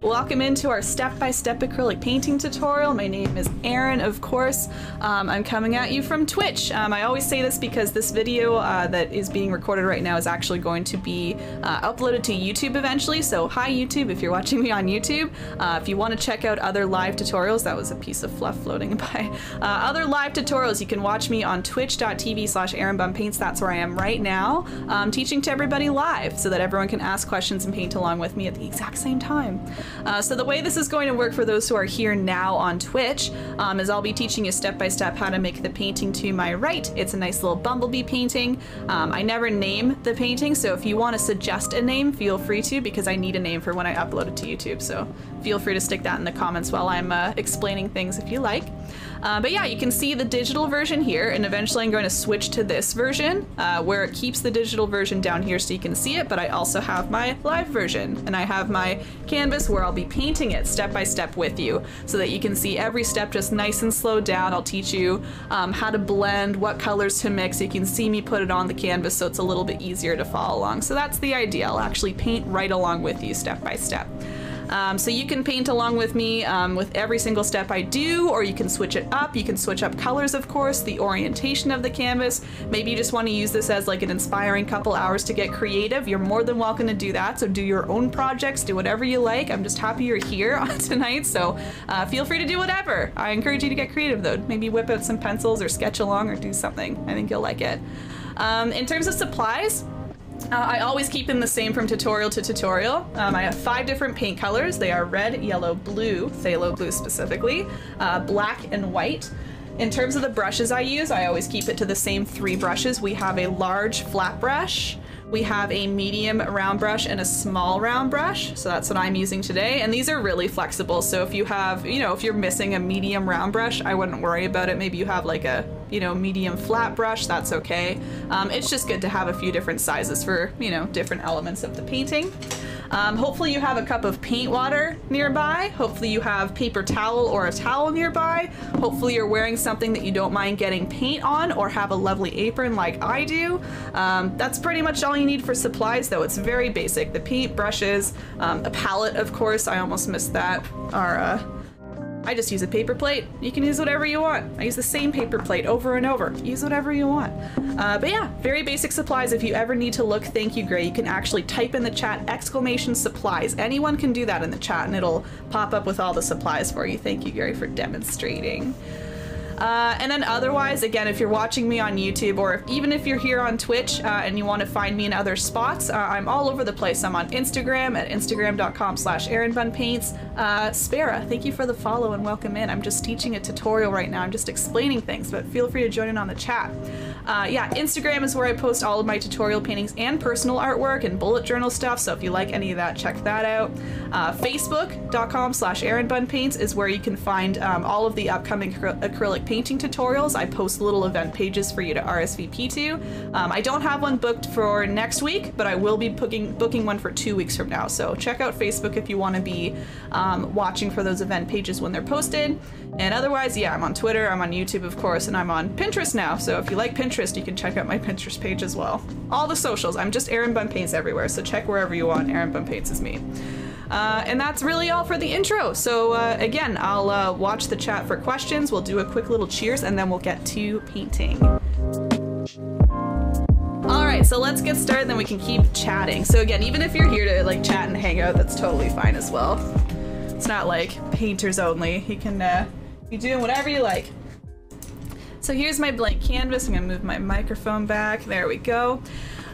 Welcome into our step-by-step acrylic painting tutorial. My name is Erin, of course. I'm coming at you from Twitch. I always say this because this video that is being recorded right now is actually going to be uploaded to YouTube eventually. So hi YouTube, if you're watching me on YouTube. If you want to check out other live tutorials, that was a piece of fluff floating by. Other live tutorials, you can watch me on twitch.tv/erinbunpaints. That's where I am right now, teaching to everybody live so that everyone can ask questions and paint along with me at the exact same time. So the way this is going to work for those who are here now on Twitch is I'll be teaching you step by step how to make the painting to my right. It's a nice little bumblebee painting. I never name the painting, so if you want to suggest a name, feel free to, because I need a name for when I upload it to YouTube. So feel free to stick that in the comments while I'm explaining things if you like. But yeah, you can see the digital version here, and eventually I'm going to switch to this version where it keeps the digital version down here so you can see it, but I also have my live version, and I have my canvas where I'll be painting it step by step with you so that you can see every step just nice and slowed down. I'll teach you how to blend, what colors to mix. You can see me put it on the canvas so it's a little bit easier to follow along. So that's the idea. I'll actually paint right along with you step by step. So you can paint along with me with every single step I do, or you can switch it up. You can switch up colors, of course, the orientation of the canvas. Maybe you just want to use this as like an inspiring couple hours to get creative. You're more than welcome to do that. So do your own projects, do whatever you like. I'm just happy you're here tonight, so feel free to do whatever. I encourage you to get creative though. Maybe whip out some pencils or sketch along or do something. I think you'll like it. In terms of supplies, I always keep them the same from tutorial to tutorial. I have 5 different paint colors. They are red, yellow, blue, phthalo blue specifically, black and white. In terms of the brushes I use, I always keep it to the same 3 brushes. We have a large flat brush, we have a medium round brush, and a small round brush. So that's what I'm using today. And these are really flexible. So if you have, if you're missing a medium round brush, I wouldn't worry about it. Maybe you have like a, medium flat brush, that's okay. It's just good to have a few different sizes for, different elements of the painting. Hopefully you have a cup of paint water nearby. Hopefully you have paper towel or a towel nearby. Hopefully you're wearing something that you don't mind getting paint on, or have a lovely apron like I do. That's pretty much all you need for supplies though. It's very basic. The paint, brushes, a palette, of course. I almost missed that. I just use a paper plate. You can use whatever you want. I use the same paper plate over and over. Use whatever you want. But yeah, very basic supplies. If you ever need to look, thank you, Gray. You can actually type in the chat !supplies. Anyone can do that in the chat and it'll pop up with all the supplies for you. Thank you, Gary, for demonstrating. And then otherwise, again, if you're watching me on YouTube, or even if you're here on Twitch and you want to find me in other spots, I'm all over the place. I'm on Instagram at instagram.com/erinbunpaints. Spara, thank you for the follow and welcome in. I'm just teaching a tutorial right now. I'm just explaining things, but feel free to join in on the chat. Yeah, Instagram is where I post all of my tutorial paintings and personal artwork and bullet journal stuff, so if you like any of that, check that out. Facebook.com/erinbunpaints is where you can find all of the upcoming acrylic painting tutorials. I post little event pages for you to RSVP to. I don't have one booked for next week, but I will be booking one for 2 weeks from now, so check out Facebook if you want to be watching for those event pages when they're posted. And otherwise, yeah, I'm on Twitter, I'm on YouTube, of course, and I'm on Pinterest now, so if you like Pinterest, you can check out my Pinterest page as well. All the socials. I'm just erinbunpaints everywhere, so check wherever you want. erinbunpaints is me. And that's really all for the intro. So again, I'll watch the chat for questions. We'll do a quick little cheers, and then we'll get to painting. All right, so let's get started, then we can keep chatting. So again, even if you're here to like chat and hang out, that's totally fine as well. It's not like painters only. You can be doing whatever you like. So here's my blank canvas. I'm gonna move my microphone back. There we go.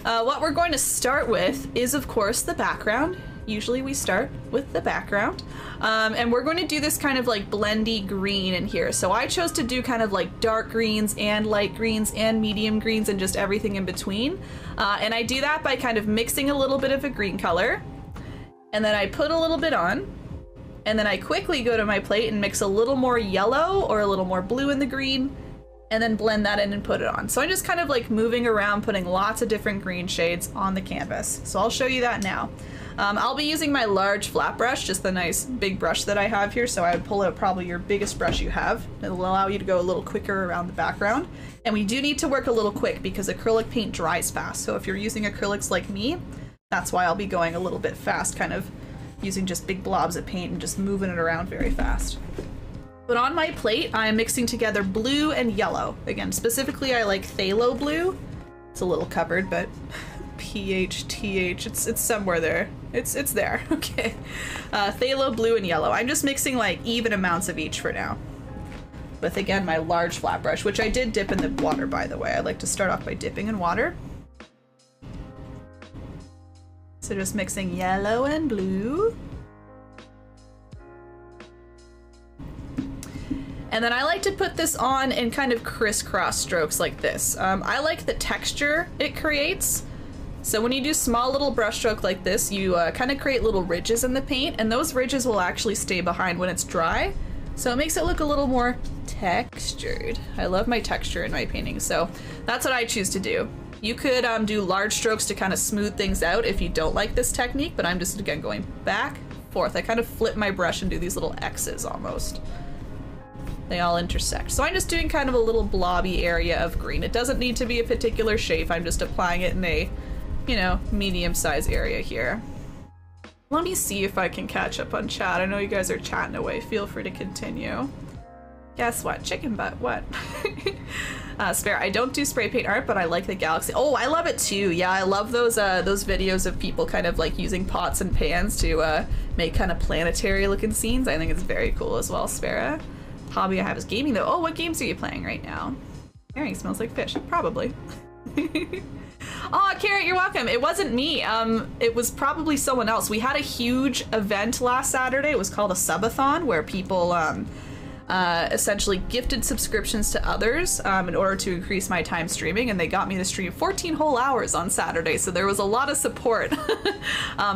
What we're going to start with is, of course, the background. Usually we start with the background. And we're going to do this kind of like blendy green in here. So I chose to do kind of like dark greens and light greens and medium greens and just everything in between. And I do that by kind of mixing a little bit of a green color. And then I put a little bit on. And then I quickly go to my plate and mix a little more yellow or a little more blue in the green, and then blend that in and put it on. So I'm just kind of like moving around, putting lots of different green shades on the canvas. So I'll show you that now. I'll be using my large flat brush, just the nice big brush that I have here. So I would pull out probably your biggest brush you have. It'll allow you to go a little quicker around the background. And we do need to work a little quick because acrylic paint dries fast. So if you're using acrylics like me, that's why I'll be going a little bit fast, kind of using just big blobs of paint and just moving it around very fast. But on my plate, I'm mixing together blue and yellow. Again, specifically I like phthalo blue. It's a little covered, but PHTH, it's somewhere there. It's there, okay. Phthalo blue and yellow. I'm just mixing like even amounts of each for now. With, again, my large flat brush, which I did dip in the water, by the way. I like to start off by dipping in water. So just mixing yellow and blue. And then I like to put this on in kind of crisscross strokes like this. I like the texture it creates. So when you do small little brush stroke like this, you kind of create little ridges in the paint, and those ridges will actually stay behind when it's dry. So it makes it look a little more textured. I love my texture in my paintings, so that's what I choose to do. You could do large strokes to kind of smooth things out if you don't like this technique, but I'm just, again, going back, forth. I kind of flip my brush and do these little X's almost. They all intersect. So I'm just doing kind of a little blobby area of green. It doesn't need to be a particular shape. I'm just applying it in a, you know, medium-sized area here. Let me see if I can catch up on chat. I know you guys are chatting away. Feel free to continue. Guess what? Chicken butt. What? Spare. I don't do spray paint art, but I like the galaxy. Oh, I love it too. Yeah, I love those videos of people kind of like using pots and pans to make kind of planetary looking scenes. I think it's very cool as well, Spara. Hobby I have is gaming though. Oh, what games are you playing right now? Herring smells like fish. Probably. Oh, Carrot, you're welcome. It wasn't me. It was probably someone else. We had a huge event last Saturday. It was called a subathon, where people essentially gifted subscriptions to others in order to increase my time streaming, and they got me to stream 14 whole hours on Saturday, so there was a lot of support.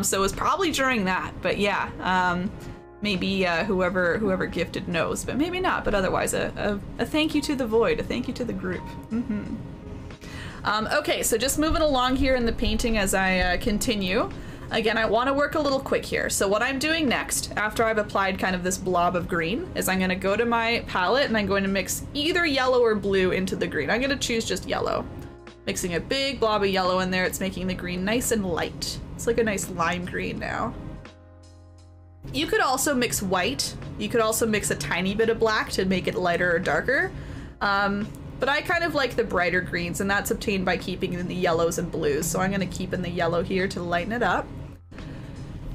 So it was probably during that, but yeah, maybe whoever gifted knows, but maybe not. But otherwise, a thank you to the Void, a thank you to the group. Okay, so just moving along here in the painting as I continue. Again, I want to work a little quick here. So what I'm doing next, after I've applied kind of this blob of green, is I'm going to go to my palette and I'm going to mix either yellow or blue into the green. I'm going to choose just yellow. Mixing a big blob of yellow in there, it's making the green nice and light. It's like a nice lime green now. You could also mix white. You could also mix a tiny bit of black to make it lighter or darker. But I kind of like the brighter greens, and that's obtained by keeping in the yellows and blues. So I'm going to keep in the yellow here to lighten it up.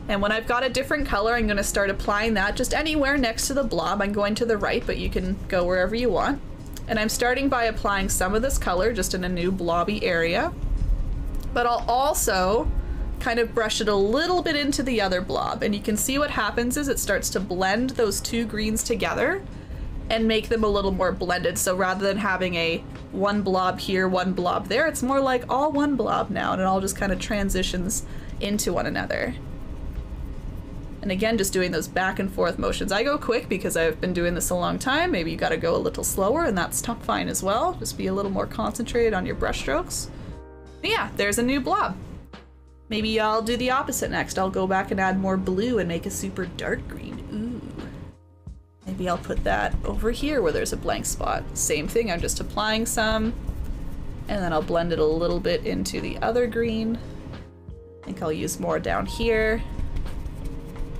And when I've got a different color, I'm going to start applying that just anywhere next to the blob. I'm going to the right, but you can go wherever you want. And I'm starting by applying some of this color just in a new blobby area. But I'll also kind of brush it a little bit into the other blob. And you can see what happens is it starts to blend those two greens together and make them a little more blended. So rather than having a one blob here, one blob there, it's more like all one blob now, and it all just kind of transitions into one another. And again, just doing those back and forth motions. I go quick because I've been doing this a long time. Maybe you gotta go a little slower, and that's fine as well. Just be a little more concentrated on your brush strokes. But yeah, there's a new blob. Maybe I'll do the opposite next. I'll go back and add more blue and make a super dark green. Ooh. Maybe I'll put that over here where there's a blank spot. Same thing, I'm just applying some, and then I'll blend it a little bit into the other green. I think I'll use more down here,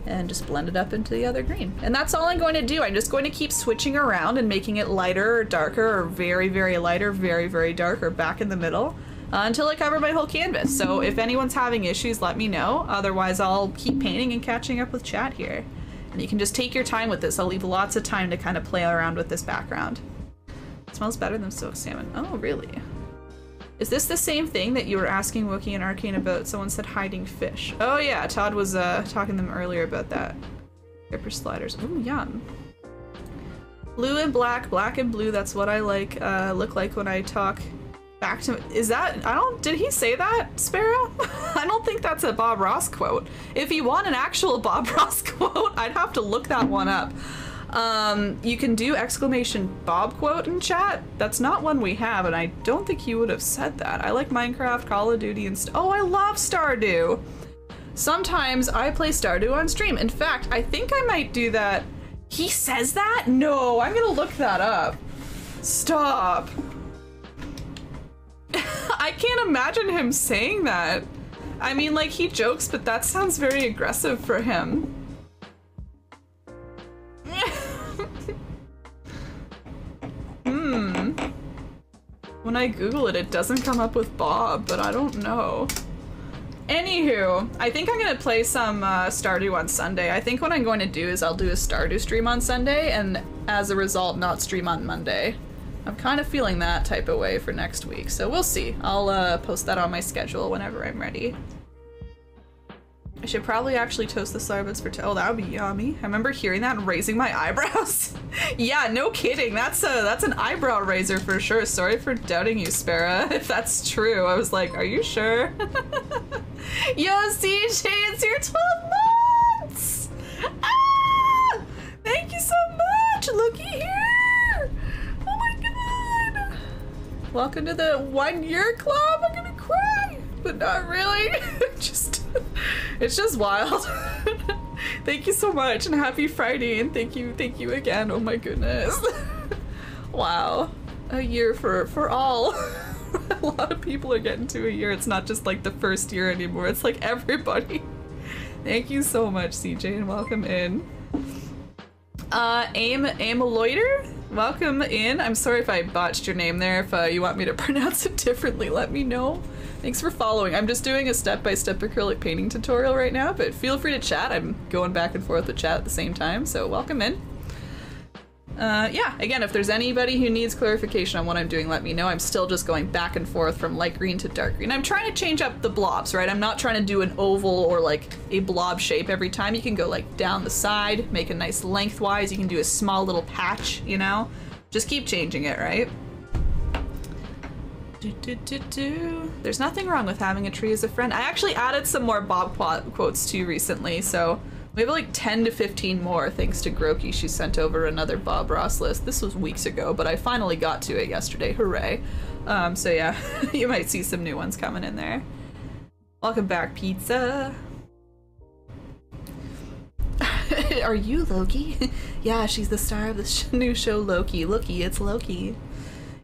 and just blend it up into the other green. And that's all I'm going to do. I'm just going to keep switching around and making it lighter or darker, or very, very light, or very, very dark, or back in the middle, until I cover my whole canvas. So if anyone's having issues, let me know. Otherwise, I'll keep painting and catching up with chat here. And you can just take your time with this. I'll leave lots of time to kind of play around with this background. It smells better than soaked salmon. Oh, really? Is this the same thing that you were asking Wookie and Arcane about? Someone said hiding fish. Oh yeah, Todd was talking to them earlier about that. Ripper sliders. Ooh, yum. Blue and black, black and blue, that's what I like look like when I talk back to— is that— did he say that, Sparrow? I don't think that's a Bob Ross quote. If you want an actual Bob Ross quote, I'd have to look that one up. You can do exclamation Bob quote in chat. That's not one we have, and I don't think he would have said that. I like Minecraft, Call of Duty, and oh, I love Stardew. Sometimes I play Stardew on stream. In fact, I think I might do that. He says that? No, I'm gonna look that up. Stop. I can't imagine him saying that. I mean, like, he jokes, but that sounds very aggressive for him. When I Google it, it doesn't come up with Bob, but I don't know. Anywho, I think I'm gonna play some Stardew on Sunday. I think what I'm going to do is I'll do a Stardew stream on Sunday, and as a result, not stream on Monday. I'm kind of feeling that type of way for next week, so we'll see. I'll post that on my schedule whenever I'm ready. I should probably actually toast the sour bits for oh, that would be yummy. I remember hearing that and raising my eyebrows. Yeah, no kidding. That's an eyebrow raiser for sure. Sorry for doubting you, Sparrow. If that's true, I was like, are you sure? Yo, CJ, it's your 12 months! Ah! Thank you so much! Looky here! Oh my god! Welcome to the 1 year club! I'm gonna cry! But not really. It's just wild. Thank you so much, and happy Friday, and thank you again. Oh my goodness. Wow. A year for all. A lot of people are getting to a year. It's not just like the first year anymore. It's like everybody. Thank you so much, CJ, and welcome in. Aim Loiter, welcome in. I'm sorry if I botched your name there. If you want me to pronounce it differently, let me know. Thanks for following. I'm just doing a step-by-step acrylic painting tutorial right now, but feel free to chat. I'm going back and forth with chat at the same time, so welcome in. Yeah, again, if there's anybody who needs clarification on what I'm doing, let me know. I'm still just going back and forth from light green to dark green. I'm trying to change up the blobs, right? I'm not trying to do an oval or like a blob shape every time. You can go like down the side, make a nice lengthwise. You can do a small little patch, you know? Just keep changing it, right? There's nothing wrong with having a tree as a friend. I actually added some more Bob quotes too recently, so we have like 10 to 15 more thanks to Groki. She sent over another Bob Ross list. This was weeks ago, but I finally got to it yesterday. Hooray. So yeah, you might see some new ones coming in there. Welcome back, Pizza. Are you Loki? Yeah, she's the star of the new show Loki. Looky, it's Loki.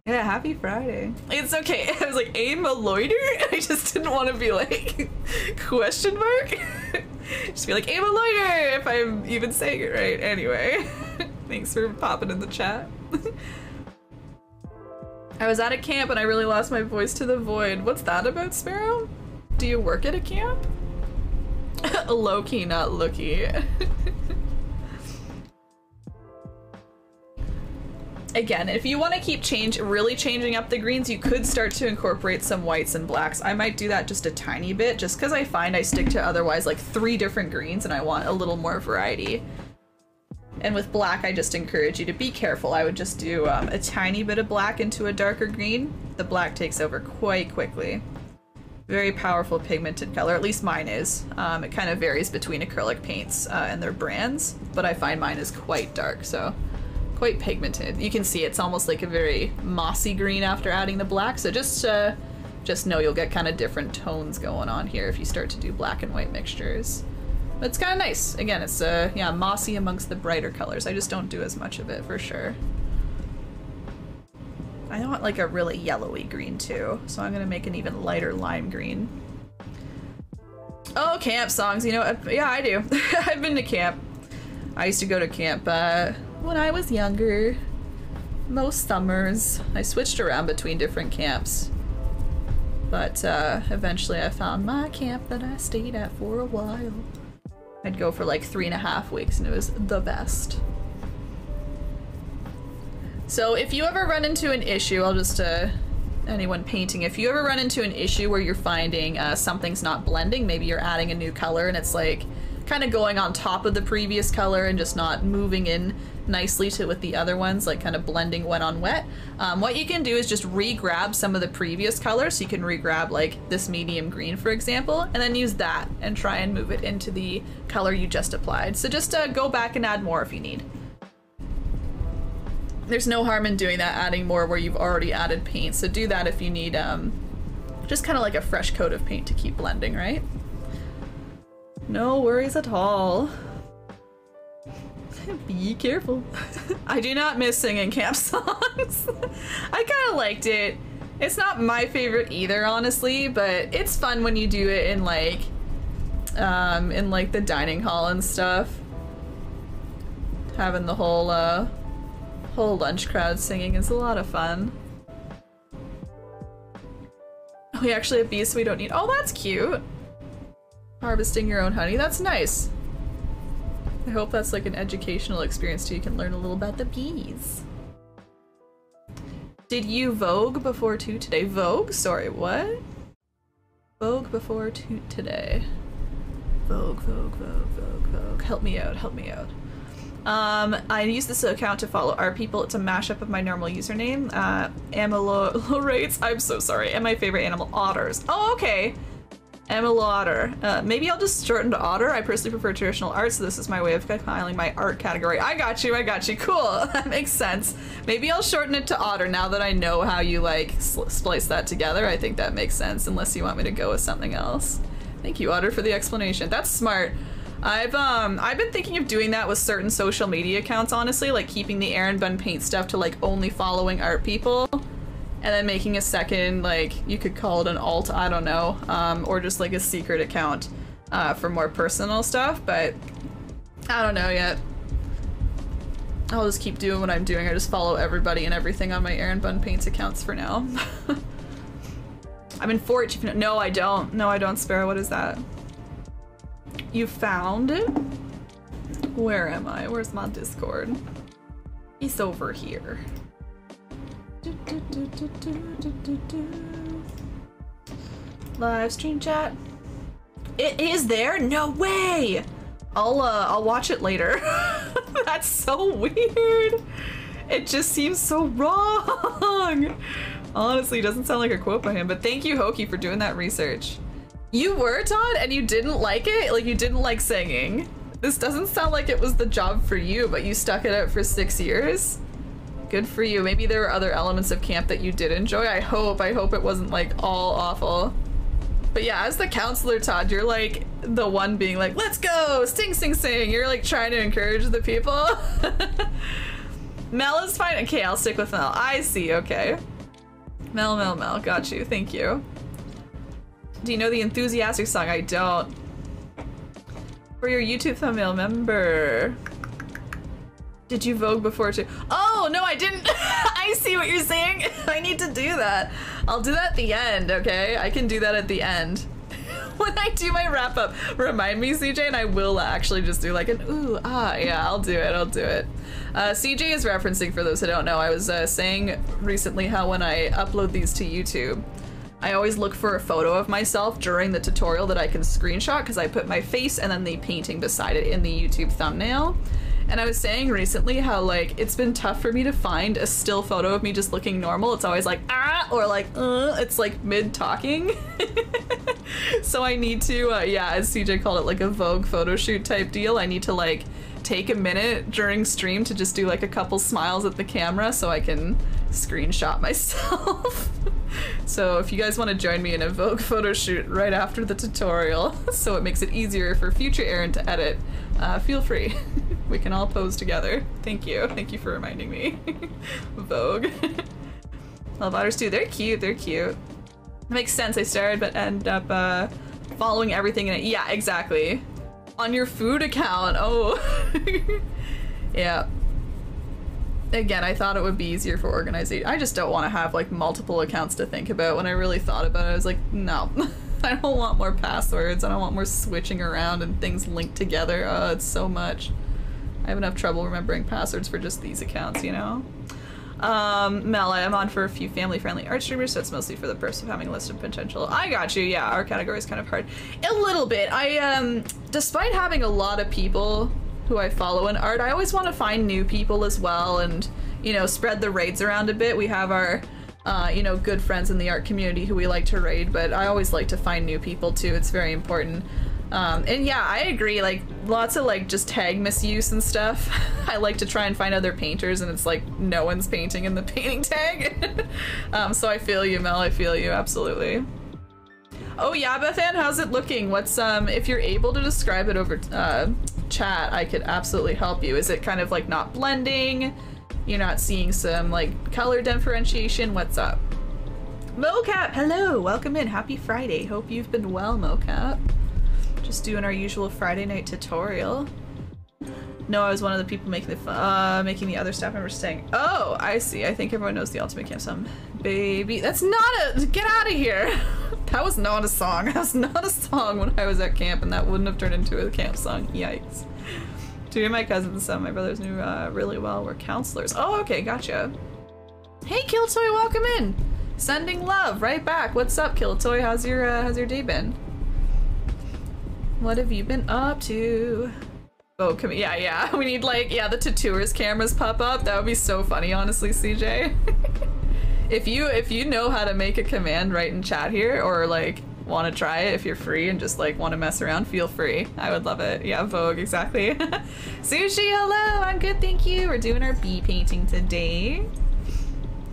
Yeah, happy Friday. It's okay. I was like, aim a loiter? I just didn't want to be like, question mark? Just be like, aim a loiter, if I'm even saying it right. Anyway, thanks for popping in the chat. I was at a camp and I really lost my voice to the void. What's that about, Sparrow? Do you work at a camp? Low-key, not looky. Again, if you want to keep really changing up the greens, you could start to incorporate some whites and blacks. I might do that just a tiny bit, just because I find I stick to otherwise like 3 different greens and I want a little more variety. And with black, I just encourage you to be careful. I would just do a tiny bit of black into a darker green. The black takes over quite quickly. Very powerful pigmented color, at least mine is. It kind of varies between acrylic paints and their brands, but I find mine is quite dark, so quite pigmented. You can see it's almost like a very mossy green after adding the black, so just know you'll get kind of different tones going on here if you start to do black and white mixtures. But it's kind of nice. Again, it's yeah, mossy amongst the brighter colors. I just don't do as much of it for sure. I want like a really yellowy green too, so I'm gonna make an even lighter lime green. Oh, camp songs, you know, yeah, I do. I've been to camp. I used to go to camp when I was younger. Most summers. I switched around between different camps. But eventually I found my camp that I stayed at for a while. I'd go for like 3.5 weeks and it was the best. So if you ever run into an issue, I'll just, anyone painting, if you ever run into an issue where you're finding something's not blending, maybe you're adding a new color and it's like kind of going on top of the previous color and just not moving in nicely to with the other ones, like kind of blending wet on wet. What you can do is just re-grab some of the previous colors. So you can re-grab like this medium green, for example, and then use that and try and move it into the color you just applied. So just go back and add more if you need. There's no harm in doing that, adding more where you've already added paint. So do that if you need just kind of like a fresh coat of paint to keep blending, right? No worries at all. Be careful. I do not miss singing camp songs. I kind of liked it. It's not my favorite either, honestly, but it's fun when you do it in like the dining hall and stuff. Having the whole lunch crowd singing is a lot of fun. We actually have bees, so we don't need— oh, that's cute. Harvesting your own honey, that's nice. I hope that's like an educational experience too. You can learn a little about the bees. Did you Vogue before 2 today? Vogue? Sorry, what? Vogue before 2 today. Vogue, Vogue, Vogue, Vogue, Vogue. Help me out, help me out. I use this account to follow our people. It's a mashup of my normal username. Amylorates, I'm so sorry, and my favorite animal, otters. Oh, okay. Otter. Maybe I'll just shorten to Otter. I personally prefer traditional art, so this is my way of compiling my art category. I got you, cool. That makes sense. Maybe I'll shorten it to Otter now that I know how you like splice that together. I think that makes sense, unless you want me to go with something else. Thank you, Otter, for the explanation. That's smart. I've been thinking of doing that with certain social media accounts, honestly, like keeping the erinbunpaints stuff to like only following art people. And then making a second, like, you could call it an alt, I don't know, or just like a secret account for more personal stuff, but I don't know yet. I'll just keep doing what I'm doing. I just follow everybody and everything on my erinbunpaints accounts for now. I'm in Forge. No, I don't. No, I don't, Sparrow. What is that? You found it? Where am I? Where's my Discord? He's over here. Live stream chat. It is there? No way! I'll watch it later. That's so weird. It just seems so wrong. Honestly, it doesn't sound like a quote by him, but thank you, Hoki, for doing that research. You were, Todd, and you didn't like it? Like, you didn't like singing? This doesn't sound like it was the job for you, but you stuck it out for 6 years? Good for you. Maybe there were other elements of camp that you did enjoy. I hope it wasn't like all awful. But yeah, as the counselor, Todd, you're like the one being like, let's go, sing, sing, sing. You're like trying to encourage the people. Mel is fine. Okay, I'll stick with Mel. I see, okay. Mel, got you, thank you. Do you know the enthusiastic song? I don't. For your YouTube thumbnail, member. Did you Vogue before too? Oh, no, I didn't. I see what you're saying. I need to do that. I'll do that at the end, okay? I can do that at the end. When I do my wrap up, remind me, CJ, and I will actually just do like an ooh, ah, yeah, I'll do it. CJ is referencing, for those who don't know, I was saying recently how when I upload these to YouTube, I always look for a photo of myself during the tutorial that I can screenshot, because I put my face and then the painting beside it in the YouTube thumbnail. And I was saying recently how like it's been tough for me to find a still photo of me just looking normal. It's always like ah, or like it's like mid talking. So I need to yeah, as CJ called it, like a Vogue photo shoot type deal. I need to like take a minute during stream to just do like a couple smiles at the camera so I can screenshot myself. So if you guys want to join me in a Vogue photo shoot right after the tutorial so it makes it easier for future Erin to edit, feel free. We can all pose together. Thank you for reminding me. Vogue. Love otters too. They're cute. It makes sense. I started but end up following everything in it. Yeah, exactly. On your food account. Oh. Yeah. Again, I thought it would be easier for organization. I just don't want to have like multiple accounts to think about. When I really thought about it, I was like, no. I don't want more passwords. I don't want more switching around and things linked together. Oh, it's so much. I have enough trouble remembering passwords for just these accounts, you know? Mel, I'm on for a few family-friendly art streamers, so it's mostly for the purpose of having a list of potential. I got you, yeah, our category is kind of hard. A little bit. Despite having a lot of people who I follow in art, I always want to find new people as well and, you know, spread the raids around a bit. We have our, you know, good friends in the art community who we like to raid, but I always like to find new people too. It's very important. And yeah, I agree, like, lots of, like, just tag misuse and stuff. I like to try and find other painters, and it's like, no one's painting in the painting tag. So I feel you, Mel, I feel you, absolutely. Oh yeah, Bethan, how's it looking? What's, if you're able to describe it over, chat, I could absolutely help you. Is it kind of, like, not blending? You're not seeing some, like, color differentiation? What's up? Mocap, hello, welcome in. Happy Friday. Hope you've been well, Mocap. Just doing our usual Friday night tutorial. No, I was one of the people making the other staff members saying, oh, I see. I think everyone knows the ultimate camp song. Baby, that's not a, get out of here. That was not a song. That was not a song when I was at camp, and that wouldn't have turned into a camp song. Yikes. Two of my cousins, some of my brothers knew really well, were counselors. Oh, okay, gotcha. Hey, Killtoy, welcome in. Sending love right back. What's up, Killtoy? How's your day been? What have you been up to? Oh, come yeah. We need like, yeah, the tattooers cameras pop up. That would be so funny, honestly, CJ. If you know how to make a command right in chat here, or like want to try it, if you're free and just like want to mess around, feel free. I would love it. Yeah, Vogue, exactly. Sushi, hello. I'm good, thank you. We're doing our bee painting today.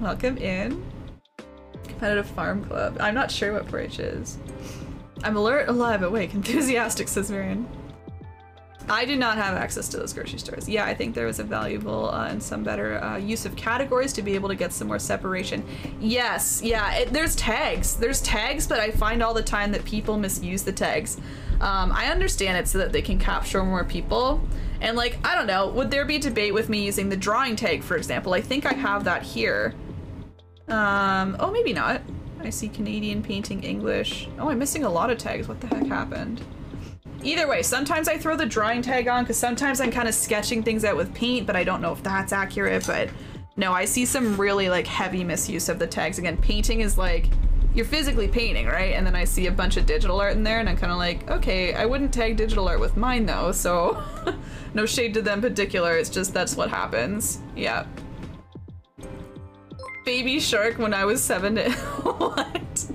Welcome in. Competitive Farm Club. I'm not sure what bridge is. I'm alert, alive, awake, enthusiastic, says Marion. I do not have access to those grocery stores. Yeah, I think there was a valuable and some better use of categories to be able to get some more separation. Yes, yeah, there's tags. There's tags, but I find all the time that people misuse the tags. I understand it so that they can capture more people. And like, I don't know, would there be debate with me using the drawing tag, for example? I think I have that here. Oh, maybe not. I see Canadian painting English. Oh, I'm missing a lot of tags. What the heck happened? Either way, sometimes I throw the drawing tag on because sometimes I'm kind of sketching things out with paint, but I don't know if that's accurate. But no, I see some really like heavy misuse of the tags. Again, painting is like, you're physically painting, right? And then I see a bunch of digital art in there and I'm kind of like, okay, I wouldn't tag digital art with mine though. So no shade to them in particular. It's just, that's what happens. Yeah. Baby shark when I was 7 to what?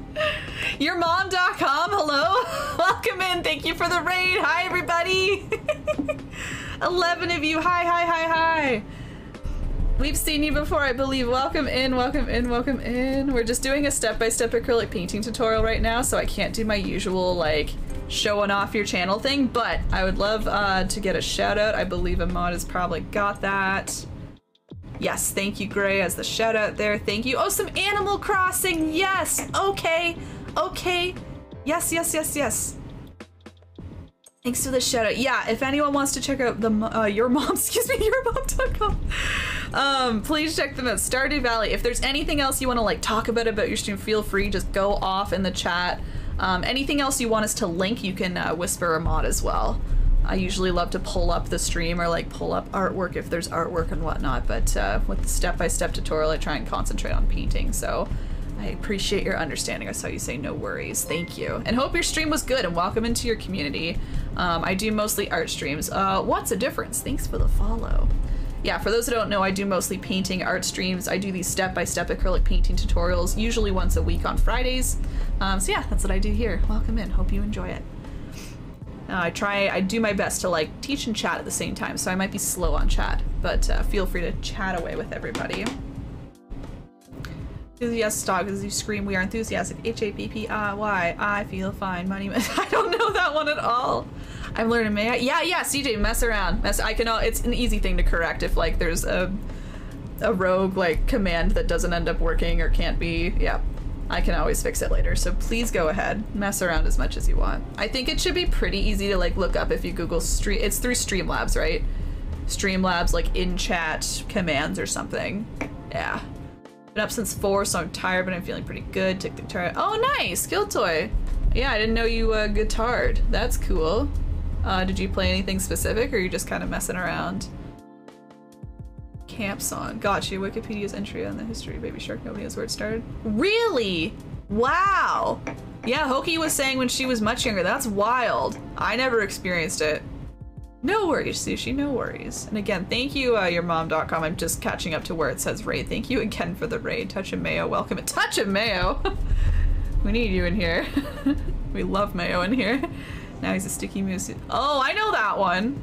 Yourmom.com, hello? Welcome in, thank you for the raid. Hi everybody. 11 of you, hi. We've seen you before, I believe. Welcome in. We're just doing a step-by-step acrylic painting tutorial right now, so I can't do my usual like showing off your channel thing, but I would love to get a shout out. I believe a mod has probably got that. Yes, thank you, Gray, as the shout out there. Thank you. Oh, some Animal Crossing. Yes. Okay. Yes. Thanks for the shout out. Yeah, if anyone wants to check out the yourmom.com, please check them out. Stardew Valley. If there's anything else you want to like talk about your stream, feel free. Just go off in the chat. Anything else you want us to link, you can whisper a mod as well. I usually love to pull up the stream or like pull up artwork if there's artwork and whatnot, but with the step-by-step tutorial I try and concentrate on painting, so I appreciate your understanding. I saw you say no worries. Thank you. And hope your stream was good and welcome into your community. I do mostly art streams. What's a difference? Thanks for the follow. Yeah, for those who don't know, I do mostly painting art streams. I do these step-by-step acrylic painting tutorials, usually once a week on Fridays. So yeah, that's what I do here. Welcome in. Hope you enjoy it. I do my best to like teach and chat at the same time, so I might be slow on chat, but feel free to chat away with everybody. Enthusiastic dog, as you scream, we are enthusiastic. H-A-P-P-I-Y, I feel fine, money. I don't know that one at all. I'm learning, may I? Yeah, CJ, mess around. It's an easy thing to correct if like there's a rogue like command that doesn't end up working or can't be, yeah. I can always fix it later, so please go ahead, mess around as much as you want. I think it should be pretty easy to like look up if you Google stream. It's through Streamlabs, right? Streamlabs, like in chat commands or something. Yeah. Been up since 4, so I'm tired, but I'm feeling pretty good. Took the guitar. Oh, nice, Killtoy. Yeah, I didn't know you guitared. That's cool. Did you play anything specific, or are you just kind of messing around? Camp song. Gotcha. Wikipedia's entry on the history of Baby Shark. Nobody knows where it started. Really? Wow. Yeah, Hoki was saying when she was much younger. That's wild. I never experienced it. No worries, Sushi. No worries. And again, thank you, yourmom.com. I'm just catching up to where it says raid. Thank you again for the raid. Touch of Mayo. Welcome. Touch of Mayo. We need you in here. We love Mayo in here. Now he's a sticky moose. Oh, I know that one.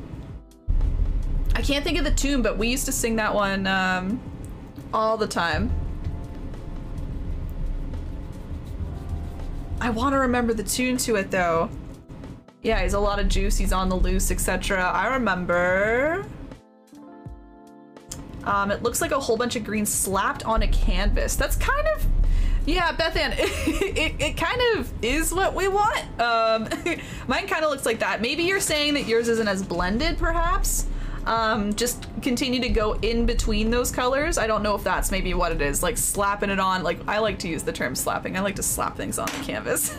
I can't think of the tune, but we used to sing that one all the time. I want to remember the tune to it though. Yeah, he's a lot of juice, he's on the loose, etc. I remember. It looks like a whole bunch of green slapped on a canvas. That's kind of Yeah, Bethan, it kind of is what we want. Mine kind of looks like that. Maybe you're saying that yours isn't as blended, perhaps? Just continue to go in between those colors. I don't know if that's maybe what it is, like slapping it on. Like, I like to use the term slapping. I like to slap things on the canvas.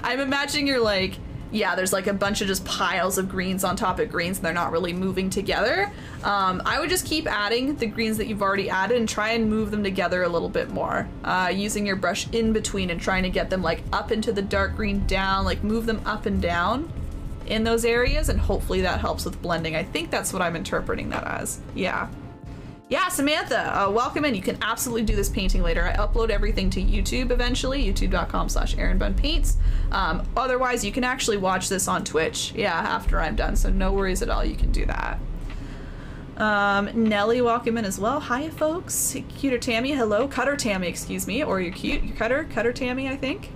I'm imagining you're like, yeah, there's like a bunch of just piles of greens on top of greens and they're not really moving together. I would just keep adding the greens that you've already added and try and move them together a little bit more. Using your brush in between and trying to get them like up into the dark green, down, like move them up and down in those areas, and hopefully that helps with blending. I think that's what I'm interpreting that as. Yeah. Yeah, Samantha, welcome in. You can absolutely do this painting later. I upload everything to YouTube eventually, youtube.com/erinbunpaints. Otherwise, you can actually watch this on Twitch, yeah, after I'm done, so no worries at all, you can do that. Nelly, welcome in as well. Hi, folks. Cuter Tammy, hello. Cutter Tammy, excuse me, or you're cute. You're Cutter Tammy, I think.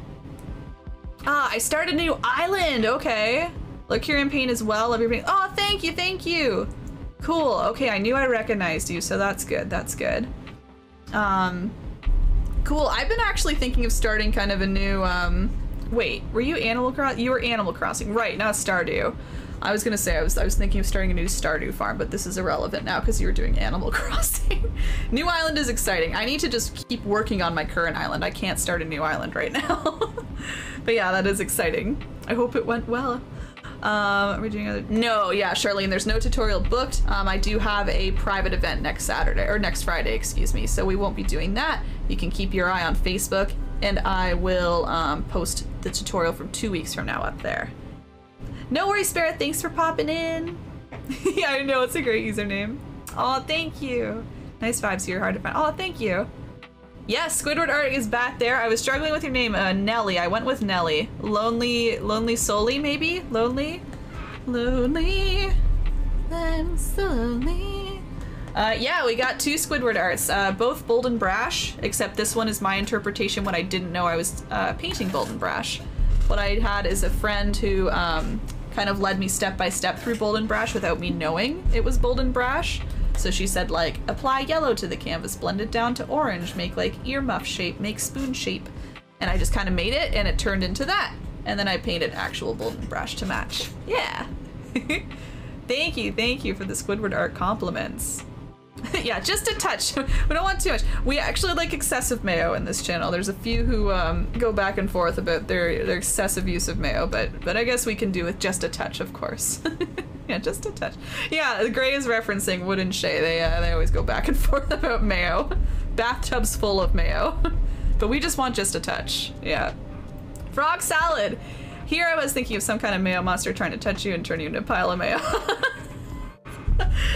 Ah, I started a new island, okay. Look here in paint as well, everybody. Oh, thank you, thank you. Cool, okay, I knew I recognized you, so that's good, that's good. Cool, I've been actually thinking of starting kind of a new, wait, were you Animal Crossing? You were Animal Crossing, right, not Stardew. I was gonna say, I was thinking of starting a new Stardew farm, but this is irrelevant now because you were doing Animal Crossing. New island is exciting. I need to just keep working on my current island. I can't start a new island right now. But yeah, that is exciting. I hope it went well. Are we doing other? No, yeah, Charlene, there's no tutorial booked. I do have a private event next Saturday, or next Friday, excuse me, so we won't be doing that. You can keep your eye on Facebook, and I will post the tutorial from 2 weeks from now up there. No worries, Spirit, thanks for popping in. Yeah, I know, it's a great username. Oh, thank you. Nice vibes here, hard to find. Oh, thank you. Yes, Squidward art is back there. I was struggling with your name, Nelly. I went with Nelly. Lonely Solely, maybe? Lonely? I'm so lonely. Yeah, we got 2 Squidward arts, both Bold and Brash, except this one is my interpretation when I didn't know I was painting Bold and Brash. What I had is a friend who kind of led me step by step through Bold and Brash without me knowing it was Bold and Brash. So she said, like, apply yellow to the canvas, blend it down to orange, make like earmuff shape, make spoon shape. And I just kind of made it and it turned into that. And then I painted actual Bold and Brash to match. Yeah. Thank you for the Squidward art compliments. Yeah, just a touch. We don't want too much. We actually like excessive mayo in this channel. There's a few who go back and forth about their excessive use of mayo, but I guess we can do with just a touch, of course. Yeah, just a touch. Yeah, Gray is referencing Wood and Shay. They always go back and forth about mayo. Bathtubs full of mayo. But we just want just a touch. Yeah. Frog salad. Here I was thinking of some kind of mayo monster trying to touch you and turn you into a pile of mayo.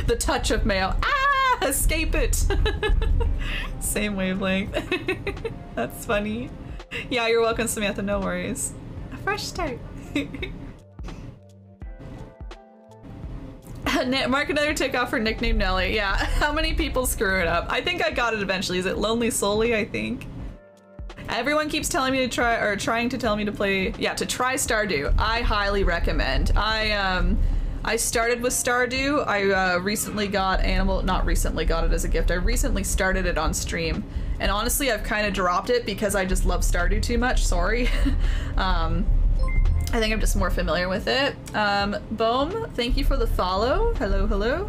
The touch of mayo. Ah! Escape it! Same wavelength. That's funny. Yeah, you're welcome, Samantha. No worries. A fresh start. Mark another tick off for nickname Nelly. Yeah, how many people screw it up? I think I got it eventually. Is it Lonely Solely, I think? Everyone keeps telling me to try, or trying to tell me to play, yeah, to try Stardew. I highly recommend. I started with Stardew. I recently got not recently got it as a gift. I recently started it on stream. And honestly, I've kind of dropped it because I just love Stardew too much, sorry. I think I'm just more familiar with it. Boom, thank you for the follow. Hello, hello.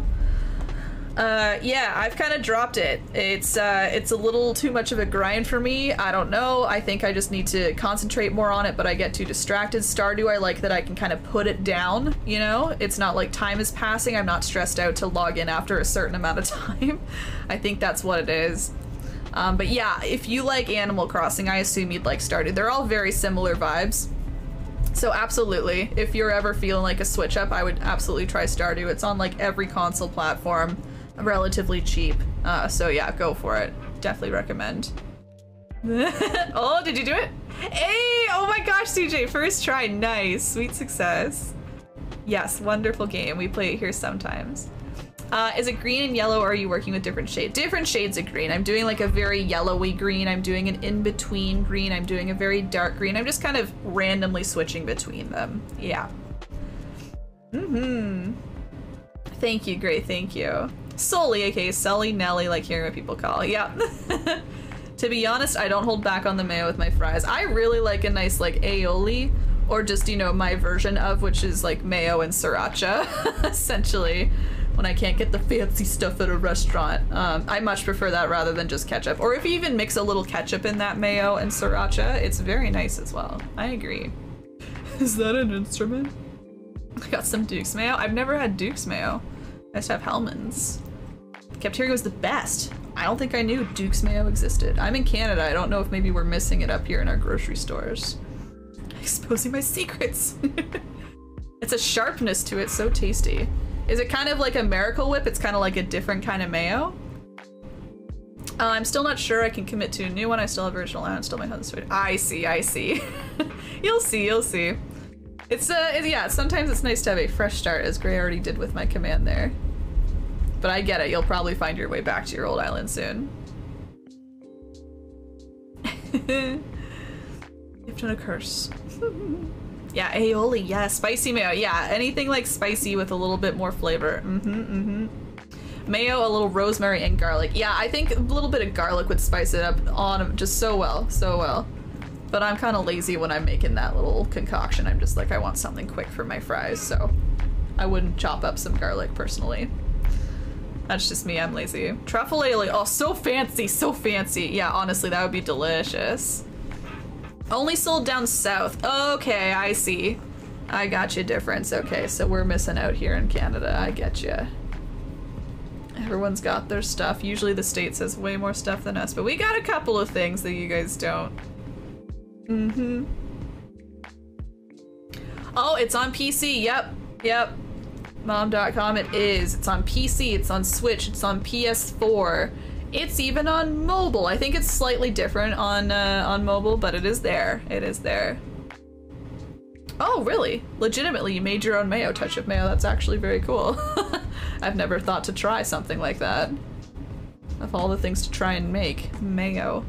Yeah, I've kind of dropped it. It's a little too much of a grind for me. I don't know. I think I just need to concentrate more on it, but I get too distracted. Stardew, I like that I can kind of put it down, you know? It's not like time is passing. I'm not stressed out to log in after a certain amount of time. I think that's what it is. But yeah, if you like Animal Crossing, I assume you'd like Stardew. They're all very similar vibes. So absolutely, if you're ever feeling like a switch up, I would absolutely try Stardew. It's on like every console platform, relatively cheap. So yeah, go for it. Definitely recommend. Oh, did you do it? Hey, oh my gosh, CJ, first try, nice, sweet success. Yes, wonderful game. We play it here sometimes. Is it green and yellow, or are you working with different shades? Different shades of green. I'm doing like a very yellowy green. I'm doing an in-between green. I'm doing a very dark green. I'm just kind of randomly switching between them. Yeah. Mm-hmm. Thank you, Gray, thank you. Sully, aka Sully, Nelly, like hearing what people call. Yeah. To be honest, I don't hold back on the mayo with my fries. I really like a nice like aioli, or just, you know, my version of, which is like mayo and sriracha, essentially, when I can't get the fancy stuff at a restaurant. I much prefer that rather than just ketchup. Or if you even mix a little ketchup in that mayo and sriracha, it's very nice as well. I agree. Is that an instrument? I got some Duke's mayo. I've never had Duke's mayo. I just have Hellman's. Cafeteria was the best. I don't think I knew Duke's mayo existed. I'm in Canada. I don't know if maybe we're missing it up here in our grocery stores. Exposing my secrets. It's a sharpness to it, so tasty. Is it kind of like a Miracle Whip? It's kind of like a different kind of mayo. I'm still not sure I can commit to a new one. I still have original and still my husband's food. I see, I see. You'll see, you'll see. Yeah, sometimes it's nice to have a fresh start, as Gray already did with my command there. But I get it, you'll probably find your way back to your old island soon. You've done a curse. Yeah, aioli, yeah, spicy mayo. Yeah, anything like spicy with a little bit more flavor. Mayo, a little rosemary, and garlic. Yeah, I think a little bit of garlic would spice it up on just so well, so well. But I'm kind of lazy when I'm making that little concoction. I'm just like, I want something quick for my fries, so I wouldn't chop up some garlic personally. That's just me, I'm lazy. Truffle aioli, oh, so fancy, so fancy. Yeah, honestly, that would be delicious. Only sold down south. Okay, I see. I got you difference. Okay, so we're missing out here in Canada. I get you. Everyone's got their stuff. Usually the States has way more stuff than us, but we got a couple of things that you guys don't. Oh, it's on PC. Yep. Mom.com it is. It's on PC, it's on Switch, it's on PS4. It's even on mobile. I think it's slightly different on mobile, but it is there. It is there. Oh, really? Legitimately, you made your own mayo, touch of mayo. That's actually very cool. I've never thought to try something like that. Of all the things to try and make, mayo.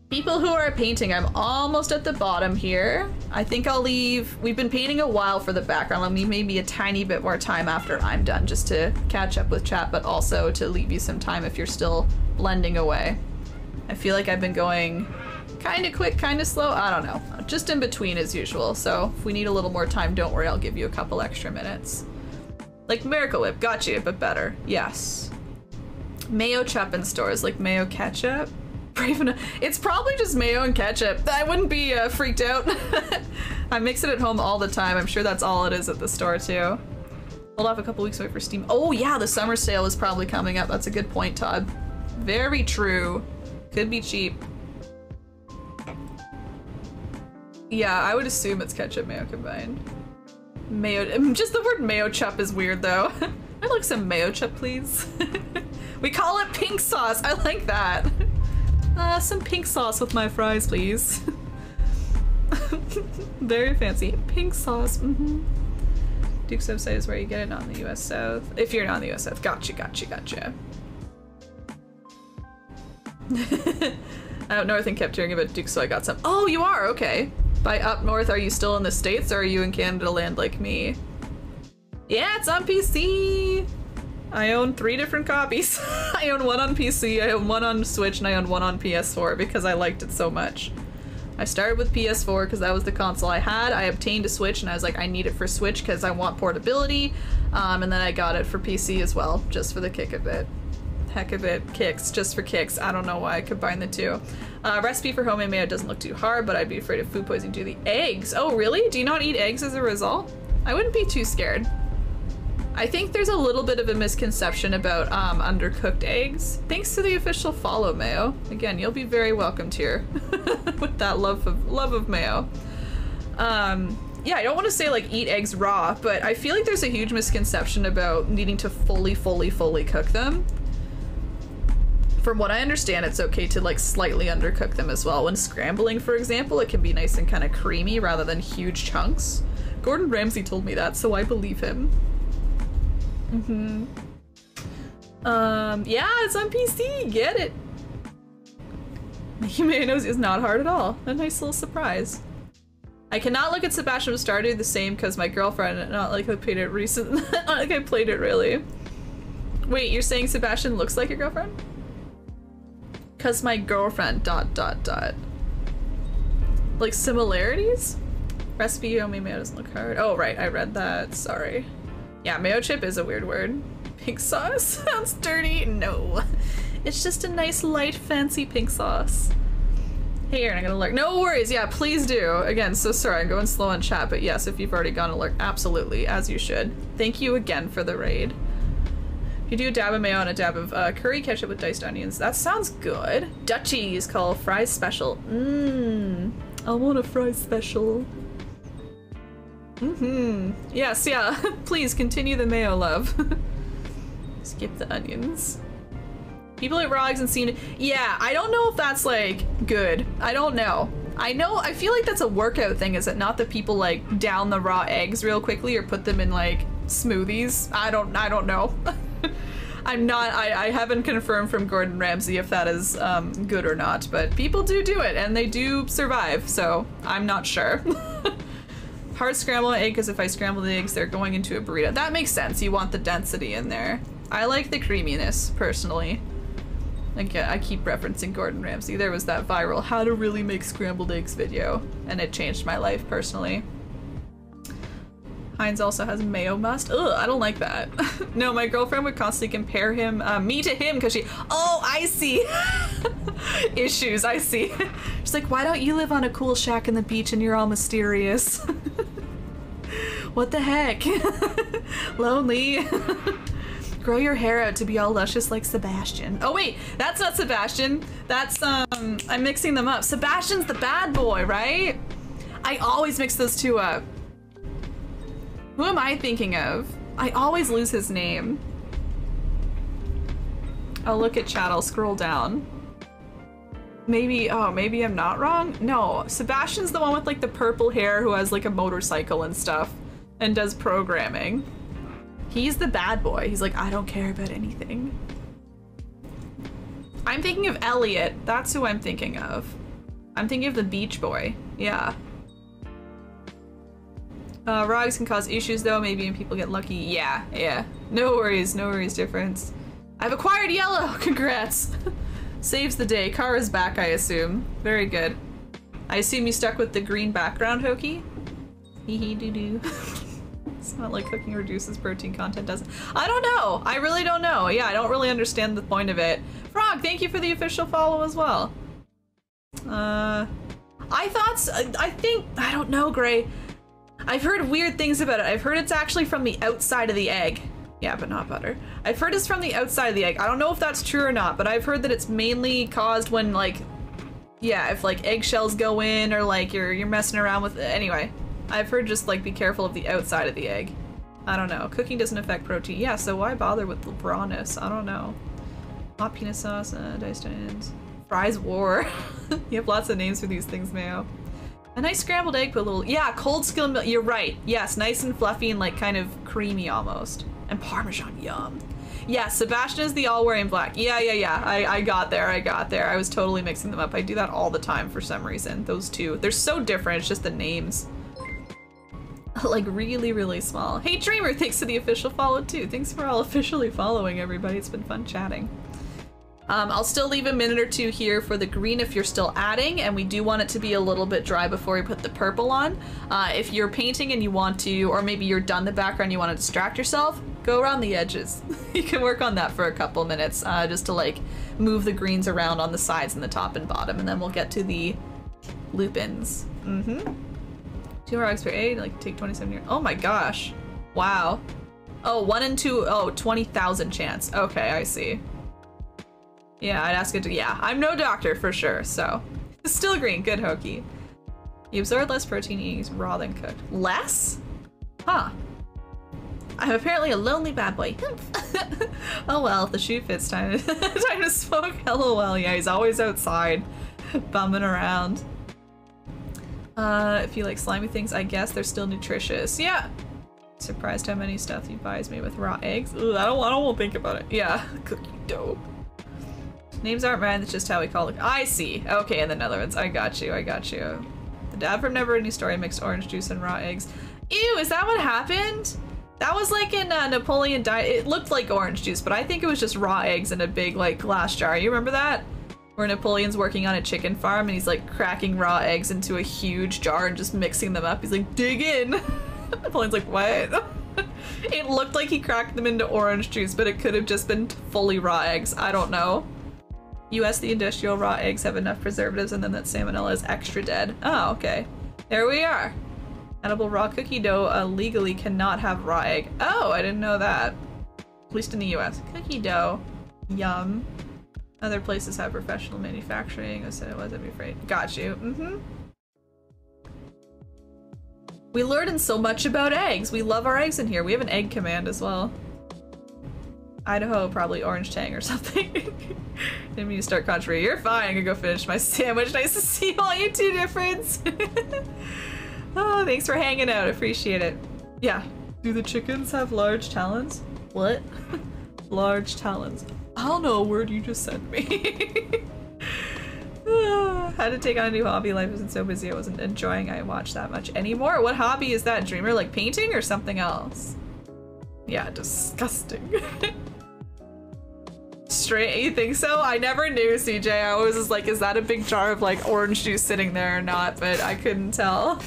People who are painting, I'm almost at the bottom here. I think I'll leave, we've been painting a while for the background. Let me maybe a tiny bit more time after I'm done just to catch up with chat, but also to leave you some time if you're still blending away. I feel like I've been going kind of quick, kind of slow. I don't know, just in between as usual. So if we need a little more time, don't worry, I'll give you a couple extra minutes. Like Miracle Whip, got you, but better, yes. Mayo chup in stores, like mayo ketchup. It's probably just mayo and ketchup. I wouldn't be freaked out. I mix it at home all the time. I'm sure that's all it is at the store too. Hold off a couple weeks away for Steam. Oh yeah, the summer sale is probably coming up. That's a good point, Todd. Very true. Could be cheap. Yeah, I would assume it's ketchup mayo combined. Mayo, just the word mayo chup is weird though. I'd like some mayo chup, please. We call it pink sauce. I like that. Some pink sauce with my fries, please. Very fancy. Pink sauce. Duke's website is where you get it, not in the US South. If you're not in the US South. Gotcha. Out north and kept hearing about Duke, so I got some. Oh, you are? Okay. By up north, are you still in the States or are you in Canada land like me? Yeah, it's on PC! I own 3 different copies. I own one on PC, I own one on Switch, and I own one on PS4 because I liked it so much. I started with PS4 because that was the console I had. I obtained a Switch and I was like, I need it for Switch because I want portability. And then I got it for PC as well, just for the kick of it. Heck of it, kicks, just for kicks. I don't know why I combined the two. Recipe for homemade mayo doesn't look too hard, but I'd be afraid of food poisoning due to the eggs. Oh, really? Do you not eat eggs as a result? I wouldn't be too scared. I think there's a little bit of a misconception about undercooked eggs. Thanks to the official follow, Mayo. Again, you'll be very welcomed here with that love of mayo. Yeah, I don't want to say like eat eggs raw, but I feel like there's a huge misconception about needing to fully cook them. From what I understand, it's okay to like slightly undercook them as well. When scrambling, for example, it can be nice and kind of creamy rather than huge chunks. Gordon Ramsay told me that, so I believe him. Yeah, it's on PC, get it. Making mayonnaise is not hard at all. A nice little surprise. I cannot look at Sebastian of Stardew the same because my girlfriend, not like I played it recently, not like I played it really. Wait, you're saying Sebastian looks like your girlfriend? 'Cause my girlfriend ... Like similarities? Recipe, oh, mayo doesn't look hard. Oh, right, I read that, sorry. Yeah, mayo chip is a weird word. Pink sauce sounds dirty. No. It's just a nice, light, fancy pink sauce. Hey, Aaron, I'm gonna lurk. No worries, yeah, please do. Again, so sorry, I'm going slow on chat, but yes, if you've already gone to lurk, absolutely, as you should. Thank you again for the raid. You do a dab of mayo and a dab of curry ketchup with diced onions. That sounds good. Dutchies call fries special. I want a fries special. Yes, yeah. Please continue the mayo love. Skip the onions. People eat raw eggs and seem to— yeah, I don't know if that's like good. I don't know. I feel like that's a workout thing, is it not, that people like down the raw eggs real quickly or put them in like smoothies? I don't know. I haven't confirmed from Gordon Ramsay if that is good or not, but people do it and they do survive, so I'm not sure. Hard scrambled egg, because if I scramble the eggs, they're going into a burrito. That makes sense. You want the density in there. I like the creaminess, personally. Again, I keep referencing Gordon Ramsay. There was that viral how to really make scrambled eggs video, and it changed my life personally. Heinz also has mayo must. Ugh, I don't like that. No, my girlfriend would constantly compare me to him because she— oh, I see. Issues, I see. She's like, why don't you live on a cool shack in the beach and you're all mysterious? What the heck? Lonely. Grow your hair out to be all luscious like Sebastian. Oh wait, that's not Sebastian. That's, I'm mixing them up. Sebastian's the bad boy, right? I always mix those two up. Who am I thinking of? I always lose his name. I'll look at chat, I'll scroll down. Maybe, oh, maybe I'm not wrong? No, Sebastian's the one with like the purple hair who has like a motorcycle and stuff and does programming. He's the bad boy. He's like, I don't care about anything. I'm thinking of Elliot. That's who I'm thinking of. I'm thinking of the beach boy. Yeah. Raw eggs can cause issues though, maybe, and people get lucky. Yeah, yeah. No worries difference. I've acquired yellow! Congrats! Saves the day. Kara's back, I assume. Very good. I assume you stuck with the green background, Hoki? Hee hee doo doo. It's not like cooking reduces protein content, does it? I don't know! I really don't know. Yeah, I don't really understand the point of it. Frog, thank you for the official follow as well. I don't know, Gray. I've heard weird things about it. I've heard it's actually from the outside of the egg. Yeah, but not butter. I've heard it's from the outside of the egg. I don't know if that's true or not, but I've heard that it's mainly caused when, like, yeah, if like eggshells go in or like you're messing around with it. Anyway, I've heard just like be careful of the outside of the egg. I don't know. Cooking doesn't affect protein. Yeah, so why bother with the rawness? I don't know. Hot peanut sauce, diced onions. Fries war. You have lots of names for these things, Mayo. A nice scrambled egg, put a little— yeah, cold skimmed milk. You're right. Yes, nice and fluffy and like kind of creamy almost. And Parmesan, yum. Yeah, Sebastian is the all wearing black. Yeah. I got there. I was totally mixing them up. I do that all the time for some reason. Those two. They're so different. It's just the names. Like really, really small. Hey Dreamer, thanks for the official follow too. Thanks for all officially following everybody. It's been fun chatting. I'll still leave a minute or two here for the green if you're still adding, and we do want it to be a little bit dry before we put the purple on. If you're painting and you want to, or maybe you're done the background, you want to distract yourself, go around the edges. You can work on that for a couple minutes, just to like move the greens around on the sides and the top and bottom, and then we'll get to the lupins. 2 more eggs per egg, like take 27 years. Oh my gosh. Wow. Oh, 1 in 2, oh, 20,000 chance. Okay, I see. Yeah, I'd ask it to— yeah, I'm no doctor for sure, so. Still green, good Hoki. You absorb less protein eating raw than cooked. Less? Huh. I'm apparently a lonely bad boy. Oh well, if the shoe fits, time to smoke. LOL, yeah, he's always outside, bumming around. If you like slimy things, I guess they're still nutritious. Yeah. Surprised how many stuff you buys me with raw eggs. Ugh, I don't want to think about it. Yeah, cookie dough. Names aren't mine, that's just how we call it. I see. Okay, in the Netherlands. I got you. The dad from Never Ending Story mixed orange juice and raw eggs. Ew, is that what happened? That was like in Napoleon Diet. It looked like orange juice, but I think it was just raw eggs in a big like glass jar. You remember that? where Napoleon's working on a chicken farm and he's like cracking raw eggs into a huge jar and just mixing them up. He's like, dig in. Napoleon's like, what? It looked like he cracked them into orange juice, but it could have just been fully raw eggs. I don't know. US, the industrial raw eggs have enough preservatives, and then that salmonella is extra dead. Oh, okay. There we are. Edible raw cookie dough legally cannot have raw egg. Oh, I didn't know that. At least in the US. Cookie dough. Yum. Other places have professional manufacturing. I said it was, I'd be afraid. Got you. Mm-hmm. We learned so much about eggs. We love our eggs in here. We have an egg command as well. Idaho, probably orange tang or something. Didn't mean to start contrary. You're fine. I can go finish my sandwich. Nice to see all you two difference. Oh, thanks for hanging out. Appreciate it. Yeah. Do the chickens have large talons? What? Large talons. I don't know a word you just sent me. Had to take on a new hobby. Life isn't so busy. I wasn't enjoying I watch that much anymore. What hobby is that, Dreamer? Like painting or something else? Yeah, disgusting. Straight, you think so? I never knew, CJ. I always was like, is that a big jar of like orange juice sitting there or not? But I couldn't tell.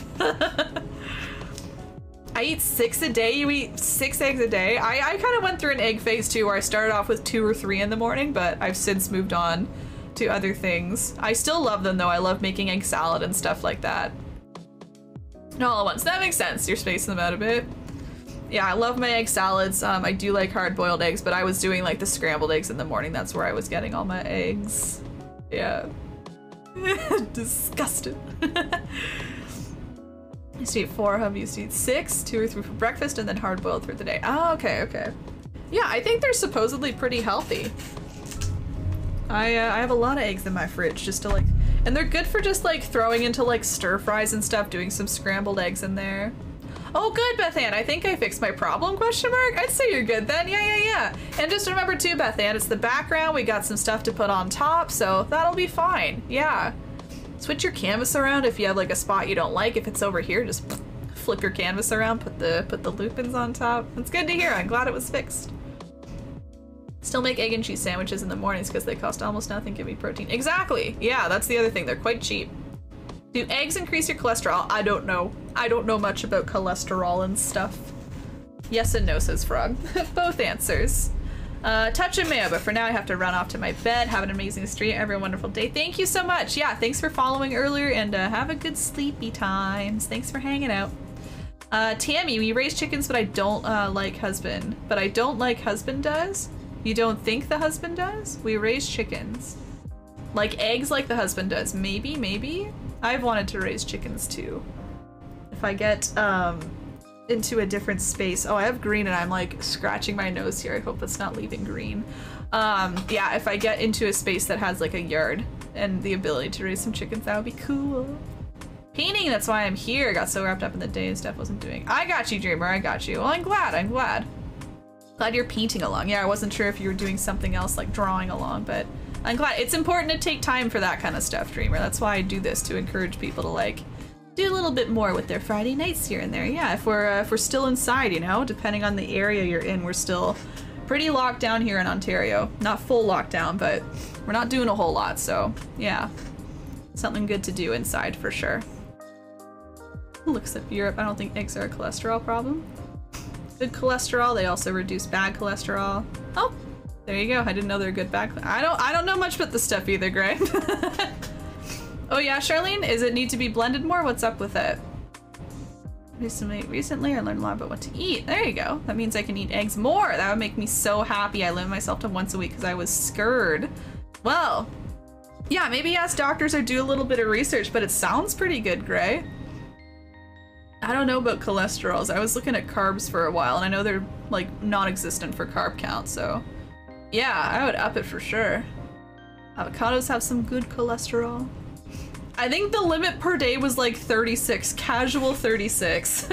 I eat 6 a day. You eat 6 eggs a day? I kind of went through an egg phase too, where I started off with 2 or 3 in the morning, but I've since moved on to other things. I still love them though. I love making egg salad and stuff like that. Not all at once. That makes sense. You're spacing them out a bit. Yeah, I love my egg salads. I do like hard-boiled eggs, but I was doing like the scrambled eggs in the morning. That's where I was getting all my eggs. Yeah. Disgusted. Used to eat 4, hubby used to eat 6, 2 or 3 for breakfast, and then hard-boiled through the day. Oh, okay, okay. Yeah, I think they're supposedly pretty healthy. I have a lot of eggs in my fridge just to like, and they're good for just like throwing into like stir fries and stuff, doing some scrambled eggs in there. Oh, good, Beth Ann. I think I fixed my problem, question mark? I'd say you're good then. Yeah. And just remember too, Beth Ann, it's the background. We got some stuff to put on top, so that'll be fine. Yeah. Switch your canvas around if you have like a spot you don't like. If it's over here, just flip your canvas around, put the lupins on top. It's good to hear. I'm glad it was fixed. Still make egg and cheese sandwiches in the mornings because they cost almost nothing, give me protein. Exactly. Yeah, that's the other thing. They're quite cheap. Do eggs increase your cholesterol? I don't know. I don't know much about cholesterol and stuff. Yes and no, says Frog. Both answers. Touch and mayo, but for now I have to run off to my bed. Have an amazing stream. Have a wonderful day. Thank you so much. Yeah, thanks for following earlier, and have a good sleepy times. Thanks for hanging out. Tammy, we raise chickens, but I don't like husband. But I don't like husband does? You don't think the husband does? We raise chickens. Like eggs like the husband does. Maybe, maybe? I've wanted to raise chickens too. If I get into a different space. Oh, I have green and I'm like scratching my nose here. I hope that's not leaving green. Yeah, if I get into a space that has like a yard and the ability to raise some chickens, that would be cool. Painting, that's why I'm here. I got so wrapped up in the day and stuff wasn't doing. I got you, Dreamer, I got you. Well, I'm glad. Glad you're painting along. Yeah, I wasn't sure if you were doing something else like drawing along, but I'm glad. It's important to take time for that kind of stuff, Dreamer. That's why I do this, to encourage people to like do a little bit more with their Friday nights here and there. Yeah, if we're still inside, you know, depending on the area you're in, we're still pretty locked down here in Ontario. Not full lockdown, but we're not doing a whole lot, so yeah. Something good to do inside for sure. Looks like Europe, I don't think eggs are a cholesterol problem. Good cholesterol, they also reduce bad cholesterol. Oh, there you go. I didn't know they're good bad. I don't know much about this stuff either, Gray. Oh yeah, Charlene, is it need to be blended more? What's up with it? Recently, I learned a lot about what to eat. There you go. That means I can eat eggs more. That would make me so happy. I limit myself to once a week because I was scared. Well, yeah, maybe ask doctors or do a little bit of research, but it sounds pretty good, Gray. I don't know about cholesterols. I was looking at carbs for a while, and I know they're like non-existent for carb count, so yeah, I would up it for sure. Avocados have some good cholesterol. I think the limit per day was like 36, casual 36.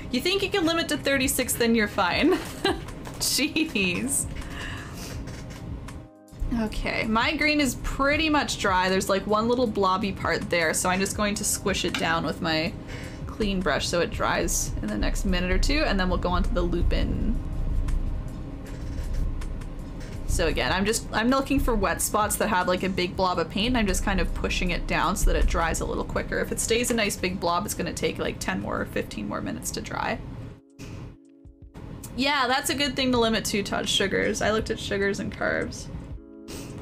You think you can limit to 36, then you're fine. Jeez. Okay, my green is pretty much dry. There's like one little blobby part there, so I'm just going to squish it down with my clean brush so it dries in the next minute or two, and then we'll go on to the lupin. So again, I'm looking for wet spots that have like a big blob of paint, and I'm just kind of pushing it down so that it dries a little quicker. If it stays a nice big blob, it's gonna take like 10 more or 15 more minutes to dry. Yeah, that's a good thing to limit to, Todd. Sugars. I looked at sugars and carbs.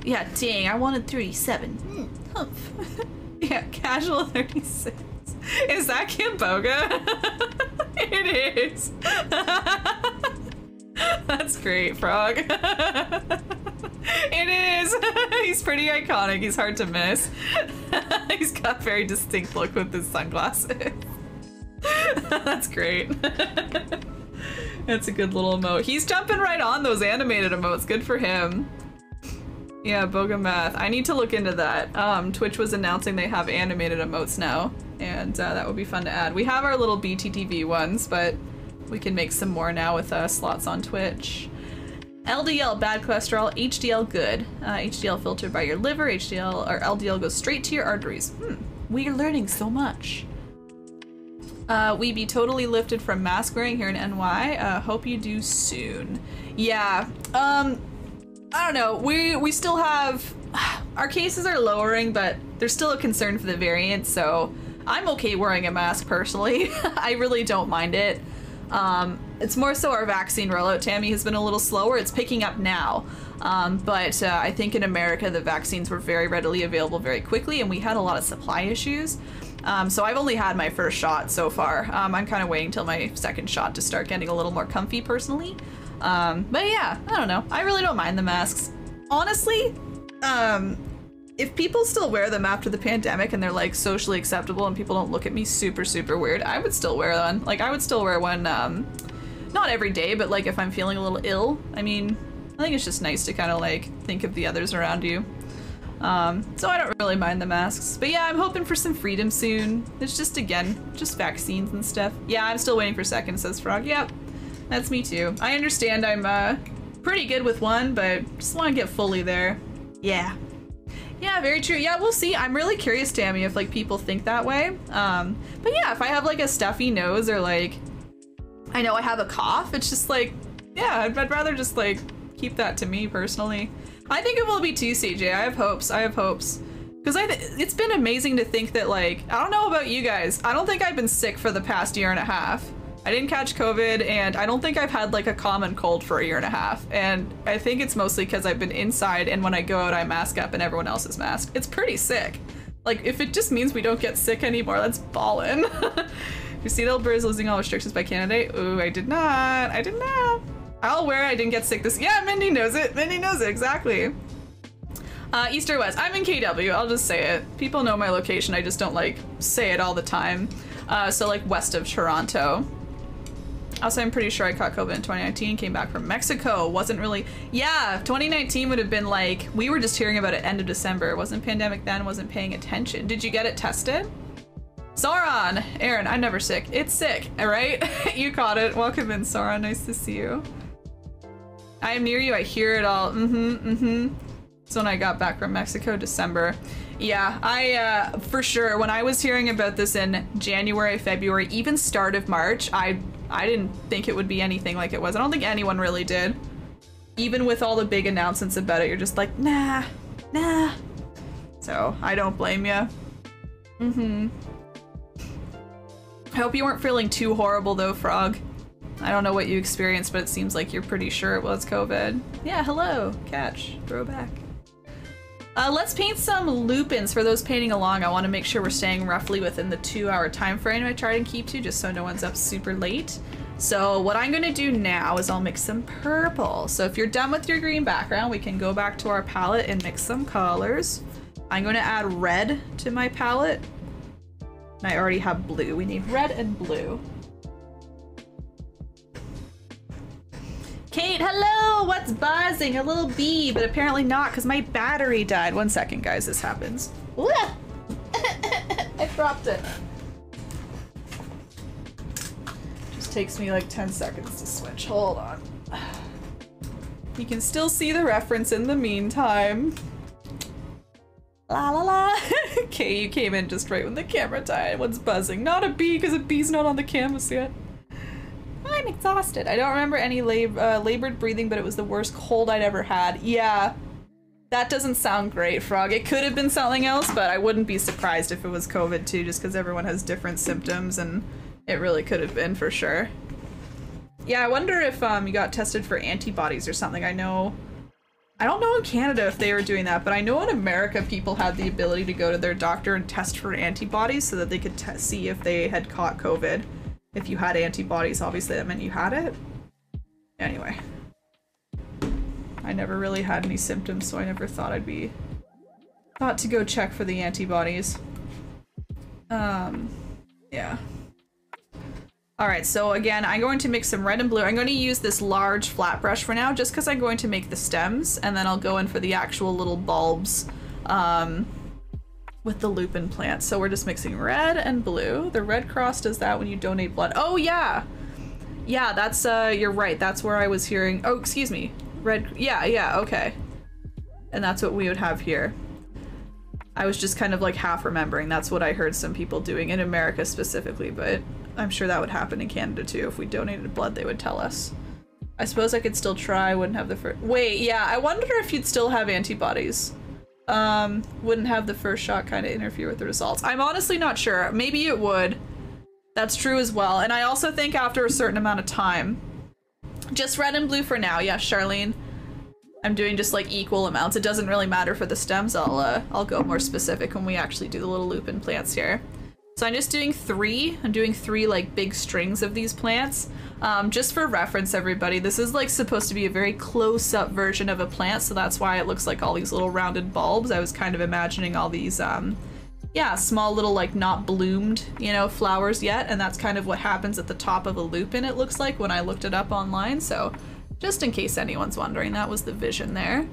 Yeah, dang, I wanted 37. Humph. Yeah, casual 36. Is that Camboga? It is. That's great, Frog. It is. He's pretty iconic. He's hard to miss. He's got a very distinct look with his sunglasses. That's great. That's a good little emote. He's jumping right on those animated emotes. Good for him. Yeah, Boga Math. I need to look into that. Twitch was announcing they have animated emotes now, and that would be fun to add. We have our little BTTV ones, but we can make some more now with slots on Twitch. LDL, bad cholesterol. HDL, good. HDL filtered by your liver. HDL or LDL goes straight to your arteries. We are learning so much. We be totally lifted from mask wearing here in NY. Hope you do soon. Yeah. I don't know. We still have our cases are lowering, but there's still a concern for the variant. So I'm okay wearing a mask personally. I really don't mind it. It's more so our vaccine rollout, Tammy, has been a little slower. It's picking up now. But I think in America, the vaccines were very readily available very quickly, and we had a lot of supply issues. So I've only had my first shot so far. I'm kind of waiting till my second shot to start getting a little more comfy personally. But yeah, I don't know. I really don't mind the masks. Honestly, if people still wear them after the pandemic and they're like socially acceptable and people don't look at me super, super weird, I would still wear one. Like I would still wear one, not every day, but like if I'm feeling a little ill. I mean, I think it's just nice to kind of like think of the others around you. So I don't really mind the masks. But yeah, I'm hoping for some freedom soon. It's just, again, just vaccines and stuff. Yeah, I'm still waiting for second, says Frog. Yep, that's me too. I understand I'm pretty good with one, but just want to get fully there. Yeah. Yeah, very true. Yeah, we'll see. I'm really curious, Tammy, if like people think that way. But yeah, if I have like a stuffy nose or like I know I have a cough, it's just like, yeah, I'd rather just like keep that to me personally. I think it will be too, CJ. I have hopes. I have hopes. Because it's been amazing to think that, like, I don't know about you guys. I don't think I've been sick for the past year and a half. I didn't catch COVID, and I don't think I've had, like, a common cold for a year and a half. And I think it's mostly because I've been inside, and when I go out, I mask up, and everyone else is masked. It's pretty sick. Like, if it just means we don't get sick anymore, that's ballin'. You see Elber is losing all restrictions by candidate? Ooh, I did not. I did not. I'll wear it. I didn't get sick this. Yeah, Mindy knows it. Mindy knows it, exactly. East or West. I'm in KW. I'll just say it. People know my location. I just don't like say it all the time. So like west of Toronto. Also, I'm pretty sure I caught COVID in 2019. Came back from Mexico. Wasn't really. Yeah, 2019 would have been like we were just hearing about it end of December. It wasn't pandemic then. Wasn't paying attention. Did you get it tested? Sauron, Aaron. I'm never sick. It's sick. All right, you caught it. Welcome in, Sauron. Nice to see you. I am near you. I hear it all. So when I got back from Mexico, December. Yeah, I, for sure, when I was hearing about this in January, February, even start of March, I didn't think it would be anything like it was. I don't think anyone really did. Even with all the big announcements about it, you're just like, nah. So, I don't blame you. I hope you weren't feeling too horrible though, Frog. I don't know what you experienced, but it seems like you're pretty sure it was COVID. Yeah, hello, Catch, throwback. Let's paint some lupins for those painting along. I want to make sure we're staying roughly within the 2-hour time frame I try to keep to, just so no one's up super late. So what I'm gonna do now is I'll mix some purple. So if you're done with your green background, we can go back to our palette and mix some colors. I'm gonna add red to my palette. And I already have blue. We need red and blue. Kate, hello! What's buzzing? A little bee, but apparently not because my battery died. 1 second, guys, this happens. I dropped it. Just takes me like 10 seconds to switch. Hold on. You can still see the reference in the meantime. La la la. Okay, you came in just right when the camera died. What's buzzing? Not a bee because a bee's not on the canvas yet. I'm exhausted. I don't remember any labored breathing, but it was the worst cold I'd ever had. Yeah, that doesn't sound great, Frog. It could have been something else, but I wouldn't be surprised if it was COVID too, just because everyone has different symptoms, and it really could have been for sure. Yeah, I wonder if you got tested for antibodies or something. I don't know in Canada if they were doing that, but I know in America people had the ability to go to their doctor and test for antibodies so that they could see if they had caught COVID. If you had antibodies, obviously that meant you had it. Anyway. I never really had any symptoms, so I never thought I'd be thought to go check for the antibodies. Yeah. Alright, so again, I'm going to mix some red and blue. I'm going to use this large flat brush for now, just because I'm going to make the stems, and then I'll go in for the actual little bulbs with the lupin plant. So we're just mixing red and blue. The Red Cross does that when you donate blood. Oh, yeah! Yeah, that's, you're right. That's where I was hearing... Oh, excuse me. Yeah, okay. And that's what we would have here. I was just kind of like half remembering. That's what I heard some people doing in America specifically, but I'm sure that would happen in Canada too. If we donated blood, they would tell us. I suppose I could still try. Wouldn't have the first... Wait, yeah, I wonder if you'd still have antibodies. Wouldn't have the first shot kind of interfere with the results. I'm honestly not sure. Maybe it would. That's true as well. And I also think after a certain amount of time. Just red and blue for now. Yeah, Charlene. I'm doing just like equal amounts. It doesn't really matter for the stems. I'll go more specific when we actually do the little lupin plants here. So I'm just doing 3. I'm doing 3 like big strings of these plants. Just for reference, everybody, this is like supposed to be a very close-up version of a plant, so that's why it looks like all these little rounded bulbs. I was kind of imagining all these, yeah, small little like not bloomed, you know, flowers yet, and that's kind of what happens at the top of a lupin, it looks like, when I looked it up online, so just in case anyone's wondering, that was the vision there.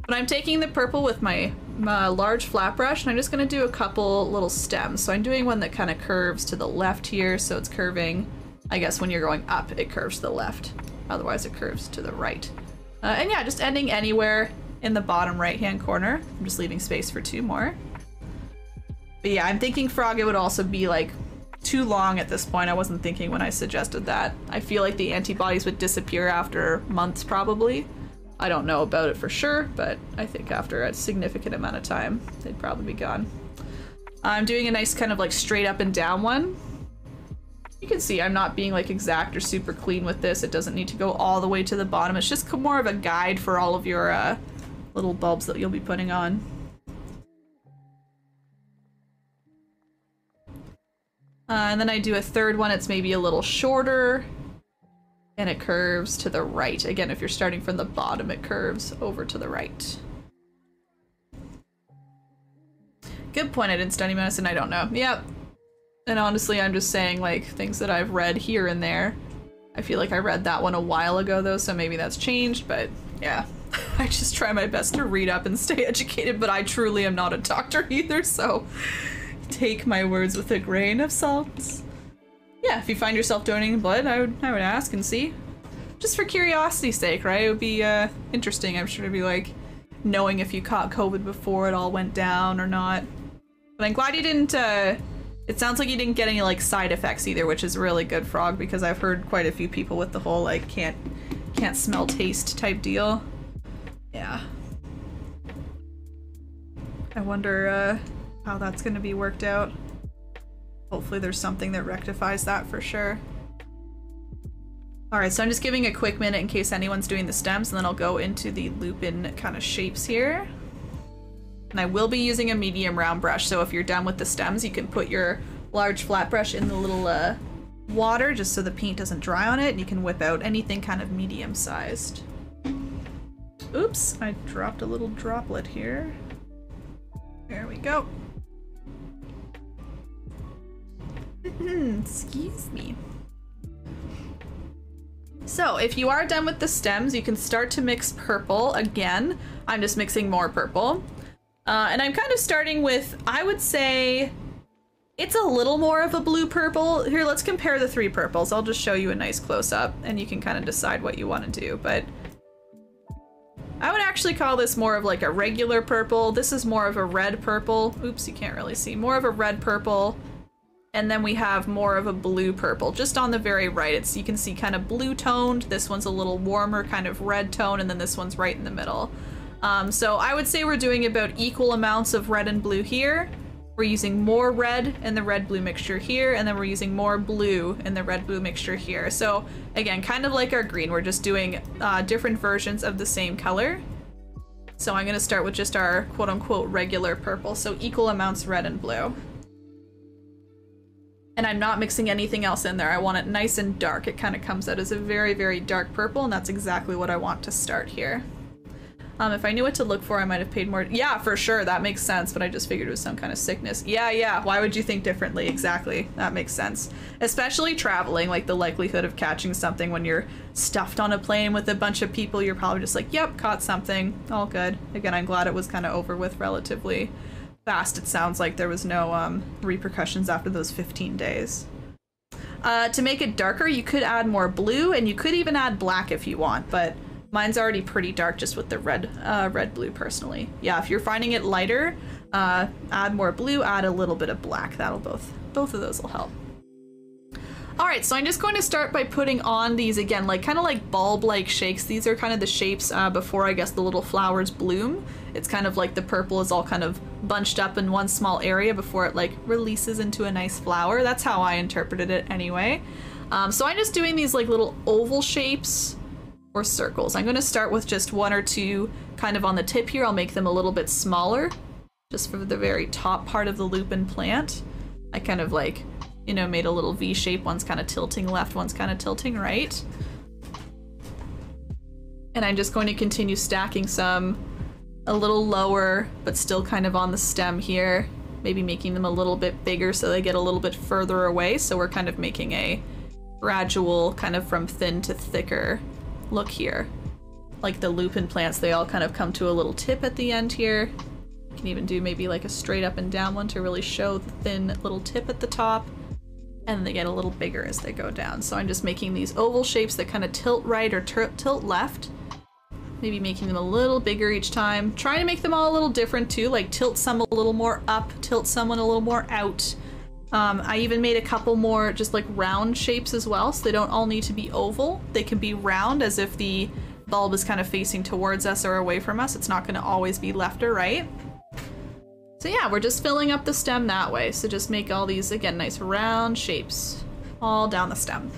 But I'm taking the purple with my large flat brush, and I'm just going to do a couple little stems. So I'm doing one that kind of curves to the left here, so it's curving, I guess when you're going up, it curves to the left. Otherwise it curves to the right. And yeah, just ending anywhere in the bottom right-hand corner. I'm just leaving space for 2 more. But yeah, I'm thinking, Frog, it would also be like too long at this point. I wasn't thinking when I suggested that. I feel like the antibodies would disappear after months, probably. I don't know about it for sure, but I think after a significant amount of time, they'd probably be gone. I'm doing a nice kind of like straight up and down one. You can see I'm not being like exact or super clean with this. It doesn't need to go all the way to the bottom. It's just more of a guide for all of your little bulbs that you'll be putting on. And then I do a third one. It's maybe a little shorter. And it curves to the right. Again, if you're starting from the bottom, it curves over to the right. Good point, I didn't study medicine, I don't know. Yep. And honestly, I'm just saying like things that I've read here and there. I feel like I read that one a while ago though, so maybe that's changed, but yeah. I just try my best to read up and stay educated, but I truly am not a doctor either, so take my words with a grain of salt. Yeah, if you find yourself donating blood, I would ask and see. Just for curiosity's sake, right? It would be interesting, I'm sure, to be like, knowing if you caught COVID before it all went down or not. But I'm glad you didn't, it sounds like you didn't get any like side effects either, which is really good, Frog, because I've heard quite a few people with the whole like can't smell taste type deal. Yeah. I wonder how that's gonna be worked out. Hopefully there's something that rectifies that for sure. Alright, so I'm just giving a quick minute in case anyone's doing the stems, and then I'll go into the lupin kind of shapes here. And I will be using a medium round brush, so if you're done with the stems, you can put your large flat brush in the little water just so the paint doesn't dry on it, and you can whip out anything kind of medium sized. Oops, I dropped a little droplet here. There we go. Excuse me. So if you are done with the stems, you can start to mix purple. Again, I'm just mixing more purple. And I'm kind of starting with, I would say, it's a little more of a blue purple. Here, let's compare the 3 purples. I'll just show you a nice close-up and you can kind of decide what you want to do. But I would actually call this more of like a regular purple. This is more of a red purple. Oops, you can't really see. More of a red purple. And then we have more of a blue purple just on the very right. It's, you can see, kind of blue toned. This one's a little warmer, kind of red tone, and then this one's right in the middle. So I would say we're doing about equal amounts of red and blue here. We're using more red in the red-blue mixture here, and then we're using more blue in the red-blue mixture here. So again, kind of like our green, we're just doing different versions of the same color. So I'm gonna start with just our quote-unquote regular purple, so equal amounts red and blue. And I'm not mixing anything else in there. I want it nice and dark. It kind of comes out as a very, very dark purple, and that's exactly what I want to start here. If I knew what to look for, I might have paid more. Yeah, for sure, that makes sense, but I just figured it was some kind of sickness. Yeah, why would you think differently? Exactly, that makes sense. Especially traveling, like the likelihood of catching something when you're stuffed on a plane with a bunch of people, you're probably just like, yep, caught something, all good. Again, I'm glad it was kind of over with relatively fast. It sounds like there was no repercussions after those 15 days. To make it darker, you could add more blue, and you could even add black if you want, but mine's already pretty dark just with the red-blue personally. Yeah, if you're finding it lighter, add more blue, add a little bit of black. That'll both of those will help. All right, so I'm just going to start by putting on these again, like kind of like bulb-like shapes. These are kind of the shapes before, I guess, the little flowers bloom. It's kind of like the purple is all kind of bunched up in one small area before it like releases into a nice flower. That's how I interpreted it anyway. So I'm just doing these like little oval shapes or circles. I'm going to start with just one or two kind of on the tip here. I'll make them a little bit smaller just for the very top part of the lupin plant. I kind of like, you know, made a little V shape. One's kind of tilting left, one's kind of tilting right. And I'm just going to continue stacking some a little lower, but still kind of on the stem here. Maybe making them a little bit bigger so they get a little bit further away. So we're kind of making a gradual kind of from thin to thicker look here. Like the lupin plants, they all kind of come to a little tip at the end here. You can even do maybe like a straight up and down one to really show the thin little tip at the top. And they get a little bigger as they go down. So I'm just making these oval shapes that kind of tilt right or tilt left. Maybe making them a little bigger each time. Trying to make them all a little different too, like tilt some a little more up, tilt someone a little more out. I even made a couple more just like round shapes as well, so they don't all need to be oval. They can be round as if the bulb is kind of facing towards us or away from us. It's not going to always be left or right. So yeah, we're just filling up the stem that way. So just make all these, again, nice round shapes all down the stem.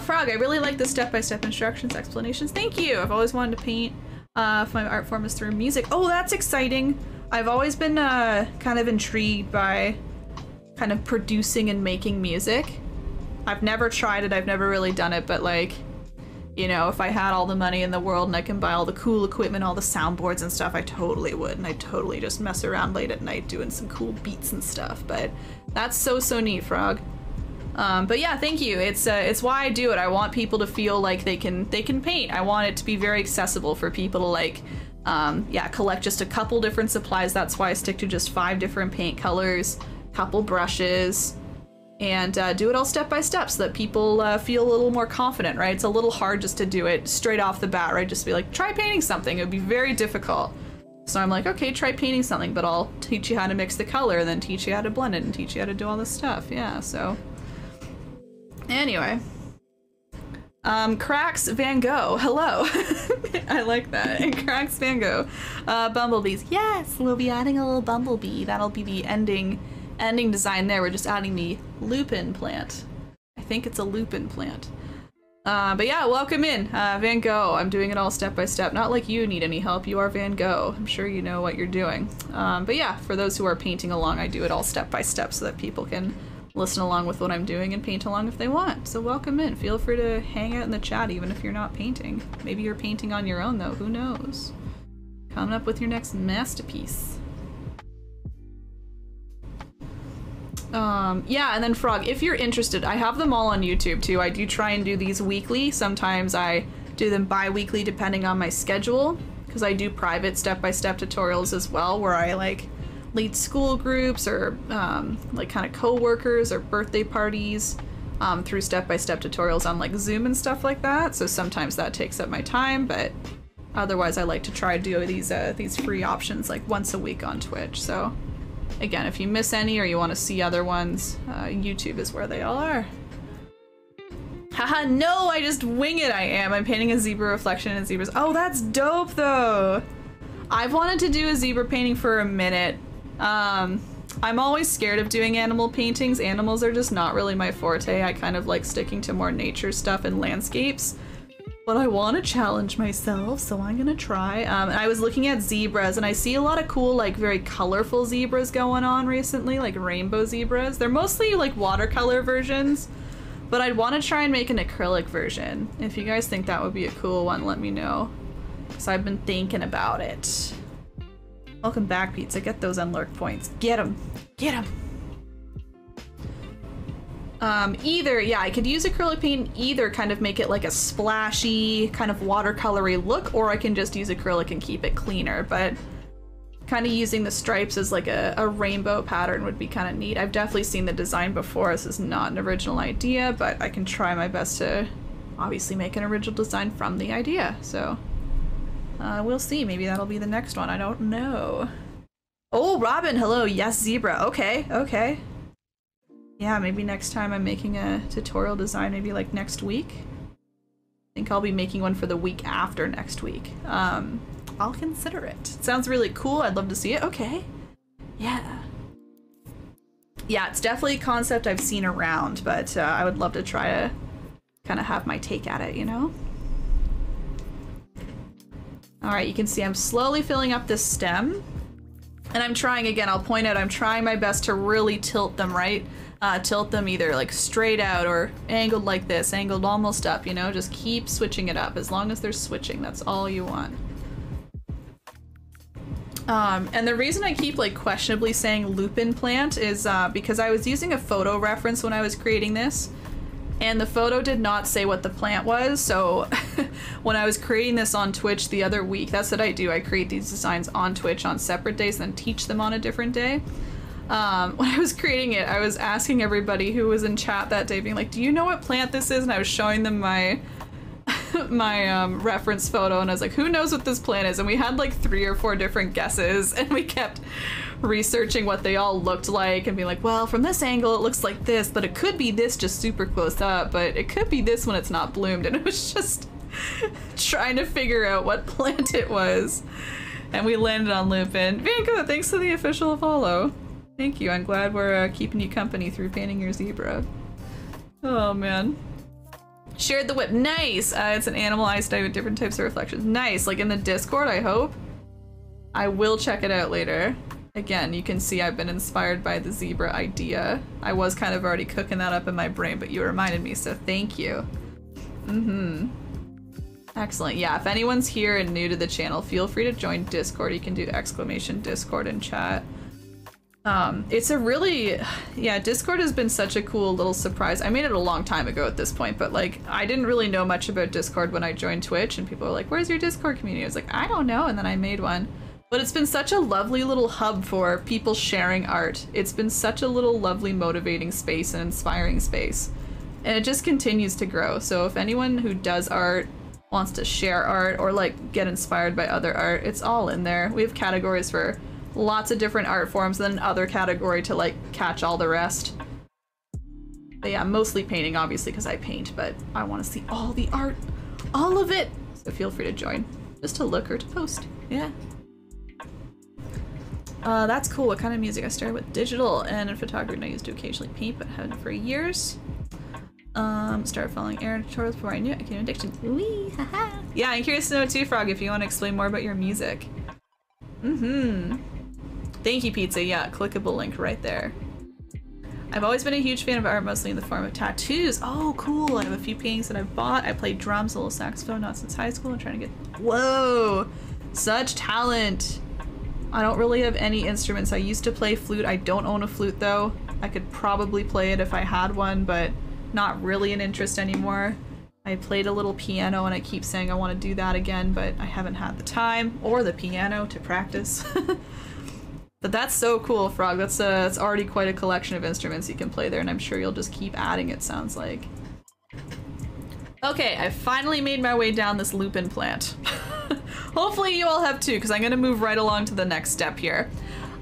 Frog, I really like the step-by-step instructions, explanations. Thank you! I've always wanted to paint if my art form is through music. Oh, that's exciting! I've always been kind of intrigued by kind of producing and making music. I've never tried it, I've never really done it, but like, you know, if I had all the money in the world and I can buy all the cool equipment, all the soundboards and stuff, I totally would, and I'd totally just mess around late at night doing some cool beats and stuff, but that's so neat, Frog. But yeah, thank you. It's why I do it. I want people to feel like they can paint. I want it to be very accessible for people to like, yeah, collect just a couple different supplies. That's why I stick to just 5 different paint colors, couple brushes, and do it all step by step so that people feel a little more confident, right? It's a little hard just to do it straight off the bat, right? Just be like, try painting something. It would be very difficult. So I'm like, okay, try painting something, but I'll teach you how to mix the color, and then teach you how to blend it, and teach you how to do all this stuff. Yeah, so anyway. Cracks Van Gogh, hello. I like that. And Cracks Van Gogh. Bumblebees, yes, we'll be adding a little bumblebee. That'll be the ending design there. We're just adding the lupin plant. I think it's a lupin plant. But yeah, welcome in, Van Gogh. I'm doing it all step by step. Not like you need any help, you are Van Gogh. I'm sure you know what you're doing. But yeah, for those who are painting along, I do it all step by step so that people can listen along with what I'm doing and paint along if they want. So welcome in. Feel free to hang out in the chat even if you're not painting. Maybe you're painting on your own though, who knows? Coming up with your next masterpiece. Yeah, and then Frog, if you're interested, I have them all on YouTube too. I do try and do these weekly. Sometimes I do them bi-weekly depending on my schedule, because I do private step-by-step tutorials as well where I like lead school groups or like kind of co-workers or birthday parties through step-by-step tutorials on like Zoom and stuff like that. So sometimes that takes up my time, but otherwise I like to try to do these free options like once a week on Twitch. So Again, if you miss any or you want to see other ones, YouTube is where they all are. Haha, no, I just wing it, I am. I'm painting a zebra reflection in zebras. Oh, that's dope, though. I've wanted to do a zebra painting for a minute. I'm always scared of doing animal paintings. Animals are just not really my forte. I kind of like sticking to more nature stuff and landscapes. But I want to challenge myself, so I'm gonna try. And I was looking at zebras, and I see a lot of cool, like, very colorful zebras going on recently, like rainbow zebras. They're mostly, like, watercolor versions. But I'd want to try and make an acrylic version. If you guys think that would be a cool one, let me know. Because I've been thinking about it. Welcome back, Pizza. Get those unlurk points. Get them. Get them. Either, yeah, I could use acrylic paint, either kind of make it like a splashy, kind of watercolory look, or I can just use acrylic and keep it cleaner. But kind of using the stripes as like a rainbow pattern would be kind of neat. I've definitely seen the design before. This is not an original idea, but I can try my best to obviously make an original design from the idea. So we'll see. Maybe that'll be the next one. I don't know. Oh, Robin, hello. Yes, zebra. Okay, okay. Yeah, maybe next time I'm making a tutorial design, maybe like next week. I think I'll be making one for the week after next week. I'll consider it. Sounds really cool. I'd love to see it. Okay. Yeah. Yeah, it's definitely a concept I've seen around, but I would love to try to kind of have my take at it, you know? All right, you can see I'm slowly filling up this stem. And I'm trying, again, I'll point out, I'm trying my best to really tilt them, right? Tilt them either like straight out or angled like this, angled almost up, you know? Just keep switching it up. As long as they're switching, that's all you want. And the reason I keep like questionably saying lupin plant is because I was using a photo reference when I was creating this, and the photo did not say what the plant was. So when I was creating this on Twitch the other week, that's what I do. I create these designs on Twitch on separate days and then teach them on a different day. When I was creating it, I was asking everybody who was in chat that day, being like, do you know what plant this is? And I was showing them my reference photo, and I was like, who knows what this plant is? And we had like 3 or 4 different guesses, and we kept researching what they all looked like and being like, well, from this angle it looks like this, but it could be this just super close up, but it could be this when it's not bloomed. And it was just trying to figure out what plant it was, and we landed on lupin. Vanko, thanks for the official follow. Thank you. I'm glad we're keeping you company through painting your zebra. Oh man. Shared the whip. Nice! It's an animalized dye with different types of reflections. Nice! Like in the Discord, I hope. I will check it out later. Again, you can see I've been inspired by the zebra idea. I was kind of already cooking that up in my brain, but you reminded me, so thank you. Excellent. Yeah, if anyone's here and new to the channel, feel free to join Discord. You can do !Discord in chat. It's a really, yeah, Discord has been such a cool little surprise. I made it a long time ago at this point, but like, I didn't really know much about Discord when I joined Twitch, and people were like, where's your Discord community? I was like, I don't know, and then I made one. But it's been such a lovely little hub for people sharing art. It's been such a little lovely motivating space and inspiring space. And it just continues to grow. So if anyone who does art wants to share art or like get inspired by other art, it's all in there. We have categories for lots of different art forms, then another category to like catch all the rest. But yeah, mostly painting obviously because I paint, but I want to see all the art, all of it. So feel free to join, just to look or to post. Yeah. That's cool. What kind of music? I started with digital, and in photography I used to occasionally paint, but haven't for years. Started following Erin tutorials before I knew it. I came addiction. Wee, haha. Yeah, I'm curious to know too, Frog, if you want to explain more about your music. Thank you, Pizza. Yeah, clickable link right there. I've always been a huge fan of art, mostly in the form of tattoos. Oh, cool. I have a few paintings that I've bought. I played drums, a little saxophone, not since high school. I'm trying to get... Whoa! Such talent! I don't really have any instruments. I used to play flute. I don't own a flute, though. I could probably play it if I had one, but not really an interest anymore. I played a little piano, and I keep saying I want to do that again, but I haven't had the time or the piano to practice. But that's so cool, Frog. That's already quite a collection of instruments you can play there, and I'm sure you'll just keep adding, it sounds like. Okay, I finally made my way down this lupin plant. Hopefully you all have too, because I'm going to move right along to the next step here.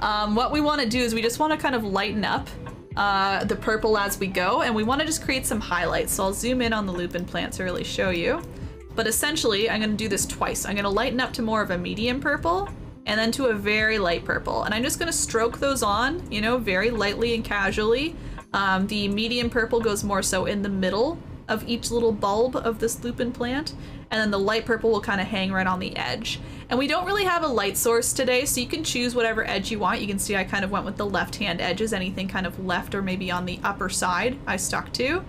What we want to do is we just want to kind of lighten up the purple as we go, and we want to just create some highlights. So I'll zoom in on the lupin plant to really show you. But essentially, I'm going to do this twice. I'm going to lighten up to more of a medium purple, and then to a very light purple. And I'm just going to stroke those on, you know, very lightly and casually. The medium purple goes more so in the middle of each little bulb of this lupin plant, and then the light purple will kind of hang right on the edge. And we don't really have a light source today, so you can choose whatever edge you want. You can see I kind of went with the left-hand edges, anything kind of left or maybe on the upper side I stuck to.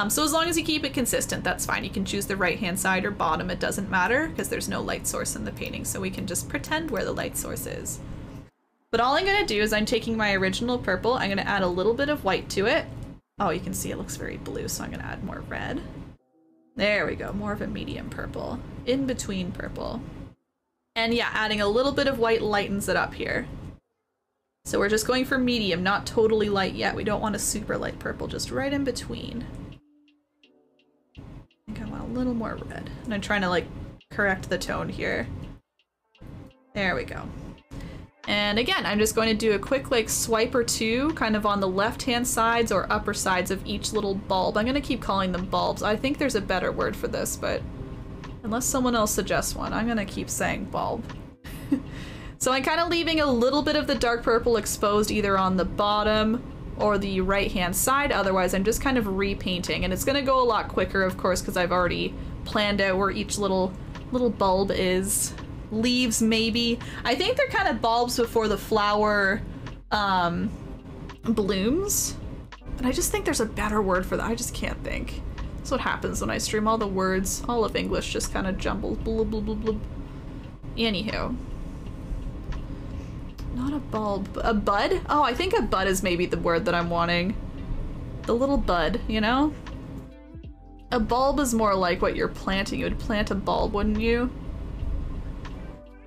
So as long as you keep it consistent, that's fine. You can choose the right-hand side or bottom, it doesn't matter, because there's no light source in the painting, so we can just pretend where the light source is. But all I'm gonna do is I'm taking my original purple, I'm gonna add a little bit of white to it. Oh, you can see it looks very blue, so I'm gonna add more red. There we go, more of a medium purple, in between purple. And yeah, adding a little bit of white lightens it up here. So we're just going for medium, not totally light yet. We don't want a super light purple, just right in between. I think I want a little more red. And I'm trying to like correct the tone here. There we go. And again, I'm just going to do a quick like swipe or two kind of on the left-hand sides or upper sides of each little bulb. I'm going to keep calling them bulbs. I think there's a better word for this, but unless someone else suggests one, I'm going to keep saying bulb. So I'm kind of leaving a little bit of the dark purple exposed either on the bottom or the right-hand side. Otherwise, I'm just kind of repainting, and it's going to go a lot quicker, of course, because I've already planned out where each little bulb is. Leaves, maybe. I think they're kind of bulbs before the flower blooms. But I just think there's a better word for that. I just can't think. That's what happens when I stream. All the words, all of English just kind of jumbles. Blub, blub, blub, blub. Anywho. Not a bulb. A bud? Oh, I think a bud is maybe the word that I'm wanting. The little bud, you know? A bulb is more like what you're planting. You would plant a bulb, wouldn't you?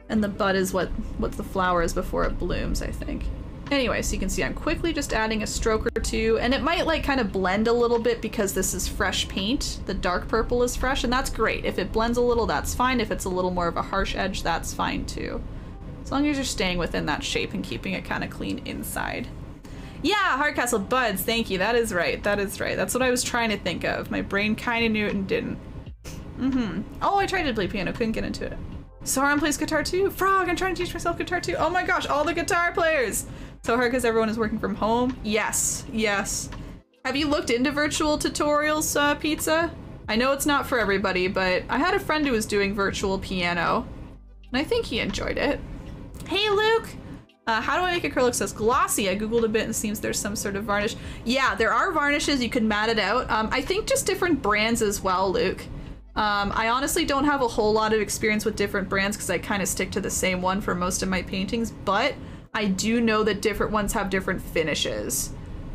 And the bud is what the flower is before it blooms, I think. Anyway, so you can see I'm quickly just adding a stroke or two, and it might like kind of blend a little bit because this is fresh paint. The dark purple is fresh, and that's great. If it blends a little, that's fine. If it's a little more of a harsh edge, that's fine too. As long as you're staying within that shape and keeping it kind of clean inside. Yeah, Hardcastle buds, thank you. That is right, that is right. That's what I was trying to think of. My brain kind of knew it and didn't. Oh, I tried to play piano, couldn't get into it. Sauron plays guitar too. Frog, I'm trying to teach myself guitar too. Oh my gosh, all the guitar players. So hard because everyone is working from home. Yes, yes. Have you looked into virtual tutorials, Pizza? I know it's not for everybody, but I had a friend who was doing virtual piano, and I think he enjoyed it. Hey, Luke! How do I make acrylics as glossy? I googled a bit and it seems there's some sort of varnish. Yeah, there are varnishes. You can mat it out. I think just different brands as well, Luke. I honestly don't have a whole lot of experience with different brands because I kind of stick to the same one for most of my paintings, but I do know that different ones have different finishes.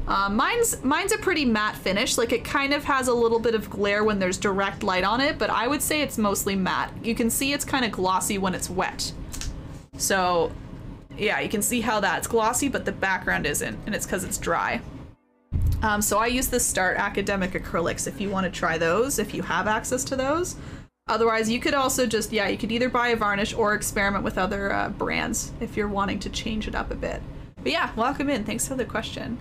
Mine's a pretty matte finish. Like, it kind of has a little bit of glare when there's direct light on it, but I would say it's mostly matte. You can see it's kind of glossy when it's wet. So yeah, you can see how that's glossy, but the background isn't, and it's because it's dry. So I use the Start Academic Acrylics if you want to try those, if you have access to those. Otherwise, you could also just, yeah, you could either buy a varnish or experiment with other brands if you're wanting to change it up a bit. But yeah, welcome in. Thanks for the question.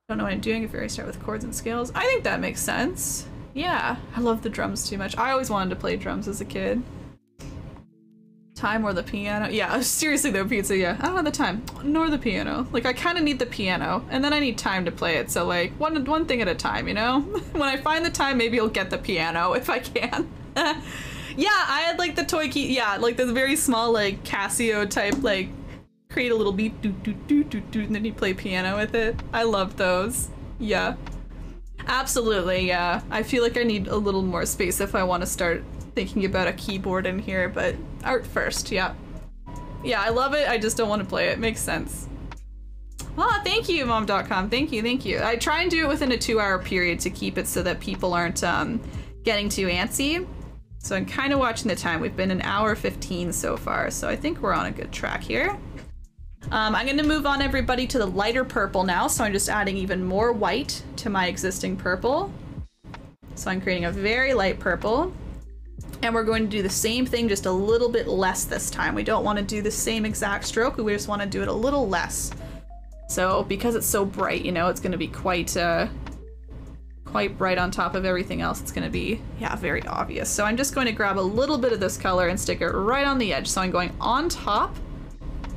Don't know what I'm doing if you already start with chords and scales. I think that makes sense. Yeah, I love the drums too much. I always wanted to play drums as a kid. Time or the piano? Yeah, seriously though, Pizza, yeah. I don't have the time, nor the piano. Like, I kind of need the piano, and then I need time to play it, so like, one thing at a time, you know? When I find the time, maybe I'll get the piano if I can. Yeah, I had like the toy key, yeah, like the very small like Casio type, like, create a little beat, do do do do do, and then you play piano with it. I love those. Yeah. Absolutely, yeah. I feel like I need a little more space if I want to start thinking about a keyboard in here, but art first, yeah. Yeah, I love it, I just don't want to play it. Makes sense. Ah, thank you, mom.com. Thank you, thank you. I try and do it within a 2-hour period to keep it so that people aren't getting too antsy. So I'm kind of watching the time. We've been an hour 15 so far, so I think we're on a good track here. I'm going to move on everybody to the lighter purple now, so I'm just adding even more white to my existing purple. So I'm creating a very light purple. And we're going to do the same thing, just a little bit less this time. We don't want to do the same exact stroke, we just want to do it a little less. So because it's so bright, you know, it's going to be quite bright on top of everything else. It's going to be, yeah, very obvious. So I'm just going to grab a little bit of this color and stick it right on the edge. So I'm going on top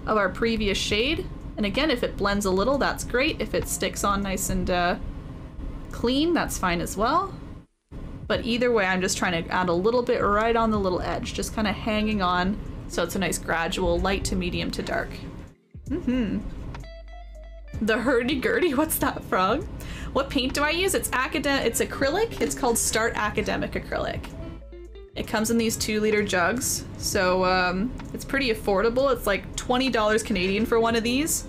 of our previous shade. And again, if it blends a little, that's great. If it sticks on nice and clean, that's fine as well. But either way, I'm just trying to add a little bit right on the little edge, just kind of hanging on so it's a nice gradual light to medium to dark. The hurdy-gurdy, what's that from? What paint do I use? It's acrylic. It's called Start Academic Acrylic. It comes in these 2-liter jugs, so it's pretty affordable. It's like $20 Canadian for one of these.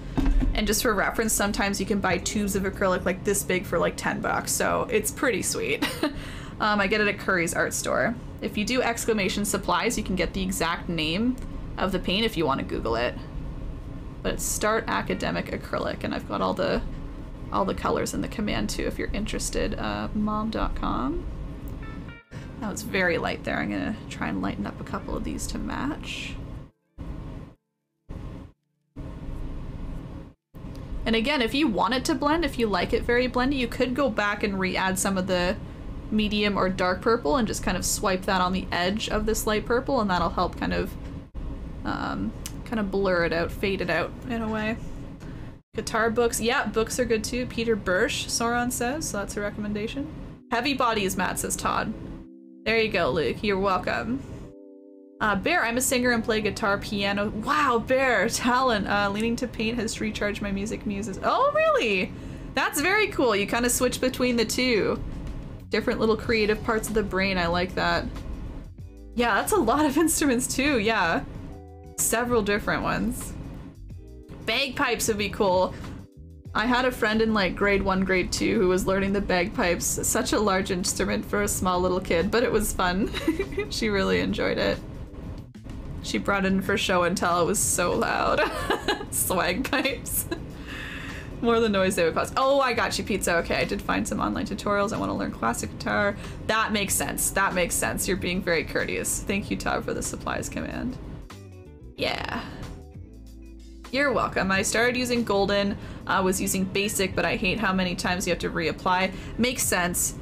And just for reference, sometimes you can buy tubes of acrylic like this big for like 10 bucks, so it's pretty sweet. I get it at Curry's art store. If you do exclamation supplies, you can get the exact name of the paint if you want to Google it. But it's Start Academic Acrylic, and I've got all the colors in the command too if you're interested. Mom.com. That was very light there. I'm gonna try and lighten up a couple of these to match. And again, if you want it to blend, if you like it very blendy, you could go back and re-add some of the medium or dark purple and just kind of swipe that on the edge of this light purple, and that'll help kind of blur it out, fade it out in a way. Guitar books. Yeah, books are good too. Peter Bursch, Sauron says, so that's a recommendation. Heavy bodies, Matt, says Todd. There you go, Luke. You're welcome. Bear, I'm a singer and play guitar, piano. Wow, Bear, talent. Leaning to paint has recharged my music muses. Oh, really? That's very cool. You kind of switch between the two. Different little creative parts of the brain. I like that. Yeah, that's a lot of instruments too. Yeah. Several different ones. Bagpipes would be cool. I had a friend in like grade 1, grade 2 who was learning the bagpipes. Such a large instrument for a small little kid, but it was fun. She really enjoyed it. She brought it in for show and tell. It was so loud. Swag pipes. More the noise they would cause. Oh, I got you, Pizza. Okay, I did find some online tutorials. I want to learn classic guitar. That makes sense. That makes sense. You're being very courteous. Thank you, Todd, for the supplies command. Yeah. You're welcome. I started using Golden. I was using Basic, but I hate how many times you have to reapply. Makes sense.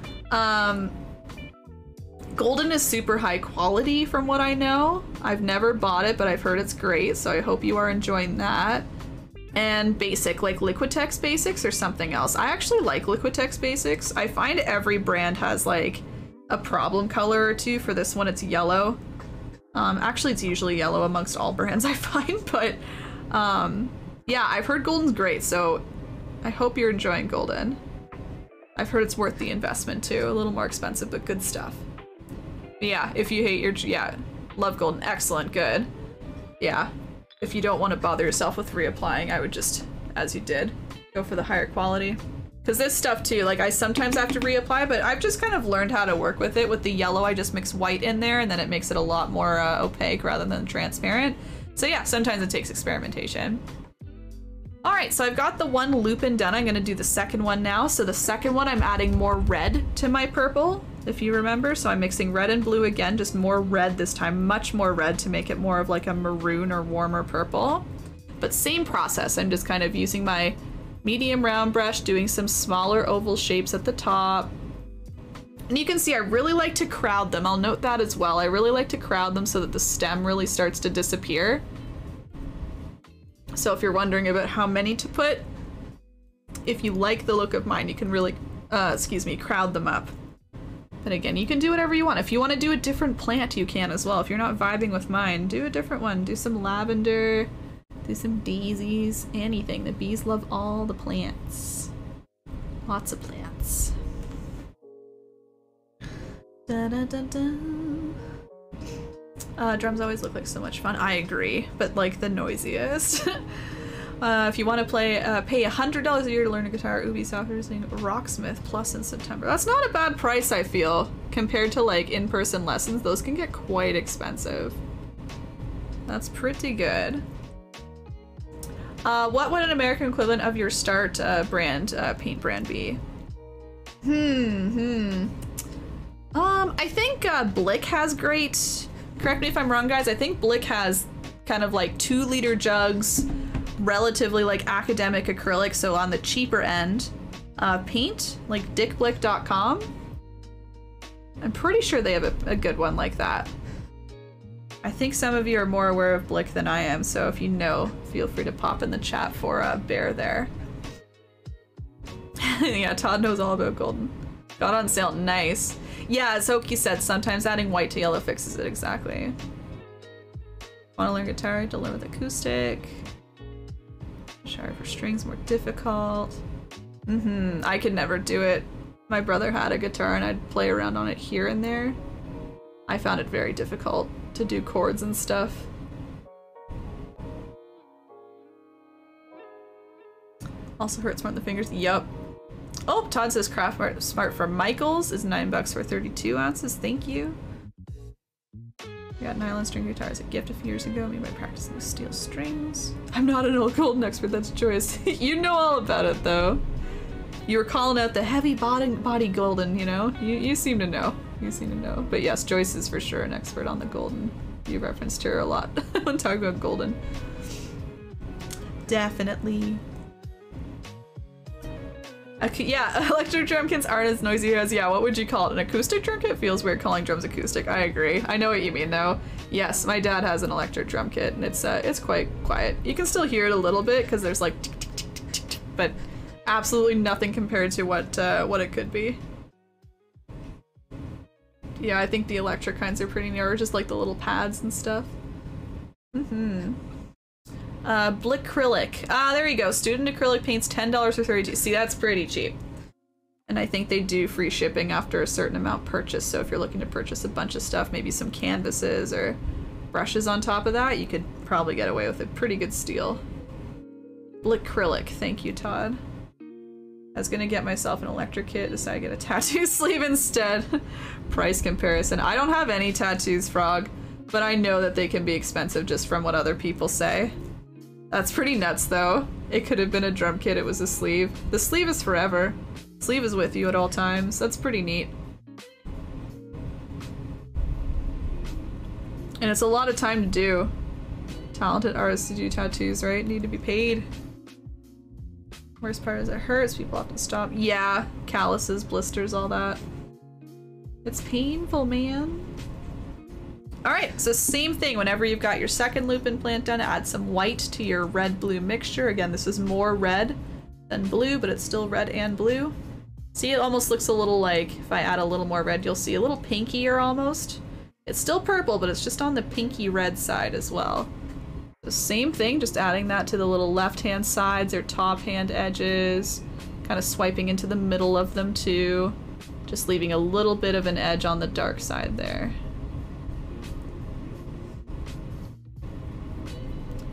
Golden is super high quality from what I know. I've never bought it, but I've heard it's great, so I hope you are enjoying that. And Basic, like Liquitex Basics or something else. I actually like Liquitex Basics. I find every brand has like a problem color or two. For this one, it's yellow. Actually, it's usually yellow amongst all brands I find, but yeah, I've heard Golden's great, so I hope you're enjoying Golden. I've heard it's worth the investment too. A little more expensive, but good stuff. But yeah, if you hate your, yeah, love Golden. Excellent, good. Yeah, if you don't want to bother yourself with reapplying, I would just, as you did, go for the higher quality. Because this stuff too, like I sometimes have to reapply, but I've just kind of learned how to work with it. With the yellow, I just mix white in there, and then it makes it a lot more opaque rather than transparent. So yeah, sometimes it takes experimentation. All right, so I've got the one Lupin done. I'm gonna do the second one now. So the second one, I'm adding more red to my purple, if you remember. So I'm mixing red and blue again, just more red this time, much more red to make it more of like a maroon or warmer purple. But same process, I'm just kind of using my medium round brush, doing some smaller oval shapes at the top. And you can see I really like to crowd them. I'll note that as well. I really like to crowd them so that the stem really starts to disappear. So if you're wondering about how many to put, if you like the look of mine, you can really, crowd them up. But again, you can do whatever you want. If you want to do a different plant, you can as well. If you're not vibing with mine, do a different one. Do some lavender, do some daisies, anything. The bees love all the plants. Lots of plants. Da, da, da, da. Drums always look like so much fun. I agree, but like the noisiest. If you want to play, pay $100 a year to learn a guitar, Ubisoft is saying Rocksmith Plus in September. That's not a bad price, I feel, compared to like in-person lessons. Those can get quite expensive. That's pretty good. What would an American equivalent of your Start paint brand be? I think Blick has great, correct me if I'm wrong guys, I think Blick has kind of like 2-liter jugs, relatively like academic acrylic, so on the cheaper end. Paint, like dickblick.com. I'm pretty sure they have a good one like that. I think some of you are more aware of Blick than I am, so if you know, feel free to pop in the chat for Bear there. Yeah, Todd knows all about golden. Got on sale, nice. Yeah, as Hoki said, sometimes adding white to yellow fixes it, exactly. Want to learn guitar? To learn with acoustic. Sharp for strings, more difficult. I could never do it. My brother had a guitar and I'd play around on it here and there. I found it very difficult to do chords and stuff. Also hurts more in the fingers. Yup. Oh, Todd says Craft Smart for Michaels is $9 for 32 ounces. Thank you. I got nylon string guitar as a gift a few years ago, made by practicing with steel strings. I'm not an old golden expert, that's Joyce. You know all about it though. You were calling out the heavy body golden, you know? You seem to know. You seem to know. But yes, Joyce is for sure an expert on the golden. You referenced her a lot when talking about golden. Definitely. Yeah, electric drum kits aren't as noisy as, yeah, what would you call it? An acoustic drum kit? Feels weird calling drums acoustic. I agree. I know what you mean though. Yes, my dad has an electric drum kit and it's quite quiet. You can still hear it a little bit because there's like tick, tick, tick, tick, tick, tick, but absolutely nothing compared to what it could be. Yeah, I think the electric kinds are pretty near, just like the little pads and stuff. Blick acrylic. Ah, there you go. Student acrylic paints $10 for 32. See, that's pretty cheap. And I think they do free shipping after a certain amount purchased. So if you're looking to purchase a bunch of stuff, maybe some canvases or brushes on top of that, you could probably get away with a pretty good steal. Blick acrylic. Thank you, Todd. I was gonna get myself an electric kit, decided to get a tattoo sleeve instead. Price comparison. I don't have any tattoos, Frog, but I know that they can be expensive just from what other people say. That's pretty nuts though. It could have been a drum kit, it was a sleeve. The sleeve is forever. Sleeve is with you at all times. That's pretty neat. And it's a lot of time to do. Talented artists to do tattoos, right? Need to be paid. Worst part is it hurts, people often stop. Yeah, calluses, blisters, all that. It's painful, man. Alright, so same thing, whenever you've got your second loop implant done, add some white to your red-blue mixture. Again, this is more red than blue, but it's still red and blue. See, it almost looks a little like, if I add a little more red, you'll see a little pinkier almost. It's still purple, but it's just on the pinky red side as well. The same thing, just adding that to the little left-hand sides or top hand edges, kind of swiping into the middle of them too, just leaving a little bit of an edge on the dark side there.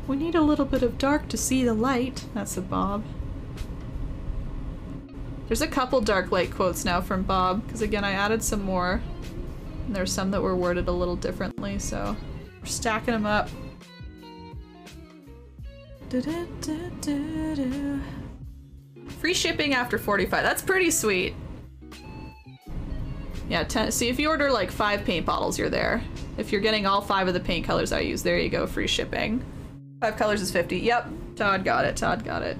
We need a little bit of dark to see the light. That's a Bob. There's a couple dark light quotes now from Bob, because again I added some more. And there's some that were worded a little differently, so we're stacking them up. Free shipping after 45. That's pretty sweet. Yeah, 10. See, if you order like 5 paint bottles, you're there. If you're getting all 5 of the paint colors I use, there you go, free shipping. 5 colors is 50. Yep, Todd got it. Todd got it.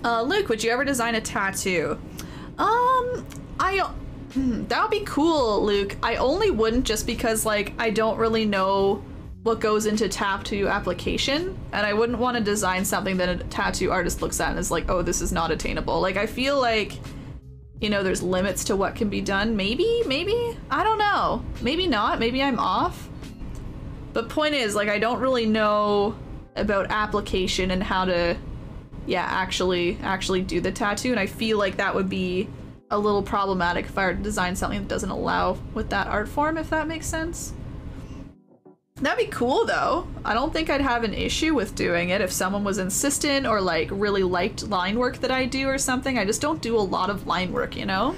Luke, would you ever design a tattoo? That would be cool, Luke. I only wouldn't just because, like, I don't really know what goes into tattoo application, and I wouldn't want to design something that a tattoo artist looks at and is like, oh, this is not attainable. Like, I feel like, you know, there's limits to what can be done. Maybe? I don't know. Maybe not. Maybe I'm off. But point is, like, I don't really know about application and how to, yeah, actually do the tattoo, and I feel like that would be a little problematic if I were to design something that doesn't allow with that art form, if that makes sense. That'd be cool though. I don't think I'd have an issue with doing it if someone was insistent or like really liked line work that I do or something. I just don't do a lot of line work, you know?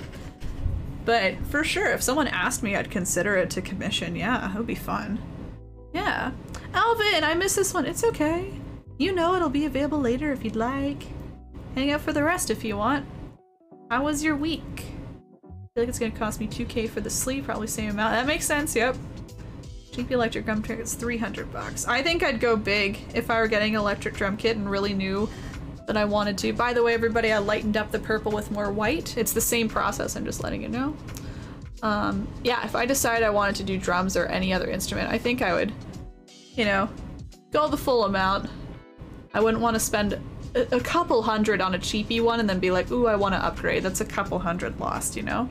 But for sure, if someone asked me, I'd consider it to commission. Yeah, it would be fun. Yeah. Alvin, I missed this one. It's okay. You know it'll be available later if you'd like. Hang out for the rest if you want. How was your week? feel like it's gonna cost me 2K for the sleeve, probably same amount. That makes sense, yep. Cheap electric drum kit is 300 bucks. I think I'd go big if I were getting an electric drum kit and really knew that I wanted to. By the way, everybody, I lightened up the purple with more white. It's the same process, I'm just letting you know. Yeah, if I decide I wanted to do drums or any other instrument, I think I would, you know, go the full amount. I wouldn't want to spend a couple hundred on a cheapy one and then be like, ooh, I want to upgrade. That's a couple hundred lost, you know?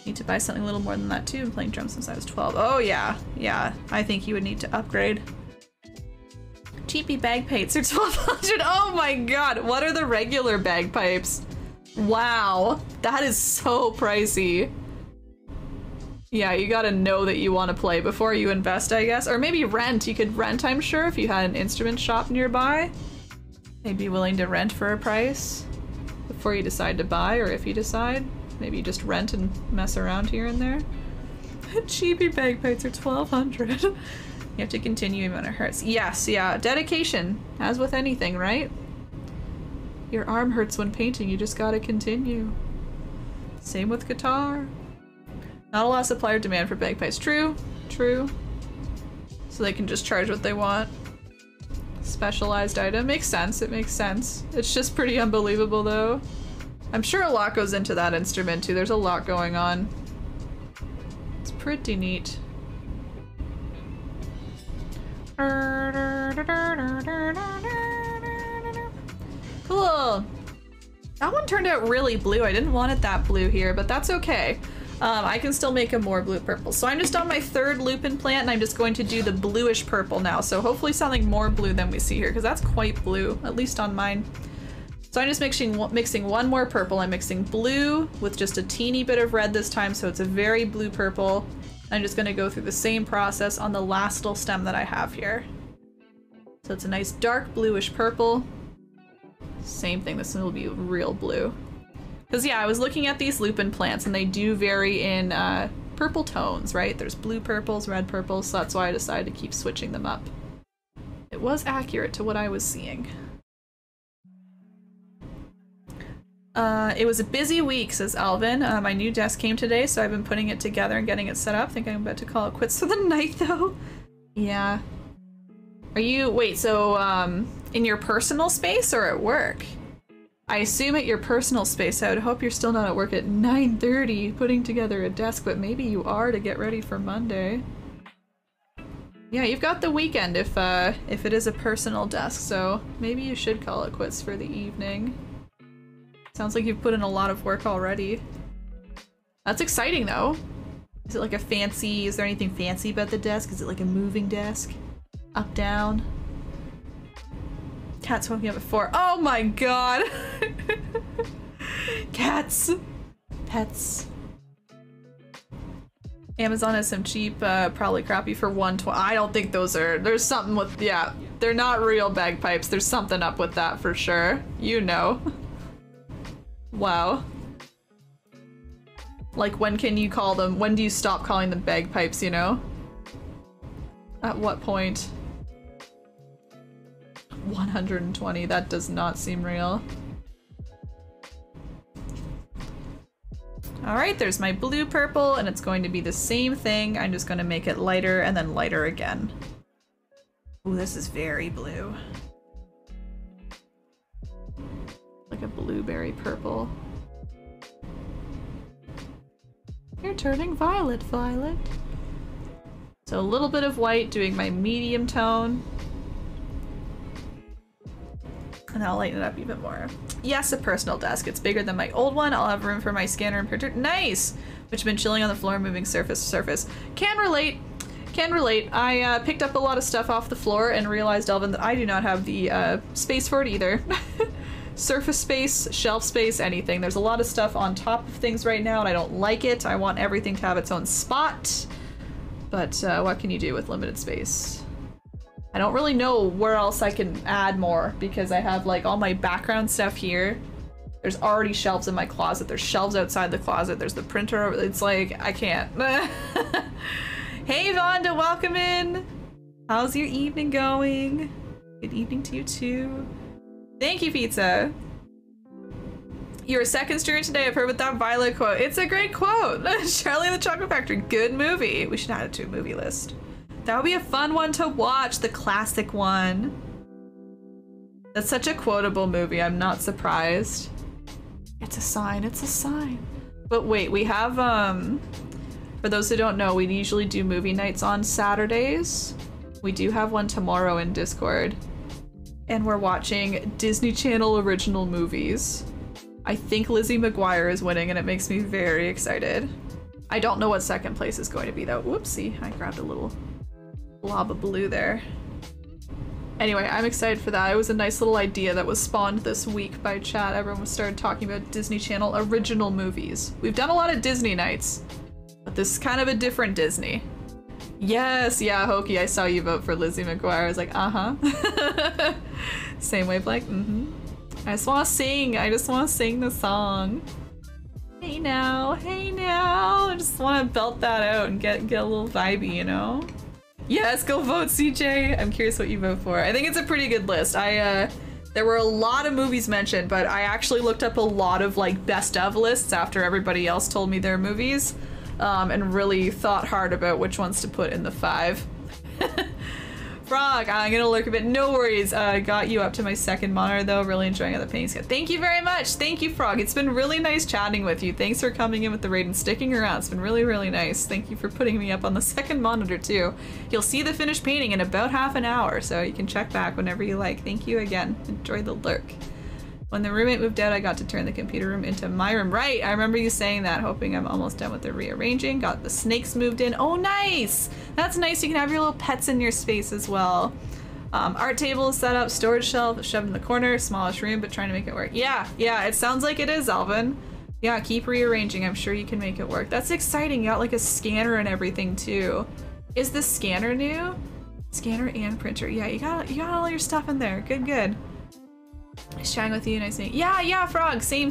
Need to buy something a little more than that too. I'm playing drums since I was 12. Oh yeah, yeah. I think you would need to upgrade. Cheapy bagpipes are 1200. Oh my god, what are the regular bagpipes? Wow, that is so pricey. Yeah, you gotta know that you want to play before you invest, I guess. Or maybe rent. You could rent, I'm sure, if you had an instrument shop nearby. They'd be willing to rent for a price before you decide to buy, or if you decide. Maybe you just rent and mess around here and there. Cheapy bagpipes are 1200. You have to continue even when it hurts. Yes, yeah. Dedication, as with anything, right? Your arm hurts when painting, you just gotta continue. Same with guitar. Not a lot of supplier demand for bagpipes. True, true. So they can just charge what they want. Specialized item. Makes sense, it makes sense. It's just pretty unbelievable though. I'm sure a lot goes into that instrument too. There's a lot going on. It's pretty neat. Cool. That one turned out really blue. I didn't want it that blue here, but that's okay. I can still make a more blue purple. So I'm just on my third lupin plant and I'm just going to do the bluish purple now. So hopefully something more blue than we see here, because that's quite blue, at least on mine. So I'm just mixing one more purple. I'm mixing blue with just a teeny bit of red this time, so it's a very blue purple. I'm just gonna go through the same process on the last little stem that I have here. So it's a nice dark bluish purple. Same thing, this one will be real blue. Because yeah, I was looking at these lupin plants and they do vary in purple tones, right? There's blue purples, red purples, so that's why I decided to keep switching them up. It was accurate to what I was seeing. It was a busy week, says Alvin. My new desk came today, so I've been putting it together and getting it set up. Think I'm about to call it quits for the night, though. Yeah. Are you- wait, so, in your personal space or at work? I assume at your personal space. I would hope you're still not at work at 9:30 putting together a desk, but maybe you are to get ready for Monday. Yeah, you've got the weekend if it is a personal desk, so maybe you should call it quits for the evening. Sounds like you've put in a lot of work already. That's exciting though. Is it like a fancy, is there anything fancy about the desk? Is it like a moving desk? Up, down? Cat's woke me up at 4. Oh my god! Cats! Pets. Amazon has some cheap, probably crappy for $120. I don't think those are, there's something with, yeah. They're not real bagpipes. There's something up with that for sure. You know. Wow. Like, when can you call them? When do you stop calling them bagpipes, you know? At what point? 120, that does not seem real. Alright, there's my blue purple, and it's going to be the same thing. I'm just going to make it lighter and then lighter again. Ooh, this is very blue. Like a blueberry purple. You're turning violet, Violet. So a little bit of white, doing my medium tone. And I'll lighten it up even more. Yes, a personal desk. It's bigger than my old one. I'll have room for my scanner and printer. Nice! Which have been chilling on the floor, moving surface to surface. Can relate. Can relate. I picked up a lot of stuff off the floor and realized, Elvin, that I do not have the space for it either. Surface space, shelf space, anything. There's a lot of stuff on top of things right now and I don't like it. I want everything to have its own spot. But what can you do with limited space? I don't really know where else I can add more because I have like all my background stuff here. There's already shelves in my closet. There's shelves outside the closet. There's the printer. It's like, I can't. Hey Vonda, welcome in. How's your evening going? Good evening to you too. Thank you, pizza. You're a second streamer today. I've heard with that Violet quote. It's a great quote. Charlie and the Chocolate Factory, good movie. We should add it to a movie list. That would be a fun one to watch, the classic one. That's such a quotable movie, I'm not surprised. It's a sign, it's a sign. But wait, we have, for those who don't know, we usually do movie nights on Saturdays. We do have one tomorrow in Discord. And we're watching Disney Channel original movies. I think Lizzie McGuire is winning and it makes me very excited. I don't know what second place is going to be though. Whoopsie, I grabbed a little blob of blue there. Anyway, I'm excited for that. It was a nice little idea that was spawned this week by chat. Everyone started talking about Disney Channel original movies. We've done a lot of Disney nights, but this is kind of a different Disney. Yes, yeah, Hokie, I saw you vote for Lizzie McGuire. I was like, uh-huh. Same wavelength, I just want to sing. I just want to sing the song. Hey now, hey now. I just want to belt that out and get a little vibey, you know? Yes, go vote, CJ. I'm curious what you vote for. I think it's a pretty good list. There were a lot of movies mentioned, but I actually looked up a lot of like best of lists after everybody else told me their movies, and really thought hard about which ones to put in the 5. Frog, I'm gonna lurk a bit. No worries. Got you up to my second monitor though. Really enjoying how the painting's good. Thank you very much. Thank you, Frog. It's been really nice chatting with you. Thanks for coming in with the raid and sticking around. It's been really, really nice. Thank you for putting me up on the second monitor too. You'll see the finished painting in about half an hour, so you can check back whenever you like. Thank you again. Enjoy the lurk. When the roommate moved out, I got to turn the computer room into my room. Right, I remember you saying that, hoping I'm almost done with the rearranging. Got the snakes moved in. Oh, nice! That's nice. You can have your little pets in your space as well. Art table is set up, storage shelf shoved in the corner, smallish room, but trying to make it work. Yeah, it sounds like it is, Alvin. Yeah, keep rearranging. I'm sure you can make it work. That's exciting. You got like a scanner and everything too. Is the scanner new? Scanner and printer. Yeah, you got all your stuff in there. Good, good. Nice chatting with you. Nice meeting. Yeah, Frog. Same.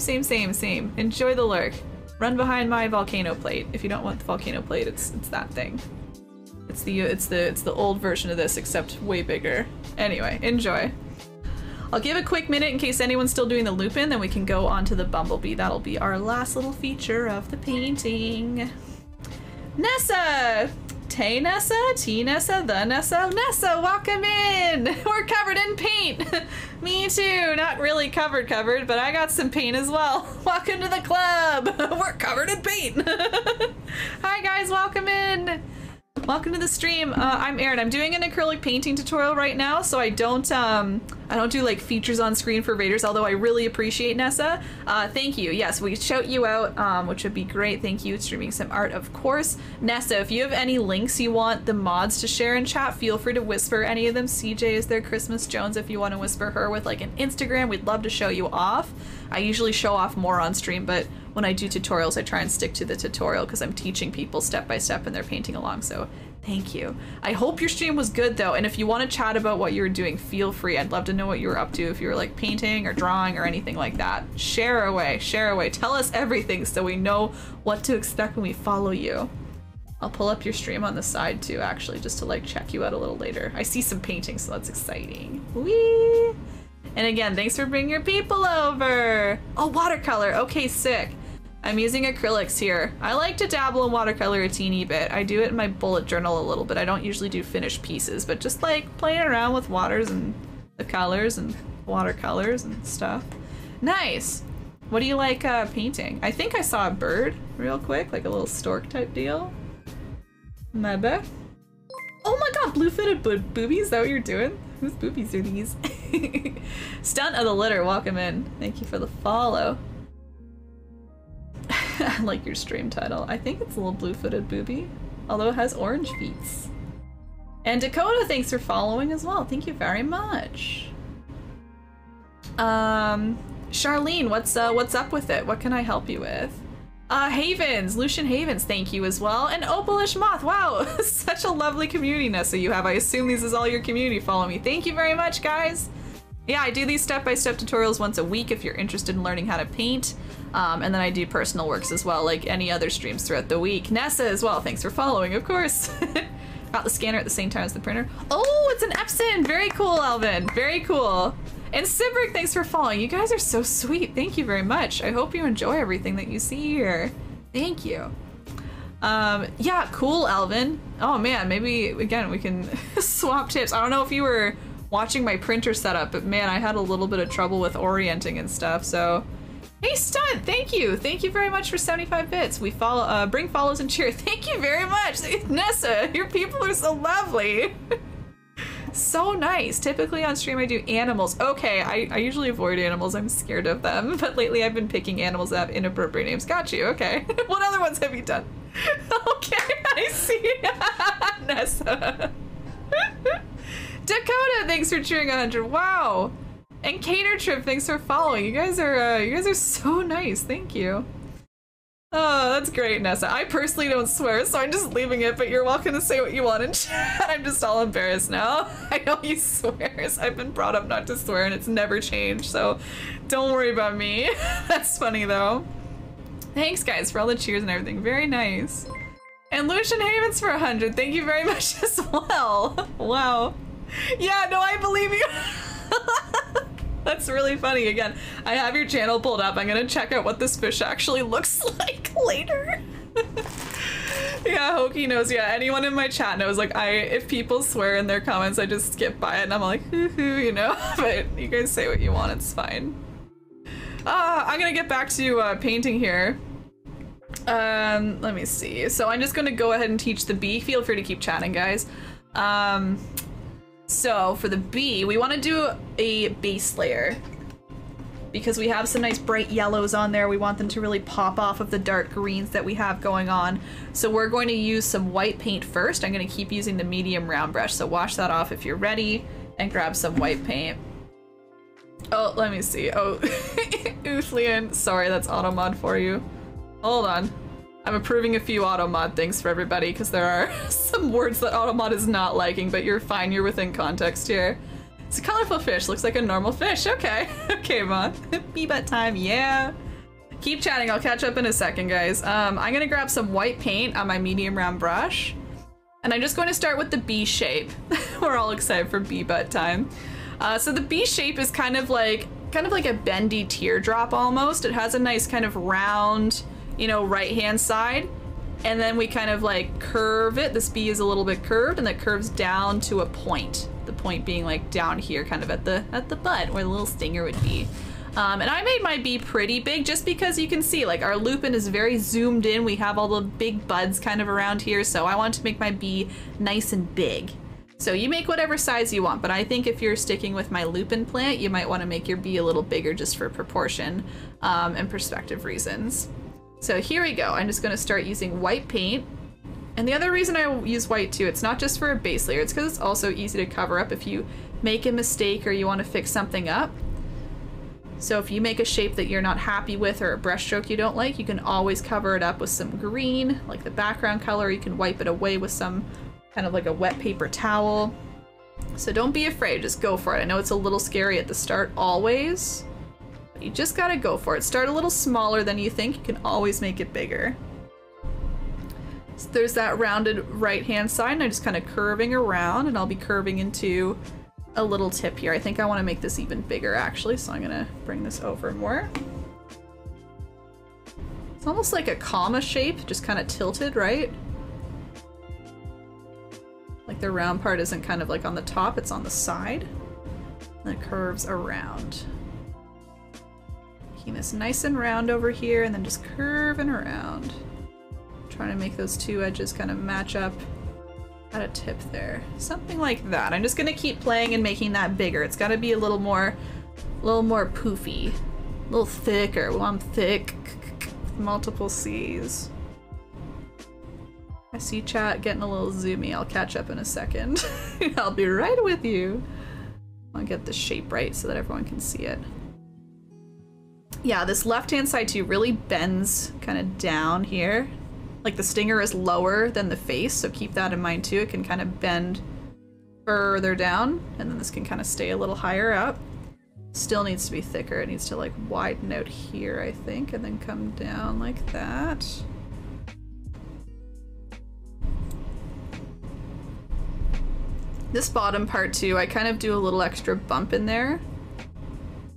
Enjoy the lurk. Run behind my volcano plate. If you don't want the volcano plate, it's that thing. It's the old version of this, except way bigger. Anyway, enjoy. I'll give a quick minute in case anyone's still doing the Lupin, then we can go on to the Bumblebee. That'll be our last little feature of the painting. Nessa! Tay Nessa? T Nessa? The Nessa? Nessa, welcome in! We're covered in paint! Me too, not really covered, but I got some paint as well. Welcome to the club! We're covered in paint! Hi guys, welcome in! Welcome to the stream. I'm Erin. I'm doing an acrylic painting tutorial right now, so I don't do like features on screen for raiders, although I really appreciate Nessa. Thank you. Yes, we shout you out, which would be great. Thank you. Streaming some art, of course. Nessa, if you have any links you want the mods to share in chat, feel free to whisper any of them. CJ is there. Christmas Jones, if you want to whisper her with like an Instagram, we'd love to show you off. I usually show off more on stream, but when I do tutorials, I try and stick to the tutorial because I'm teaching people step by step and they're painting along, so thank you. I hope your stream was good though, and if you want to chat about what you were doing, feel free. I'd love to know what you were up to, if you were like painting or drawing or anything like that. Share away, tell us everything so we know what to expect when we follow you. I'll pull up your stream on the side too, actually, just to like check you out a little later. I see some paintings, so that's exciting. Whee! And again, thanks for bringing your people over. Oh, watercolor, okay, sick. I'm using acrylics here. I like to dabble in watercolor a teeny bit. I do it in my bullet journal a little bit. I don't usually do finished pieces, but just like playing around with waters and the colors and watercolors and stuff. Nice. What do you like painting? I think I saw a bird real quick, like a little stork type deal. Maybe. Oh my god, blue-footed boobies, is that what you're doing? Whose boobies are these? Stunt of the litter, welcome in. Thank you for the follow. I like your stream title. I think it's a little blue-footed booby, although it has orange feet. And Dakota, thanks for following as well. Thank you very much. Charlene, what's up with it? What can I help you with? Havens, Lucian Havens, thank you as well. And Opalish Moth, wow, such a lovely community, Nessa, you have. I assume this is all your community following me. Thank you very much, guys. Yeah, I do these step-by-step tutorials once a week if you're interested in learning how to paint. And then I do personal works as well, like any other streams throughout the week. Nessa as well, thanks for following, of course. Got the scanner at the same time as the printer. Oh, it's an Epson! Very cool, Alvin. Very cool. And Sibrick, thanks for following. You guys are so sweet. Thank you very much. I hope you enjoy everything that you see here. Thank you. Yeah, cool, Alvin. Oh man, maybe, again, we can swap tips. I don't know if you were watching my printer setup, but man, I had a little bit of trouble with orienting and stuff, so... Hey, Stunt, thank you. Thank you very much for 75 bits. We follow, bring follows and cheer. Thank you very much. Nessa, your people are so lovely. So nice. Typically on stream I do animals. Okay, I usually avoid animals. I'm scared of them, but lately I've been picking animals that have inappropriate names. Got you, okay. What other ones have you done? Okay, I see. Nessa. Dakota, thanks for cheering 100. Wow. And Cater Trip, thanks for following. You guys are so nice. Thank you. Oh, that's great, Nessa. I personally don't swear, so I'm just leaving it, but you're welcome to say what you want in chat. I'm just all embarrassed now. I know he swears. I've been brought up not to swear, and it's never changed, so don't worry about me. That's funny, though. Thanks, guys, for all the cheers and everything. Very nice. And Lucian Havens for 100. Thank you very much as well. Wow. Yeah, no, I believe you. That's really funny. Again, I have your channel pulled up. I'm gonna check out what this fish actually looks like later. Yeah, Hokie knows. Yeah, anyone in my chat knows. Like, if people swear in their comments, I just skip by it and I'm like, hoo-hoo, you know? But you guys say what you want, it's fine. I'm gonna get back to painting here. Let me see. So I'm just gonna go ahead and teach the bee. Feel free to keep chatting, guys. So for the bee, we want to do a base layer because we have some nice bright yellows on there. We want them to really pop off of the dark greens that we have going on. So we're going to use some white paint first. I'm going to keep using the medium round brush. So wash that off if you're ready and grab some white paint. Oh, let me see. Oh, Uthlian. Sorry, that's auto mod for you. Hold on. I'm approving a few automod things for everybody because there are some words that automod is not liking, but you're fine, you're within context here. It's a colorful fish, looks like a normal fish. Okay, okay, Vaughn. Bee butt time, yeah. Keep chatting, I'll catch up in a second, guys. I'm gonna grab some white paint on my medium round brush, and I'm just going to start with the bee shape. We're all excited for bee butt time. So the bee shape is kind of like a bendy teardrop almost. It has a nice kind of round, you know, right hand side, and then we kind of like curve it. This bee is a little bit curved, and that curves down to a point. The point being like down here, kind of at the butt where the little stinger would be. And I made my bee pretty big just because you can see like our lupin is very zoomed in. We have all the big buds kind of around here, so I wanted to make my bee nice and big. So you make whatever size you want, but I think if you're sticking with my lupin plant, you might want to make your bee a little bigger just for proportion and perspective reasons. So here we go. I'm just going to start using white paint. And the other reason I use white too, it's not just for a base layer, it's because it's also easy to cover up if you make a mistake or you want to fix something up. So if you make a shape that you're not happy with or a brush stroke you don't like, you can always cover it up with some green, like the background color. You can wipe it away with some kind of like a wet paper towel. So don't be afraid, just go for it. I know it's a little scary at the start always. You just gotta go for it. Start a little smaller than you think. You can always make it bigger. So there's that rounded right-hand side, and I'm just kind of curving around, and I'll be curving into a little tip here. I think I want to make this even bigger, actually, so I'm gonna bring this over more. It's almost like a comma shape, just kind of tilted, right? Like the round part isn't kind of like on the top, it's on the side. And it curves around. Making this nice and round over here, and then just curving around. Trying to make those two edges kind of match up at a tip there. Something like that. I'm just gonna keep playing and making that bigger. It's gotta be a little more poofy. A little thicker. Well, I'm thick. With multiple C's. I see chat getting a little zoomy. I'll catch up in a second. I'll be right with you. I'll get the shape right so that everyone can see it. Yeah, this left-hand side too really bends kind of down here. Like the stinger is lower than the face, so keep that in mind too. It can kind of bend further down, and then this can kind of stay a little higher up. Still needs to be thicker. It needs to like widen out here, I think, and then come down like that. This bottom part too, I kind of do a little extra bump in there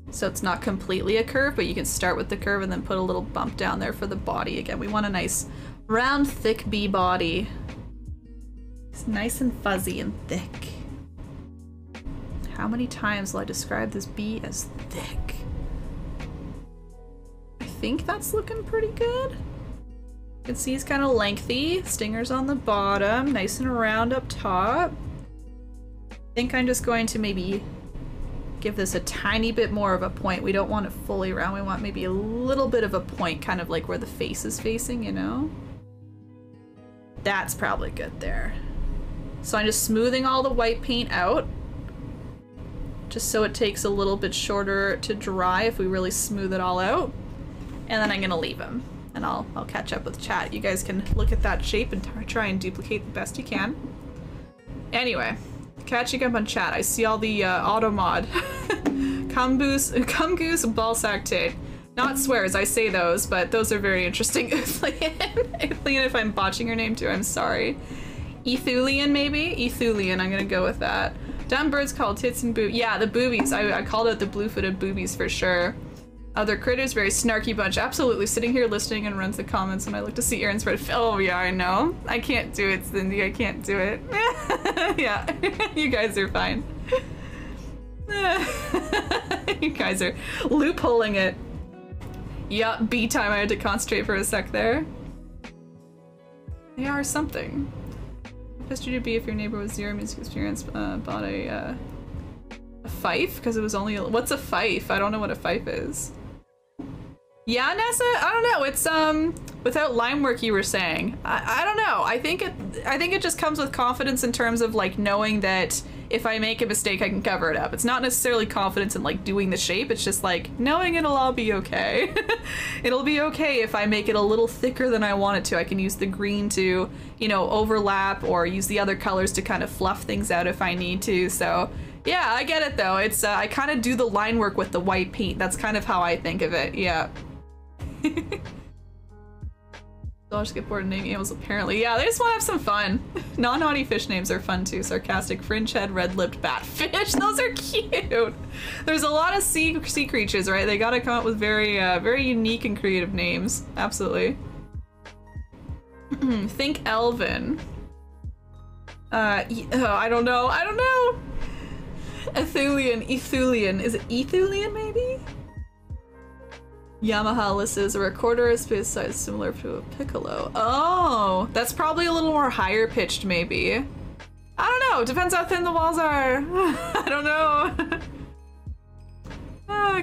So it's not completely a curve, but you can start with the curve and then put a little bump down there for the body. Again, we want a nice round, thick bee body. It's nice and fuzzy and thick. How many times will I describe this bee as thick? I think that's looking pretty good. You can see it's kind of lengthy. Stingers on the bottom, nice and round up top. I think I'm just going to maybe give this a tiny bit more of a point. We don't want it fully round. We want maybe a little bit of a point, kind of like where the face is facing, you know? That's probably good there. So I'm just smoothing all the white paint out, just so it takes a little bit shorter to dry if we really smooth it all out. And then I'm gonna leave him, and I'll catch up with chat. You guys can look at that shape and try and duplicate the best you can. Anyway, catching up on chat, I see all the auto mod. Cumgoose ballsack tape. Not swears, I say those, but those are very interesting. Ethlian, if I'm botching your name too, I'm sorry. Ethulian, maybe? Ethulian, I'm gonna go with that. Dumb birds called tits and boob. Yeah, the boobies. I called it the blue-footed boobies for sure. Other critters, very snarky bunch. Absolutely, sitting here listening and runs the comments when I look to see Erin's spread. Oh yeah, I know. I can't do it, Cindy. I can't do it. Yeah, you guys are fine. You guys are loopholing it. Yup, bee time. I had to concentrate for a sec there. They are something. What best would you be if your neighbor was zero music experience, bought a fife? Because it was only what's a fife? I don't know what a fife is. Yeah, Nessa? I don't know. It's without line work, you were saying. I don't know. I think it just comes with confidence in terms of like knowing that if I make a mistake, I can cover it up. It's not necessarily confidence in like doing the shape. It's just like knowing it'll all be okay. It'll be okay if I make it a little thicker than I want it to. I can use the green to, you know, overlap, or use the other colors to kind of fluff things out if I need to. So yeah, I get it though. It's I kind of do the line work with the white paint. That's kind of how I think of it. Yeah. Dogs get bored of naming animals apparently. Yeah, they just want to have some fun. Non-naughty fish names are fun too. Sarcastic, fringe-head, red-lipped batfish. Those are cute. There's a lot of sea creatures, right? They gotta come up with very, very unique and creative names. Absolutely. Think Elven. I don't know. I don't know. Ethulian. Is it Ethulian maybe? Yamaha lists a recorder is space size similar to a piccolo. Oh, that's probably a little more higher pitched maybe. I don't know, depends how thin the walls are. I don't know.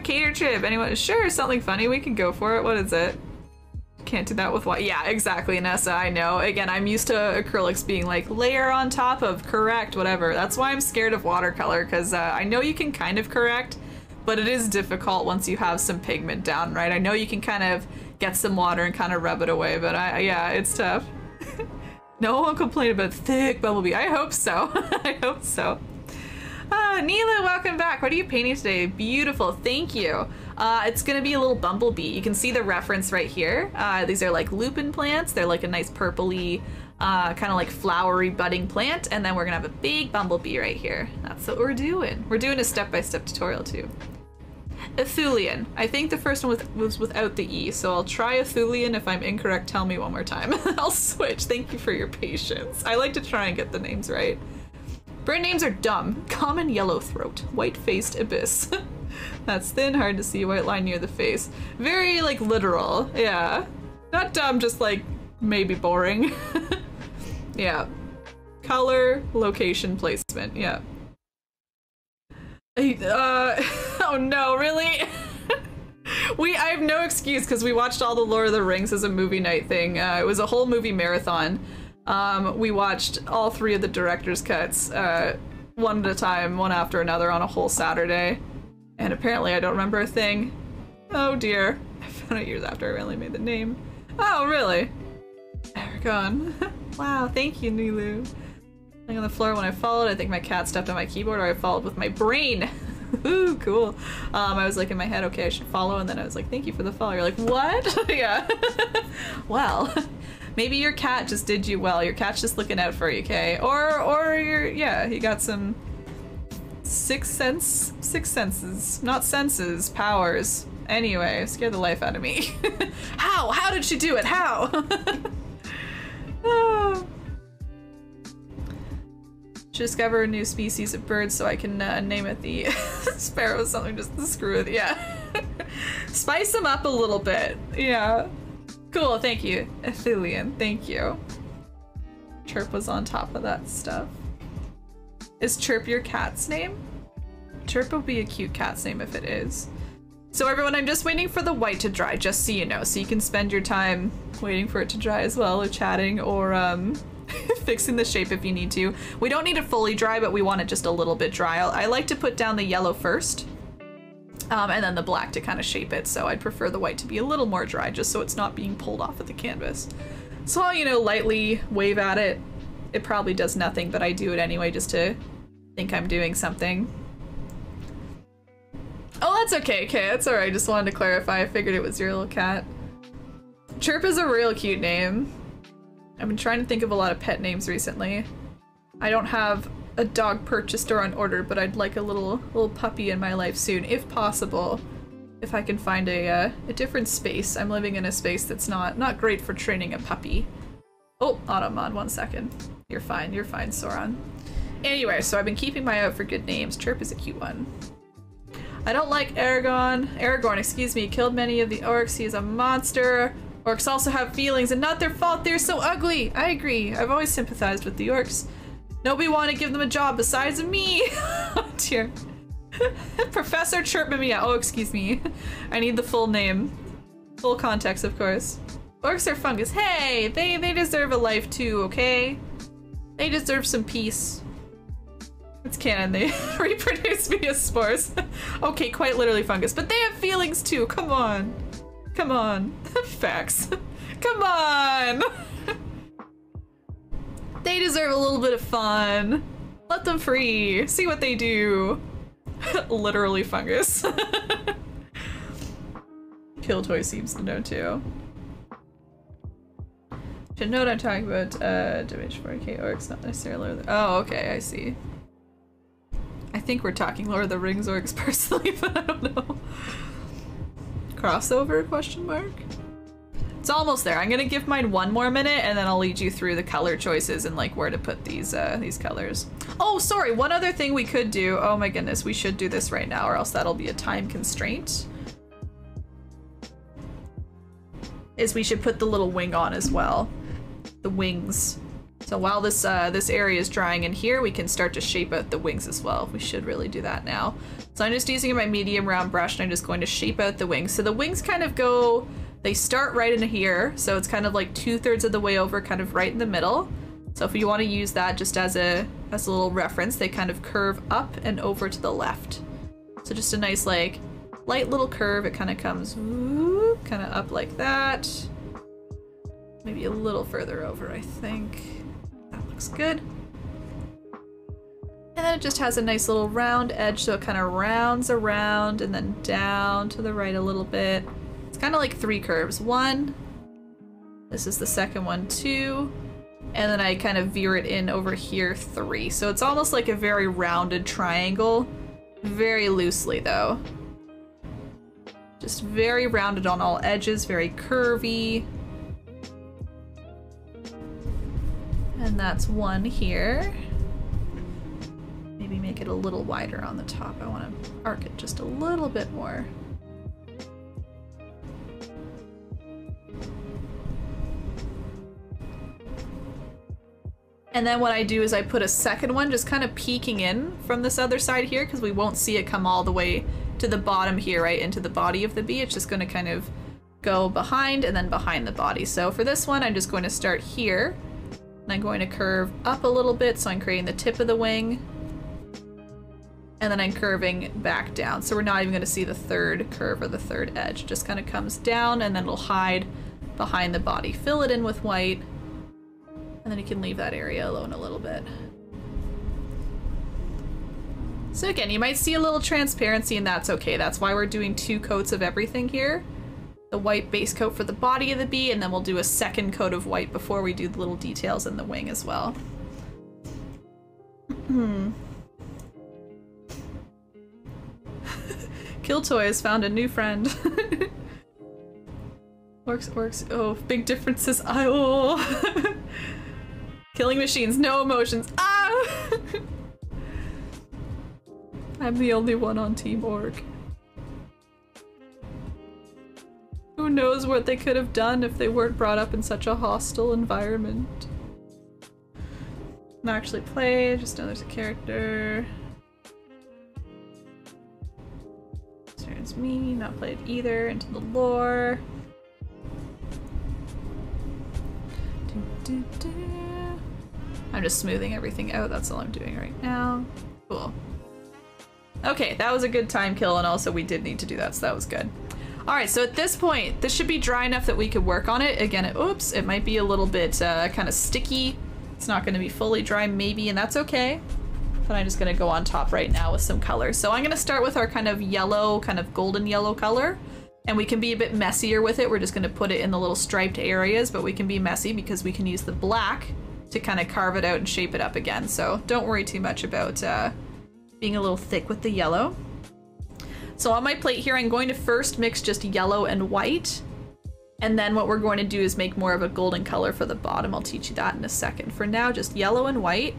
Cater trip, anyone? Sure, something funny, we can go for it. What is it? Can't do that with what? Yeah, exactly, Nessa, I know. Again, I'm used to acrylics being like layer on top of, correct, whatever. That's why I'm scared of watercolor, because I know you can kind of correct, but it is difficult once you have some pigment down, right? I know you can kind of get some water and kind of rub it away, but yeah, it's tough. No one will complain about thick bumblebee. I hope so. I hope so. Neela, welcome back. What are you painting today? Beautiful, thank you. It's gonna be a little bumblebee. You can see the reference right here. These are like lupin plants. They're like a nice purpley, kind of like flowery budding plant, and then we're gonna have a big bumblebee right here. That's what we're doing. We're doing a step-by-step tutorial too. Ethulian. I think the first one was without the E, so I'll try Ethulian. If I'm incorrect, tell me one more time. I'll switch. Thank you for your patience. I like to try and get the names right. Bird names are dumb. Common yellowthroat. White-faced abyss. That's thin, hard to see, white line near the face. Very, like, literal. Yeah. Not dumb, just, like, maybe boring. Yeah. Color, location, placement. Yeah. Oh no, really? I have no excuse because we watched all the Lord of the Rings as a movie night thing. It was a whole movie marathon. We watched all 3 of the director's cuts, one at a time, one after another on a whole Saturday. And apparently I don't remember a thing. Oh dear. I found out years after I really made the name. Oh, really? Aragon. Wow, thank you, Nilu. Laying on the floor when I followed. I think my cat stepped on my keyboard, or I followed with my brain. Ooh, cool. I was like in my head, okay, I should follow, and then I was like, thank you for the follow. You're like, what? Yeah. Well, maybe your cat just did you well. Your cat's just looking out for you, okay? Or you're, yeah, you got some Six senses. Not senses, powers. Anyway, scared the life out of me. How? How did she do it? How? Oh. Discover a new species of bird so I can name it the sparrow or something just to screw with. Yeah. Spice them up a little bit. Yeah. Cool, thank you. Athelian, thank you. Chirp was on top of that stuff. Is Chirp your cat's name? Chirp would be a cute cat's name if it is. So everyone, I'm just waiting for the white to dry, just so you know, so you can spend your time waiting for it to dry as well, or chatting, or fixing the shape if you need to. We don't need it fully dry, but we want it just a little bit dry. I like to put down the yellow first, and then the black to kind of shape it, so I'd prefer the white to be a little more dry, just so it's not being pulled off of the canvas. So I'll, you know, lightly wave at it. It probably does nothing, but I do it anyway just to think I'm doing something. Oh, that's okay. Okay, that's alright. Just wanted to clarify. I figured it was your little cat. Chirp is a real cute name. I've been trying to think of a lot of pet names recently. I don't have a dog purchased or on order, but I'd like a little puppy in my life soon, if possible. If I can find a different space. I'm living in a space that's not great for training a puppy. Oh, Automon, 1 second. You're fine, Soran. Anyway, so I've been keeping my eye out for good names. Chirp is a cute one. I don't like Aragorn, excuse me, killed many of the orcs. He is a monster. Orcs also have feelings and not their fault. They're so ugly. I agree. I've always sympathized with the orcs. Nobody want to give them a job besides me. Oh dear. Professor Chirp Mimia. Oh, excuse me. I need the full name. Full context, of course. Orcs are fungus. Hey, they deserve a life too, okay? They deserve some peace. It's canon, they reproduce via spores. Okay, quite literally fungus, but they have feelings too, come on. Come on. Facts. Come on! They deserve a little bit of fun. Let them free. See what they do. Literally fungus. Killtoy seems to know too. Should know what I'm talking about. Damage 4K orcs, not necessarily. Oh, okay, I see. I think we're talking Lord of the Rings orcs personally, but I don't know. Crossover, question mark? It's almost there. I'm gonna give mine 1 more minute and then I'll lead you through the color choices and like where to put these colors. Oh, sorry, one other thing we could do. Oh my goodness, we should do this right now or else that'll be a time constraint. Is we should put the little wing on as well. The wings. So while this this area is drying in here, we can start to shape out the wings as well. We should really do that now. So I'm just using my medium round brush and I'm just going to shape out the wings. So the wings kind of go, they start right in here. So it's kind of like 2/3 of the way over, kind of right in the middle. So if you want to use that just as a little reference, they kind of curve up and over to the left. So just a nice like light little curve. It kind of comes kind of up like that. Maybe a little further over, I think. That looks good. And then it just has a nice little round edge, so it kind of rounds around and then down to the right a little bit. It's kind of like 3 curves. 1, this is the second one, 2, and then I kind of veer it in over here, 3. So it's almost like a very rounded triangle, very loosely though. Just very rounded on all edges, very curvy. And that's 1 here. Maybe make it a little wider on the top. I want to arc it just a little bit more. And then what I do is I put a second one just kind of peeking in from this other side here because we won't see it come all the way to the bottom here, right into the body of the bee. It's just going to kind of go behind and then behind the body. So for this one, I'm just going to start here. And I'm going to curve up a little bit, so I'm creating the tip of the wing. And then I'm curving back down. So we're not even going to see the 3rd curve or the 3rd edge. It just kind of comes down and then it'll hide behind the body. Fill it in with white. And then you can leave that area alone a little bit. So again, you might see a little transparency and that's okay. That's why we're doing 2 coats of everything here. The white base coat for the body of the bee, and then we'll do a second coat of white before we do the little details in the wing as well. Killtoy has found a new friend. Works. Oh, big differences. Oh. Killing machines, no emotions. Ah! I'm the only one on Team Org. Who knows what they could have done if they weren't brought up in such a hostile environment. Not actually played, just know there's a character. Turns me, not played either, into the lore. I'm just smoothing everything out, that's all I'm doing right now. Cool. Okay, that was a good time kill, and also we did need to do that, so that was good. Alright, so at this point, this should be dry enough that we could work on it. Again, oops, it might be a little bit kind of sticky. It's not going to be fully dry, maybe, and that's okay. But I'm just going to go on top right now with some color. So I'm going to start with our kind of yellow, kind of golden yellow color. And we can be a bit messier with it. We're just going to put it in the little striped areas, but we can be messy because we can use the black to kind of carve it out and shape it up again. So don't worry too much about being a little thick with the yellow. So on my plate here, I'm going to first mix just yellow and white. And then what we're going to do is make more of a golden color for the bottom. I'll teach you that in a second. For now, just yellow and white.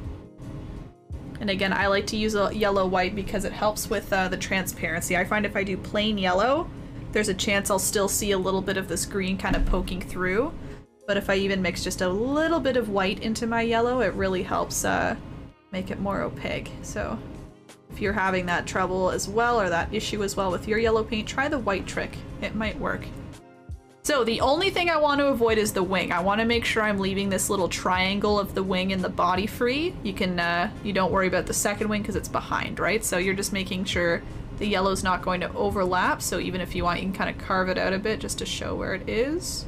And again, I like to use a yellow-white because it helps with the transparency. I find if I do plain yellow, there's a chance I'll still see a little bit of this green kind of poking through. But if I even mix just a little bit of white into my yellow, it really helps make it more opaque. So if you're having that trouble as well, or that issue as well with your yellow paint, try the white trick. It might work. So the only thing I want to avoid is the wing. I want to make sure I'm leaving this little triangle of the wing and the body free. You can, you don't worry about the second wing because it's behind, right? So you're just making sure the yellow's not going to overlap. So even if you want, you can kind of carve it out a bit just to show where it is.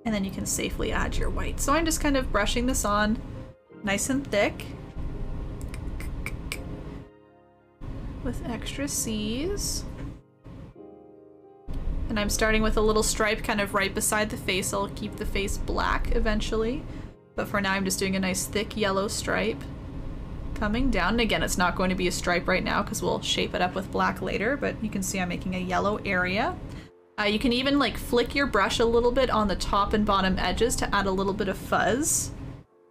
And then you can safely add your white. So I'm just kind of brushing this on nice and thick with extra C's. And I'm starting with a little stripe kind of right beside the face. I'll keep the face black eventually. But for now I'm just doing a nice thick yellow stripe coming down. And again, it's not going to be a stripe right now because we'll shape it up with black later, but you can see I'm making a yellow area. You can even like flick your brush a little bit on the top and bottom edges to add a little bit of fuzz,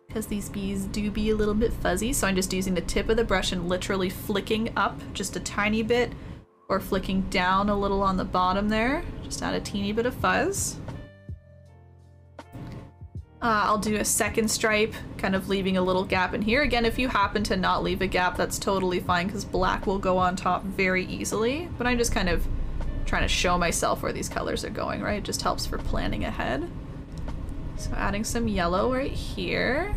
because these bees do be a little bit fuzzy. So I'm just using the tip of the brush and literally flicking up just a tiny bit, or flicking down a little on the bottom there. Just add a teeny bit of fuzz. I'll do a second stripe, kind of leaving a little gap in here. Again, if you happen to not leave a gap, that's totally fine because black will go on top very easily. But I'm just kind of trying to show myself where these colors are going, right? It just helps for planning ahead. So adding some yellow right here.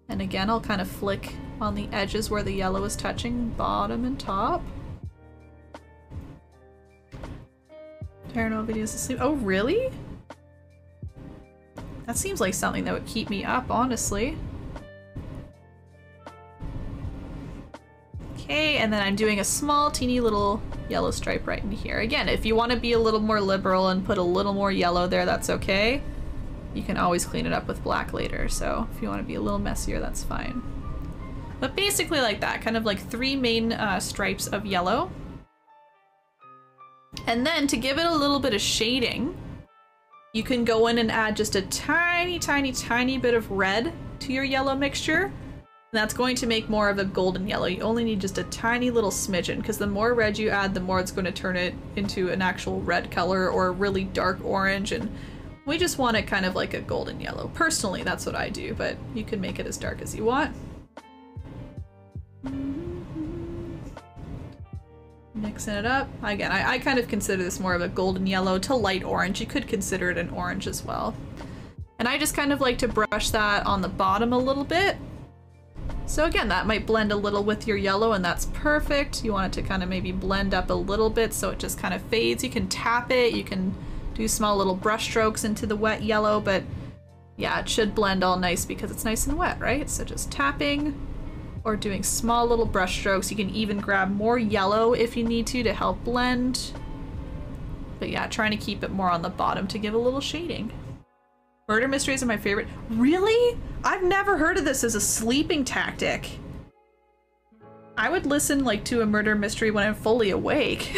And again, I'll kind of flick on the edges where the yellow is touching, bottom and top. Paranormal videos asleep. Oh, really? That seems like something that would keep me up, honestly. Okay, and then I'm doing a small, teeny little yellow stripe right in here. Again, if you want to be a little more liberal and put a little more yellow there, that's okay. You can always clean it up with black later, so if you want to be a little messier, that's fine. But basically like that, kind of like 3 main stripes of yellow. And then to give it a little bit of shading, you can go in and add just a tiny, tiny, tiny bit of red to your yellow mixture. And that's going to make more of a golden yellow. You only need just a tiny little smidgen, because the more red you add, the more it's going to turn it into an actual red color or a really dark orange. And we just want it kind of like a golden yellow. Personally, that's what I do, but you can make it as dark as you want. Mixing it up. Again, I kind of consider this more of a golden yellow to light orange. You could consider it an orange as well. And I just kind of like to brush that on the bottom a little bit. So again, that might blend a little with your yellow, and that's perfect. You want it to kind of maybe blend up a little bit so it just kind of fades. You can tap it, you can do small little brush strokes into the wet yellow, but yeah, it should blend all nice because it's nice and wet, right? So just tapping or doing small little brush strokes. You can even grab more yellow if you need to help blend. But yeah, trying to keep it more on the bottom to give a little shading. Murder mysteries are my favorite. Really? I've never heard of this as a sleeping tactic. I would listen like to a murder mystery when I'm fully awake.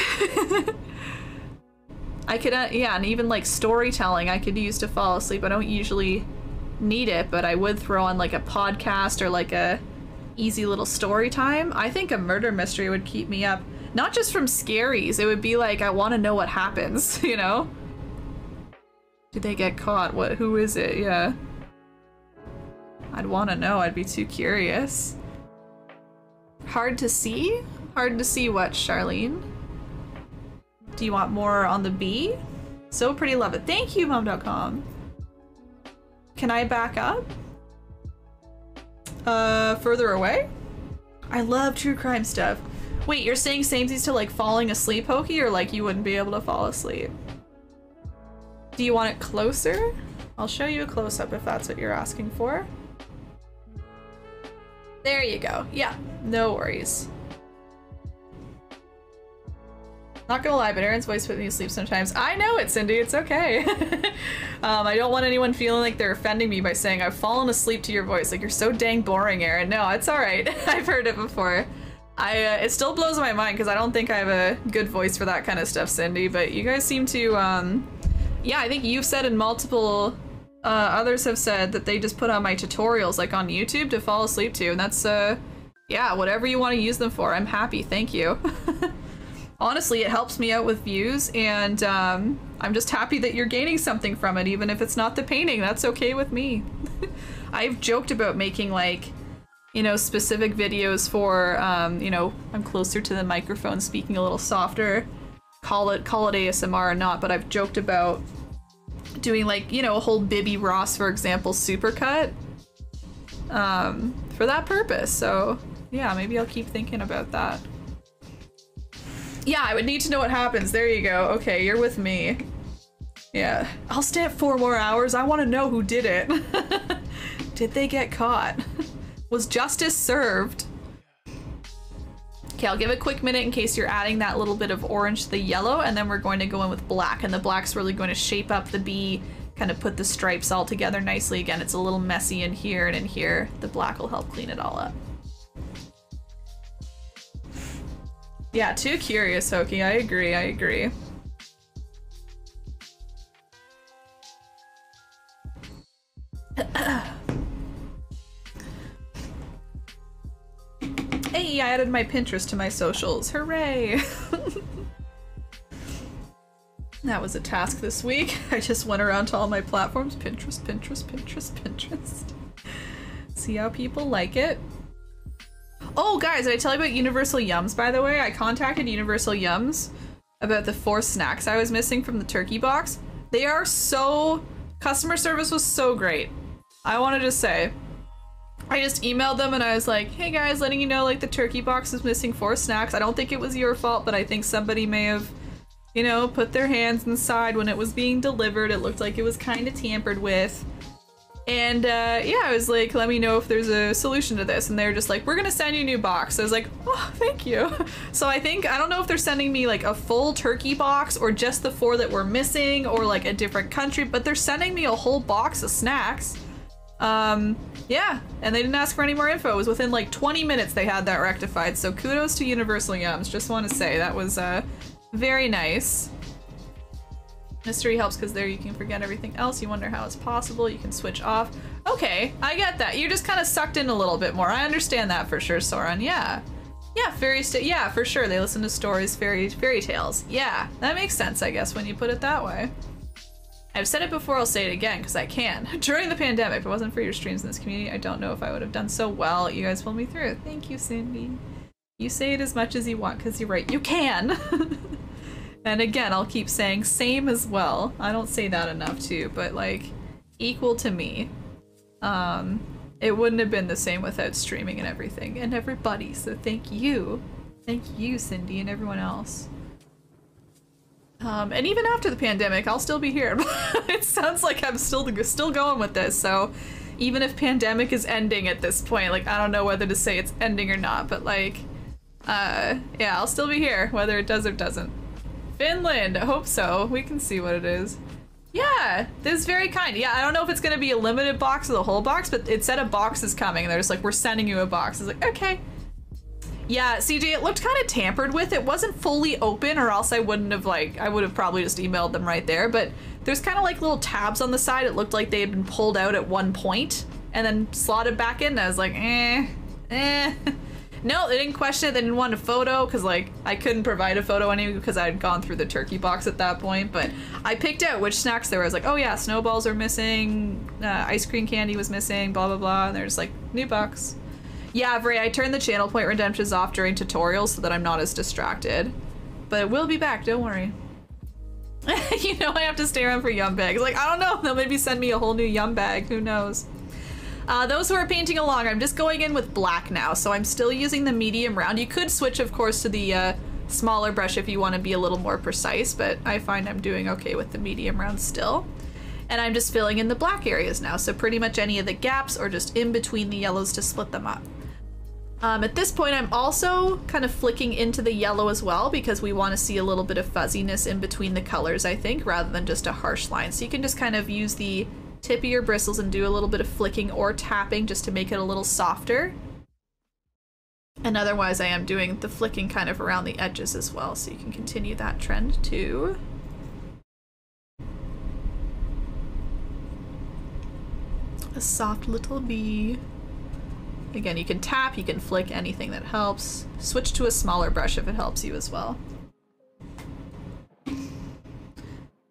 I could, yeah, and even like storytelling I could use to fall asleep. I don't usually need it, but I would throw on like a podcast or like a easy little story time. I think a murder mystery would keep me up. Not just from scaries, it would be like, I want to know what happens, you know? Did they get caught? Who is it? Yeah. I'd want to know, I'd be too curious. Hard to see? Hard to see what, Charlene? Do you want more on the B? So pretty, love it. Thank you, mom.com. Can I back up? Further away? I love true crime stuff. Wait, you're saying samesies to like falling asleep, Hokey, or like you wouldn't be able to fall asleep? Do you want it closer? I'll show you a close-up if that's what you're asking for. There you go. Yeah, no worries. Not gonna lie, but Erin's voice puts me to sleep sometimes. I know it, Cindy, it's okay. I don't want anyone feeling like they're offending me by saying I've fallen asleep to your voice. Like, you're so dang boring, Erin. No, it's alright. I've heard it before. It still blows my mind because I don't think I have a good voice for that kind of stuff, Cindy, but you guys seem to, yeah, I think you've said and multiple others have said that they just put on my tutorials like on YouTube to fall asleep to, and that's, yeah, whatever you want to use them for. I'm happy, thank you. Honestly, it helps me out with views, and I'm just happy that you're gaining something from it, even if it's not the painting. That's okay with me. I've joked about making, like, you know, specific videos for, you know, I'm closer to the microphone, speaking a little softer. Call it ASMR or not, but I've joked about doing, like, you know, a whole Bibby Ross, for example, supercut for that purpose. So yeah, maybe I'll keep thinking about that. Yeah, I would need to know what happens. There you go. Okay, you're with me. Yeah, I'll stay up 4 more hours. I want to know who did it. Did they get caught? Was justice served? Okay, I'll give it a quick minute in case you're adding that little bit of orange to the yellow, and then we're going to go in with black, and the black's really going to shape up the bee, kind of put the stripes all together nicely. Again, it's a little messy in here and in here. The black will help clean it all up. Yeah, too curious, Hokey. I agree, I agree. Hey, I added my Pinterest to my socials. Hooray! That was a task this week. I just went around to all my platforms. Pinterest, Pinterest, Pinterest, Pinterest. See how people like it. Oh, guys, did I tell you about Universal Yums, by the way? I contacted Universal Yums about the 4 snacks I was missing from the turkey box. They are so... Customer service was so great. I wanted to say... I just emailed them and I was like, hey guys, letting you know, like, the turkey box is missing 4 snacks. I don't think it was your fault, but I think somebody may have, you know, put their hands inside when it was being delivered. It looked like it was kind of tampered with. And yeah, I was like, let me know if there's a solution to this. And they were just like, we're gonna send you a new box. I was like, oh, thank you. So I don't know if they're sending me like a full turkey box or just the 4 that were missing or like a different country, but they're sending me a whole box of snacks. Yeah, and they didn't ask for any more info. It was within like 20 minutes they had that rectified. So kudos to Universal Yums. Just want to say that was very nice. Mystery helps because there you can forget everything else. You wonder how it's possible. You can switch off. Okay, I get that. You're just kind of sucked in a little bit more. I understand that for sure, Soren. Yeah. Yeah, yeah, for sure. They listen to stories, fairy tales. Yeah, that makes sense, I guess, when you put it that way. I've said it before, I'll say it again, because I can. During the pandemic, if it wasn't for your streams in this community, I don't know if I would have done so well. You guys pulled me through. Thank you, Cindy. You say it as much as you want, because you're right. You can! And again, I'll keep saying same as well. I don't say that enough, too, but, like, equal to me. It wouldn't have been the same without streaming and everything, and everybody, so thank you. Thank you, Cindy, and everyone else. And even after the pandemic, I'll still be here. It sounds like I'm still going with this, so even if pandemic is ending at this point, like, I don't know whether to say it's ending or not, but like, yeah, I'll still be here, whether it does or doesn't. Finland, I hope so. We can see what it is. Yeah, this is very kind. Yeah, I don't know if it's gonna be a limited box or the whole box, but it said a box is coming, and they're just like, we're sending you a box. It's like, okay. Yeah, CJ, it looked kind of tampered with. It wasn't fully open, or else I wouldn't have, like, I would have probably just emailed them right there, but there's kind of like little tabs on the side. It looked like they had been pulled out at one point and then slotted back in, and I was like, No, they didn't question it. They didn't want a photo, because, like, I couldn't provide a photo anyway because I had gone through the turkey box at that point, but I picked out which snacks there were. I was like, oh yeah, snowballs are missing, ice cream candy was missing, blah, blah, blah, and there's like, new box. Yeah, Bray, I turned the channel point redemptions off during tutorials so that I'm not as distracted. But it will be back, don't worry. You know I have to stay around for yum bags. Like, I don't know, they'll maybe send me a whole new yum bag, who knows. Those who are painting along, I'm just going in with black now, so I'm still using the medium round. You could switch, of course, to the smaller brush if you want to be a little more precise, but I find I'm doing okay with the medium round still. And I'm just filling in the black areas now, so pretty much any of the gaps or just in between the yellows to split them up. At this point, I'm also kind of flicking into the yellow as well, because we want to see a little bit of fuzziness in between the colors, I think, rather than just a harsh line. So you can just kind of use the tip of your bristles and do a little bit of flicking or tapping just to make it a little softer. And otherwise, I am doing the flicking kind of around the edges as well, so you can continue that trend too. A soft little bee. Again, you can tap, you can flick, anything that helps. Switch to a smaller brush if it helps you as well.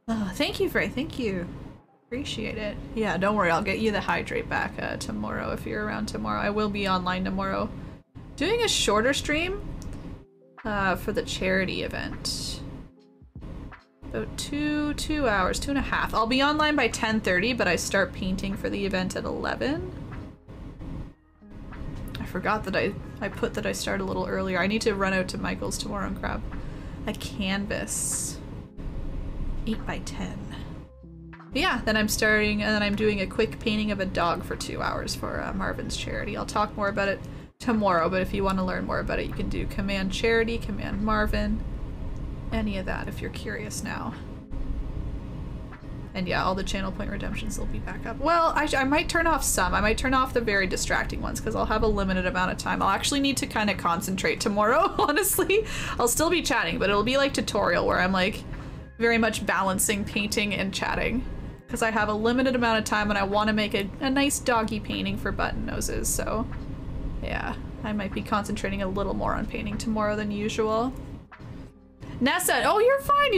Oh, thank you, Frey, thank you. Appreciate it. Yeah, don't worry, I'll get you the hydrate back tomorrow if you're around tomorrow. I will be online tomorrow. Doing a shorter stream for the charity event. About two hours, 2.5. I'll be online by 10:30, but I start painting for the event at 11. I forgot that I put that I start a little earlier. I need to run out to Michael's tomorrow and grab a canvas. 8 by 10. Yeah, then I'm starting, and then I'm doing a quick painting of a dog for 2 hours for Marvin's charity. I'll talk more about it tomorrow, but if you want to learn more about it, you can do Command Charity, Command Marvin, any of that if you're curious now. And yeah, all the channel point redemptions will be back up. Well, I might turn off some. I might turn off the very distracting ones because I'll have a limited amount of time. I'll actually need to kind of concentrate tomorrow, honestly. I'll still be chatting, but it'll be like tutorial where I'm like very much balancing painting and chatting because I have a limited amount of time and I want to make a nice doggy painting for button noses. So yeah, I might be concentrating a little more on painting tomorrow than usual. Nessa, oh, you're fine.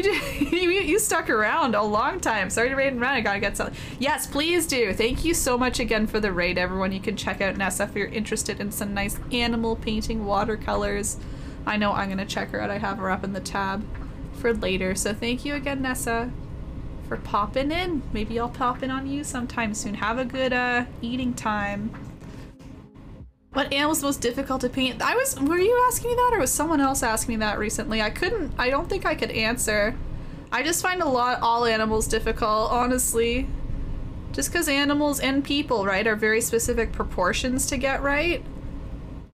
You stuck around a long time. Sorry to raid and run. I gotta get something. Yes, please do. Thank you so much again for the raid, everyone. You can check out Nessa if you're interested in some nice animal painting watercolors. I know I'm gonna check her out. I have her up in the tab for later. So thank you again, Nessa, for popping in. Maybe I'll pop in on you sometime soon. Have a good eating time. What animal's most difficult to paint? Were you asking me that, or was someone else asking me that recently? I don't think I could answer. I just find all animals difficult, honestly. Just because animals and people, right, are very specific proportions to get right.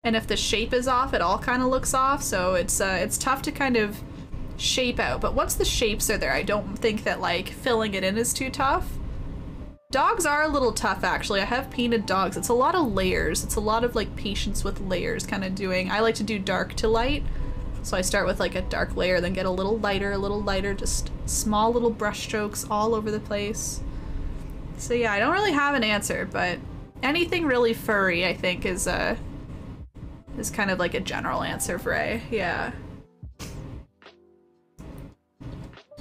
And if the shape is off, it all kind of looks off, so it's tough to kind of shape out. But once the shapes are there, I don't think that, like, filling it in is too tough. Dogs are a little tough, actually. I have painted dogs. It's a lot of layers. It's a lot of, like, patience with layers kind of doing. I like to do dark to light. So I start with, like, a dark layer, then get a little lighter, just small little brush strokes all over the place. So yeah, I don't really have an answer, but anything really furry, I think, is kind of like a general answer for A. Yeah.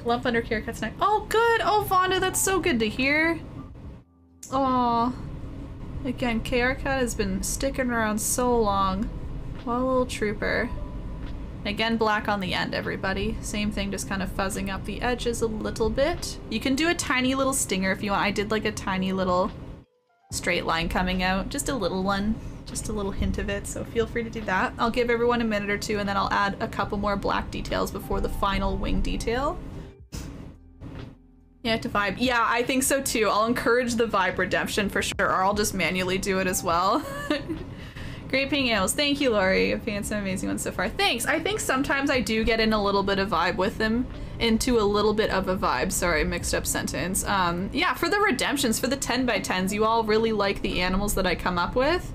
Lump under Kirkut's neck. Oh, good! Oh, Vonda, that's so good to hear. Aw. Again, Kirkut has been sticking around so long. What a little trooper. Again, black on the end, everybody. Same thing, just kind of fuzzing up the edges a little bit. You can do a tiny little stinger if you want. I did like a tiny little straight line coming out. Just a little one. Just a little hint of it, so feel free to do that. I'll give everyone a minute or two and then I'll add a couple more black details before the final wing detail. Yeah, to vibe. Yeah, I think so too. I'll encourage the vibe redemption for sure, or I'll just manually do it as well. Great painting animals. Thank you, Lori. I've painted some amazing ones so far. Thanks. I think sometimes I do get in a little bit of vibe with them. Into a little bit of a vibe. Sorry, mixed up sentence. Yeah, for the redemptions, for the 10 by 10s, you all really like the animals that I come up with.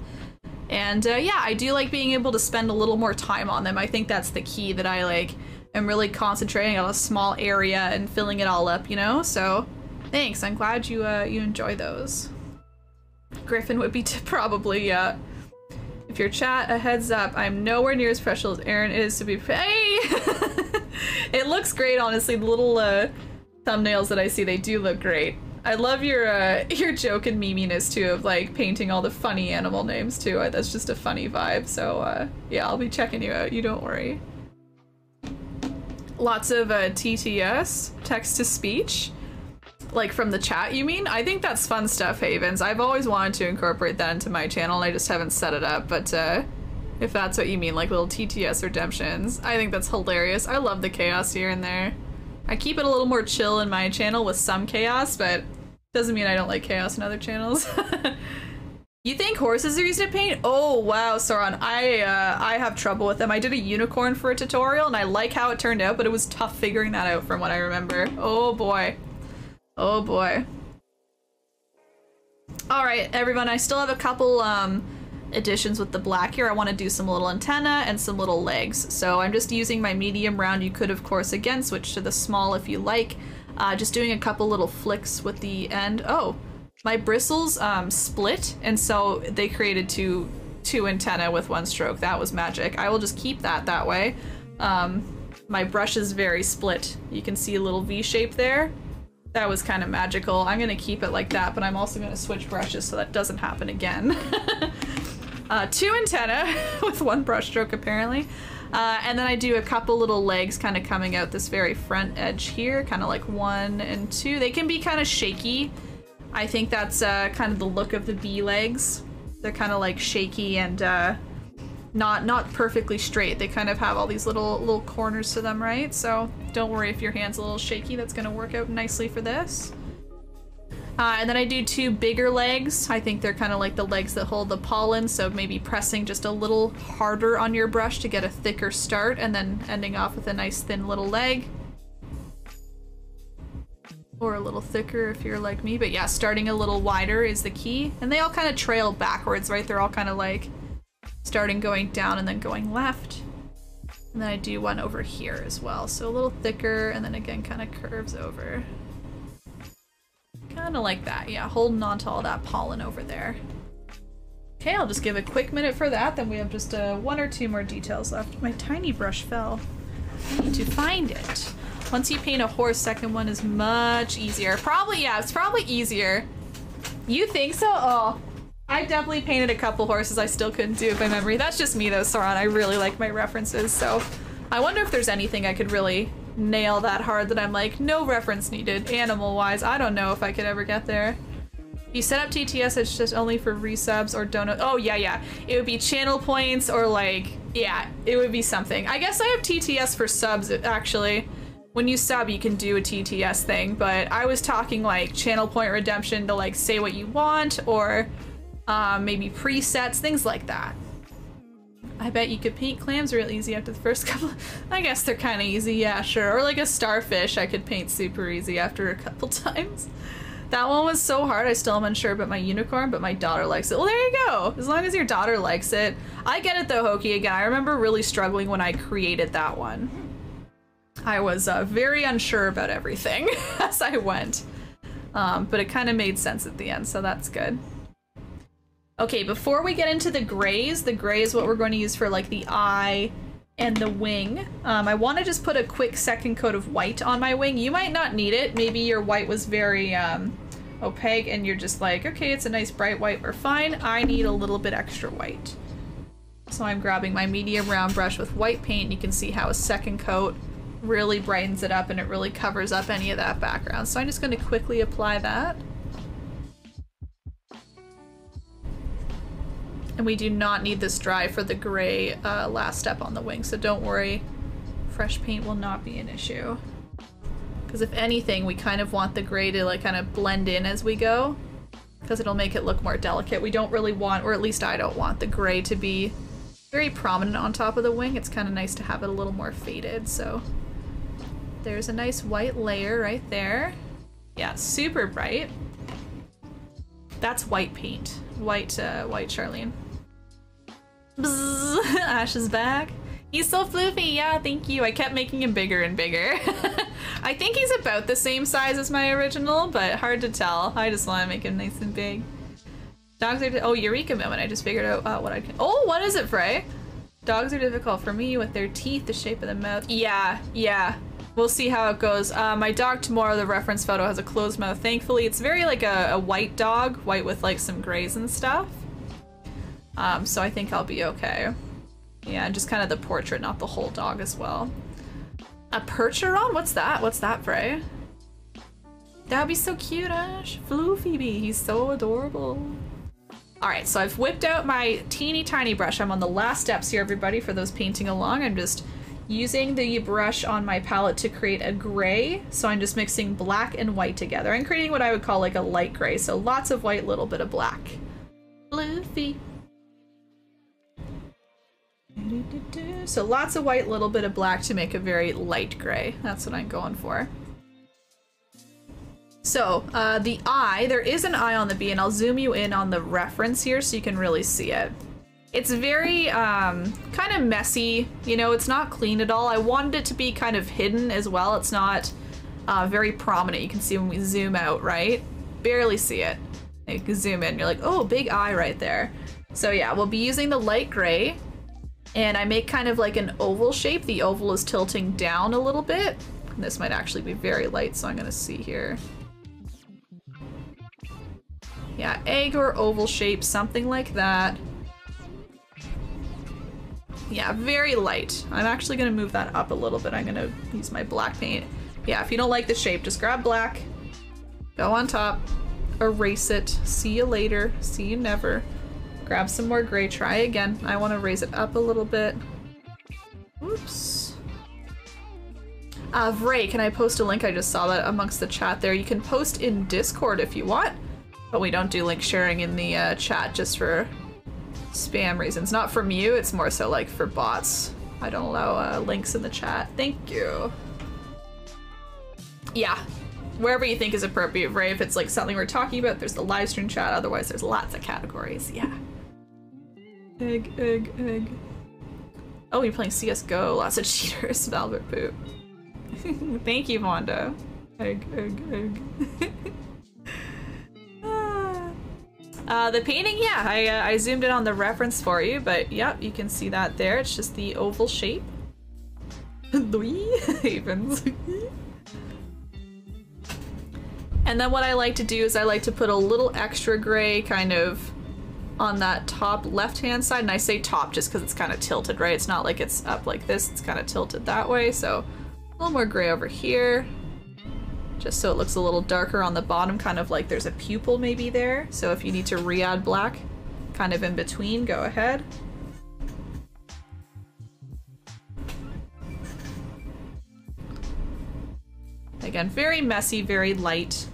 And yeah, I do like being able to spend a little more time on them. I think that's the key, that I like am really concentrating on a small area and filling it all up, you know? So thanks, I'm glad you you enjoy those. Griffin would be probably, if your chat, a heads up, I'm nowhere near as professional as Erin is to be. Hey! It looks great, honestly. The little thumbnails that I see, they do look great. I love your joke and meminess too, of like painting all the funny animal names too. That's just a funny vibe. So yeah, I'll be checking you out. You don't worry. Lots of TTS, text to speech. Like from the chat, you mean? I think that's fun stuff, Havens. I've always wanted to incorporate that into my channel and I just haven't set it up, but if that's what you mean, like little TTS redemptions, I think that's hilarious. I love the chaos here and there. I keep it a little more chill in my channel with some chaos, but doesn't mean I don't like chaos in other channels. You think horses are easy to paint? Oh wow, Sauron, I have trouble with them. I did a unicorn for a tutorial and I like how it turned out, but it was tough figuring that out from what I remember. Oh boy. Oh boy. Alright, everyone, I still have a couple additions with the black here. I want to do some little antenna and some little legs. So I'm just using my medium round. You could, of course, again, switch to the small if you like. Just doing a couple little flicks with the end. Oh, my bristles split, and so they created two antenna with one stroke. That was magic. I will just keep that way. My brush is very split. You can see a little V shape there. That was kind of magical. I'm gonna keep it like that, but I'm also gonna switch brushes so that doesn't happen again. Two antenna with one brush stroke apparently. And then I do a couple little legs kind of coming out this very front edge here, kind of like 1 and 2. They can be kind of shaky. I think that's kind of the look of the bee legs. They're kind of like shaky and not perfectly straight. They kind of have all these little corners to them, right? So don't worry if your hand's a little shaky. That's gonna work out nicely for this. And then I do 2 bigger legs. I think they're kind of like the legs that hold the pollen, so maybe pressing just a little harder on your brush to get a thicker start and then ending off with a nice thin little leg. Or a little thicker if you're like me, but yeah, starting a little wider is the key. And they all kind of trail backwards, right? They're all kind of like starting going down and then going left. And then I do one over here as well. So a little thicker and then again kind of curves over. Kind of like that, yeah, holding on to all that pollen over there. Okay, I'll just give a quick minute for that, then we have just 1 or 2 more details left. My tiny brush fell. I need to find it. Once you paint a horse, second one is much easier. Probably, yeah, it's probably easier. You think so? Oh, I definitely painted a couple horses I still couldn't do it by memory. That's just me though, Sauron. I really like my references, so I wonder if there's anything I could really nail that hard that I'm like, no reference needed, animal-wise. I don't know if I could ever get there. You set up TTS, it's just only for resubs or dono. Oh, yeah. It would be channel points or like, yeah, it would be something. I guess I have TTS for subs, actually. When you sub, you can do a TTS thing, but I was talking like channel point redemption to like say what you want or maybe presets, things like that. I bet you could paint clams real easy after the first couple. I guess they're kind of easy, yeah, sure. Or like a starfish I could paint super easy after a couple times. That one was so hard, I still am unsure about my unicorn, but my daughter likes it. Well, there you go. As long as your daughter likes it. I get it though, Hoki. Again, I remember really struggling when I created that one. I was very unsure about everything as I went. But it kind of made sense at the end, so that's good. Okay, before we get into the gray is what we're going to use for like the eye and the wing. I want to just put a quick second coat of white on my wing. You might not need it. Maybe your white was very opaque and you're just like, okay, it's a nice bright white, we're fine. I need a little bit extra white. So I'm grabbing my medium round brush with white paint, and you can see how a second coat really brightens it up and it really covers up any of that background. So I'm just going to quickly apply that. And we do not need this dry for the gray last step on the wing, so don't worry. Fresh paint will not be an issue. Because if anything, we kind of want the gray to like kind of blend in as we go, because it'll make it look more delicate. We don't really want, or at least I don't want, the gray to be very prominent on top of the wing. It's kind of nice to have it a little more faded, so there's a nice white layer right there. Yeah, super bright. That's white paint. White Charlene. Bzz, Ash is back. He's so floofy, yeah, thank you. I kept making him bigger and bigger. I think he's about the same size as my original, but hard to tell. I just want to make him nice and big. Dogs are, oh, Eureka moment. I just figured out what I can, oh, what is it, Frey? Dogs are difficult for me with their teeth, the shape of the mouth. Yeah, yeah. We'll see how it goes. My dog tomorrow, the reference photo, has a closed mouth. Thankfully, it's very like a white dog, white with like some grays and stuff. So I think I'll be okay. Yeah, and just kind of the portrait, not the whole dog as well. A Percheron? What's that? What's that, Frey? That'd be so cute, Ash. Floofy bee, he's so adorable. All right, so I've whipped out my teeny tiny brush. I'm on the last steps here, everybody, for those painting along. I'm just using the brush on my palette to create a gray. So I'm just mixing black and white together. I'm creating what I would call like a light gray. So lots of white, little bit of black. Floofy. So lots of white, little bit of black to make a very light gray. That's what I'm going for. So the eye, there is an eye on the bee, and I'll zoom you in on the reference here so you can really see it. It's very kind of messy, you know, it's not clean at all. I wanted it to be kind of hidden as well. It's not very prominent. You can see when we zoom out, right? Barely see it. You can zoom in, you're like, oh, big eye right there. So yeah, we'll be using the light gray. And I make kind of like an oval shape. The oval is tilting down a little bit. And this might actually be very light, so I'm gonna see here. Yeah, egg or oval shape, something like that. Yeah, very light. I'm actually gonna move that up a little bit. I'm gonna use my black paint. Yeah, if you don't like the shape, just grab black, go on top, erase it, see you later, see you never. Grab some more gray, try again. I want to raise it up a little bit. Oops. Vray, can I post a link? I just saw that amongst the chat there. You can post in Discord if you want, but we don't do link sharing in the chat just for spam reasons. Not from you, it's more so like for bots. I don't allow links in the chat. Thank you. Yeah, wherever you think is appropriate, Vray. If it's like something we're talking about, there's the live stream chat. Otherwise, there's lots of categories. Yeah. Egg, egg, egg. Oh, you're playing CSGO. Lots of cheaters. Velvet poop. Thank you, Wanda. Egg, egg, egg. The painting, yeah, I zoomed in on the reference for you, but yep, you can see that there. It's just the oval shape. Havens. And then what I like to do is I like to put a little extra gray kind of on that top left-hand side, and I say top just because it's kind of tilted, right? It's not like it's up like this, it's kind of tilted that way, so a little more gray over here, just so it looks a little darker on the bottom, kind of like there's a pupil maybe there, so if you need to re-add black kind of in between, go ahead. Again, very messy, very light.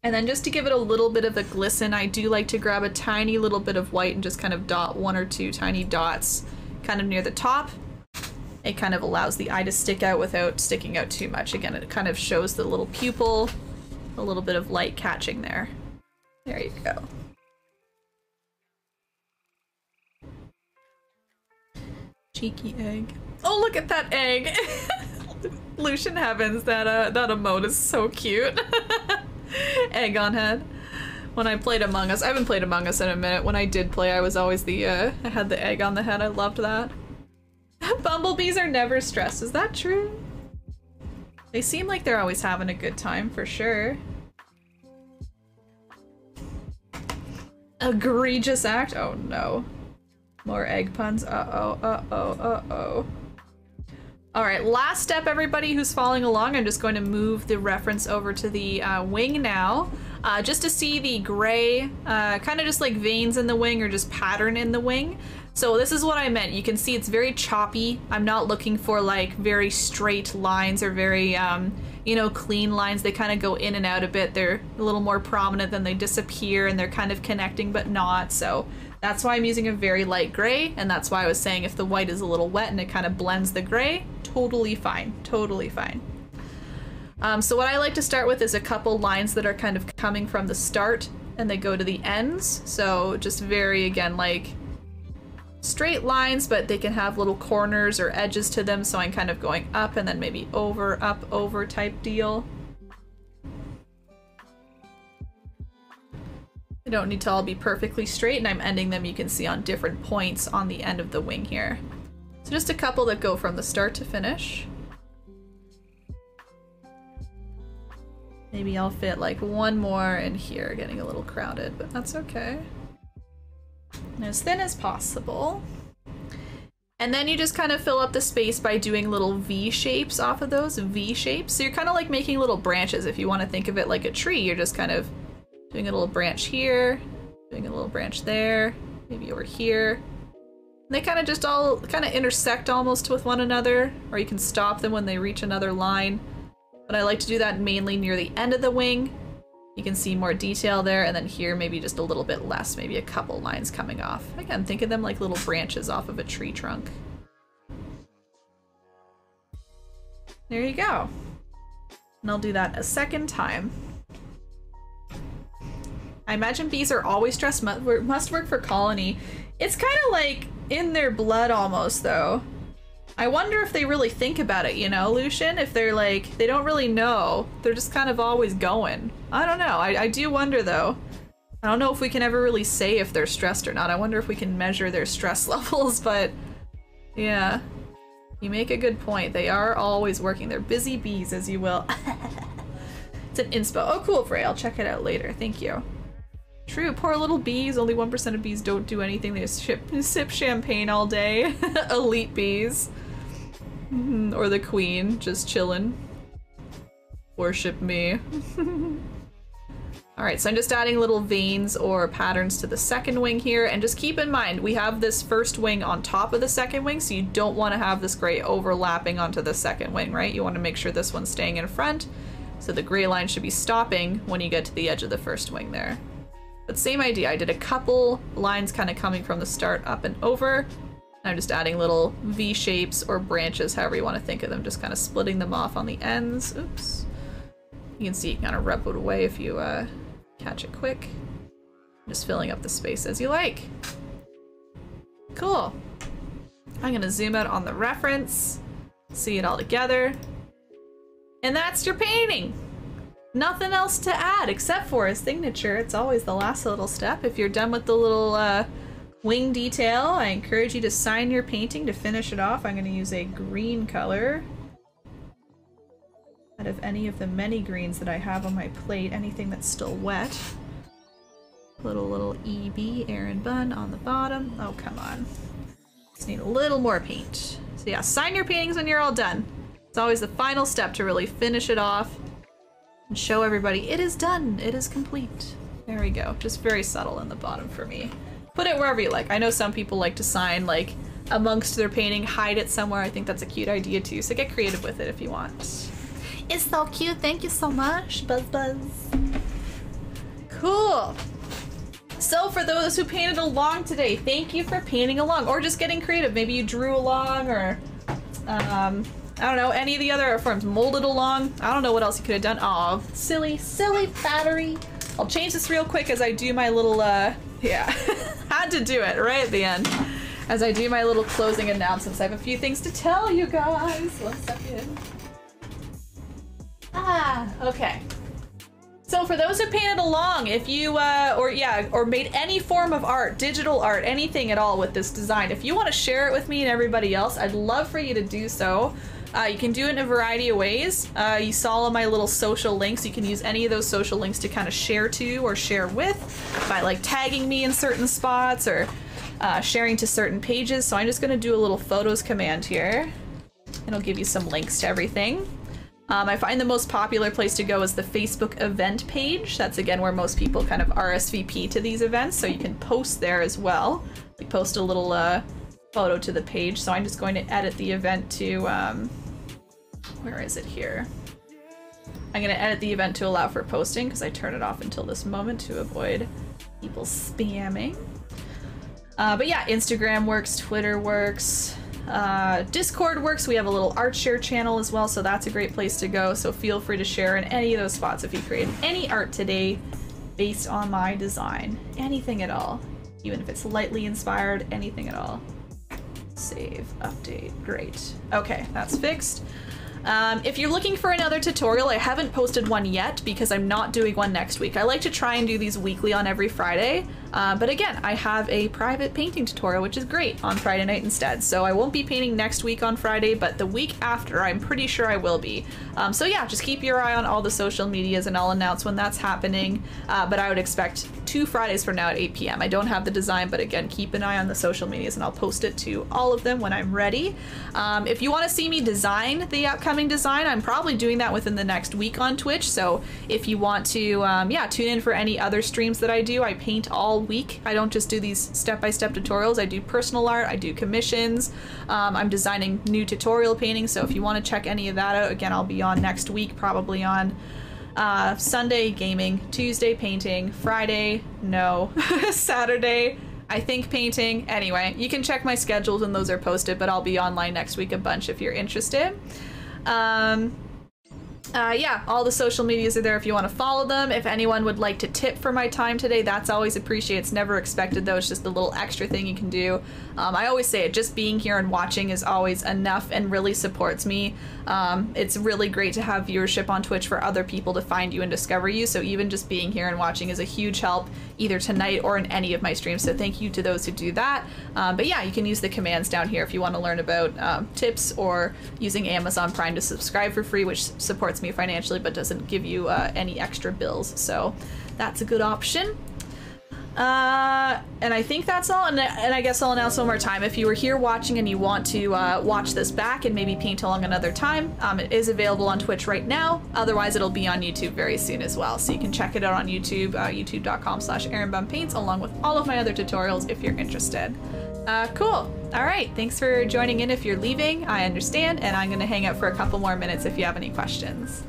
And then just to give it a little bit of a glisten, I do like to grab a tiny little bit of white and just kind of dot one or two tiny dots kind of near the top. It kind of allows the eye to stick out without sticking out too much. Again, it kind of shows the little pupil, a little bit of light catching there. There you go. Cheeky egg. Oh, look at that egg! Lucian Heavens, that emote is so cute. Egg on head. When I played Among Us, I haven't played Among Us in a minute. When I did play, I was always the, I had the egg on the head. I loved that. Bumblebees are never stressed. Is that true? They seem like they're always having a good time, for sure. Egregious act? Oh no. More egg puns. Uh-oh, uh-oh, uh-oh. Alright, last step, everybody who's following along. I'm just going to move the reference over to the wing now. Just to see the gray, kind of just like veins in the wing or just pattern in the wing. So this is what I meant. You can see it's very choppy. I'm not looking for like very straight lines or very, you know, clean lines. They kind of go in and out a bit. They're a little more prominent, then they disappear, and they're kind of connecting but not. So that's why I'm using a very light gray, and that's why I was saying if the white is a little wet and it kind of blends the gray, totally fine, totally fine. So what I like to start with is a couple lines that are kind of coming from the start and they go to the ends. So just very, again, like straight lines, but they can have little corners or edges to them, so I'm kind of going up and then maybe over, up, over type deal. They don't need to all be perfectly straight, and I'm ending them, you can see, on different points on the end of the wing here. So just a couple that go from the start to finish. Maybe I'll fit like one more in here, getting a little crowded, but that's okay. And as thin as possible. And then you just kind of fill up the space by doing little V shapes off of those, V shapes. So you're kind of like making little branches. If you want to think of it like a tree, you're just kind of doing a little branch here, doing a little branch there, maybe over here. And they kind of just all kind of intersect almost with one another, or you can stop them when they reach another line. But I like to do that mainly near the end of the wing. You can see more detail there, and then here maybe just a little bit less, maybe a couple lines coming off. Again, think of them like little branches off of a tree trunk. There you go. And I'll do that a second time. I imagine bees are always stressed, must work for colony. It's kind of like in their blood almost, though. I wonder if they really think about it, you know, Lucian? If they're like, they don't really know. They're just kind of always going. I don't know. I do wonder, though. I don't know if we can ever really say if they're stressed or not. I wonder if we can measure their stress levels, but yeah. You make a good point. They are always working. They're busy bees, as you will. It's an inspo. Oh, cool, Frey. I'll check it out later. Thank you. True, poor little bees. Only 1% of bees don't do anything. They just sip champagne all day. Elite bees. Or the queen, just chillin'. Worship me. Alright, so I'm just adding little veins or patterns to the second wing here, and just keep in mind, we have this first wing on top of the second wing, so you don't want to have this gray overlapping onto the second wing, right? You want to make sure this one's staying in front, so the gray line should be stopping when you get to the edge of the first wing there. But same idea, I did a couple lines kind of coming from the start up and over. I'm just adding little V shapes or branches, however you want to think of them, just kind of splitting them off on the ends. Oops. You can see you can kind of rub it away if you catch it quick. Just filling up the space as you like. Cool. I'm gonna zoom out on the reference, see it all together. And that's your painting! Nothing else to add except for a signature. It's always the last little step. If you're done with the little wing detail, I encourage you to sign your painting to finish it off. I'm going to use a green color out of any of the many greens that I have on my plate, anything that's still wet. Little EB, Erin Bun on the bottom. Oh, come on. Just need a little more paint. So yeah, sign your paintings when you're all done. It's always the final step to really finish it off and show everybody it is done, it is complete. There we go, just very subtle in the bottom for me. Put it wherever you like. I know some people like to sign like amongst their painting, hide it somewhere. I think that's a cute idea too, so get creative with it if you want. It's so cute, thank you so much, Buzz Buzz. Cool. So for those who painted along today, thank you for painting along, or just getting creative. Maybe you drew along, or I don't know, any of the other forms, molded along. I don't know what else you could have done. Aw, silly battery. I'll change this real quick as I do my little, yeah, had to do it right at the end. As I do my little closing announcements, I have a few things to tell you guys. 1 second. Okay. So for those who painted along, if you, or made any form of art, digital art, anything at all with this design, if you want to share it with me and everybody else, I'd love for you to do so. You can do it in a variety of ways. You saw all my little social links. You can use any of those social links to kind of share to or share with by like tagging me in certain spots or sharing to certain pages. So I'm just going to do a little photos command here. And I'll give you some links to everything. I find the most popular place to go is the Facebook event page. That's again where most people kind of RSVP to these events, so you can post there as well. Like post a little photo to the page. So I'm just going to edit the event to, where is it here? I'm going to edit the event to allow for posting because I turn it off until this moment to avoid people spamming. But yeah, Instagram works, Twitter works. Discord works. We have a little art share channel as well, so that's a great place to go. So feel free to share in any of those spots if you created any art today based on my design. Anything at all. even if it's lightly inspired, anything at all. Save, update, great. Okay, that's fixed. If you're looking for another tutorial, I haven't posted one yet because I'm not doing one next week. I like to try and do these weekly on every Friday, but again, I have a private painting tutorial, which is great, on Friday night instead. So I won't be painting next week on Friday, but the week after, I'm pretty sure I will be. So yeah, just keep your eye on all the social medias and I'll announce when that's happening, but I would expect 2 Fridays from now at 8 p.m. I don't have the design, but again, keep an eye on the social medias and I'll post it to all of them when I'm ready. If you want to see me design the upcoming design, I'm probably doing that within the next week on Twitch. So if you want to, yeah, tune in for any other streams that I do. I paint all week. I don't just do these step-by-step tutorials. I do personal art, I do commissions. I'm designing new tutorial paintings. So if you want to check any of that out, again, I'll be on next week, probably on Sunday gaming, Tuesday painting, Friday, no, Saturday, I think painting. Anyway, you can check my schedules and those are posted, but I'll be online next week a bunch if you're interested. Yeah, all the social medias are there if you want to follow them. If anyone would like to tip for my time today, that's always appreciated. It's never expected though, it's just a little extra thing you can do. I always say it, just being here and watching is always enough and really supports me. It's really great to have viewership on Twitch for other people to find you and discover you, so even just being here and watching is a huge help, either tonight or in any of my streams, so thank you to those who do that. But yeah, you can use the commands down here if you want to learn about tips or using Amazon Prime to subscribe for free, which supports me financially but doesn't give you any extra bills, so that's a good option. And I think that's all, and I guess I'll announce one more time. If you were here watching and you want to watch this back and maybe paint along another time, it is available on Twitch right now. Otherwise, it'll be on YouTube very soon as well, so you can check it out on YouTube, youtube.com/erinbunpaints, along with all of my other tutorials if you're interested. Cool. All right, thanks for joining in. If you're leaving, I understand, and I'm going to hang out for a couple more minutes if you have any questions.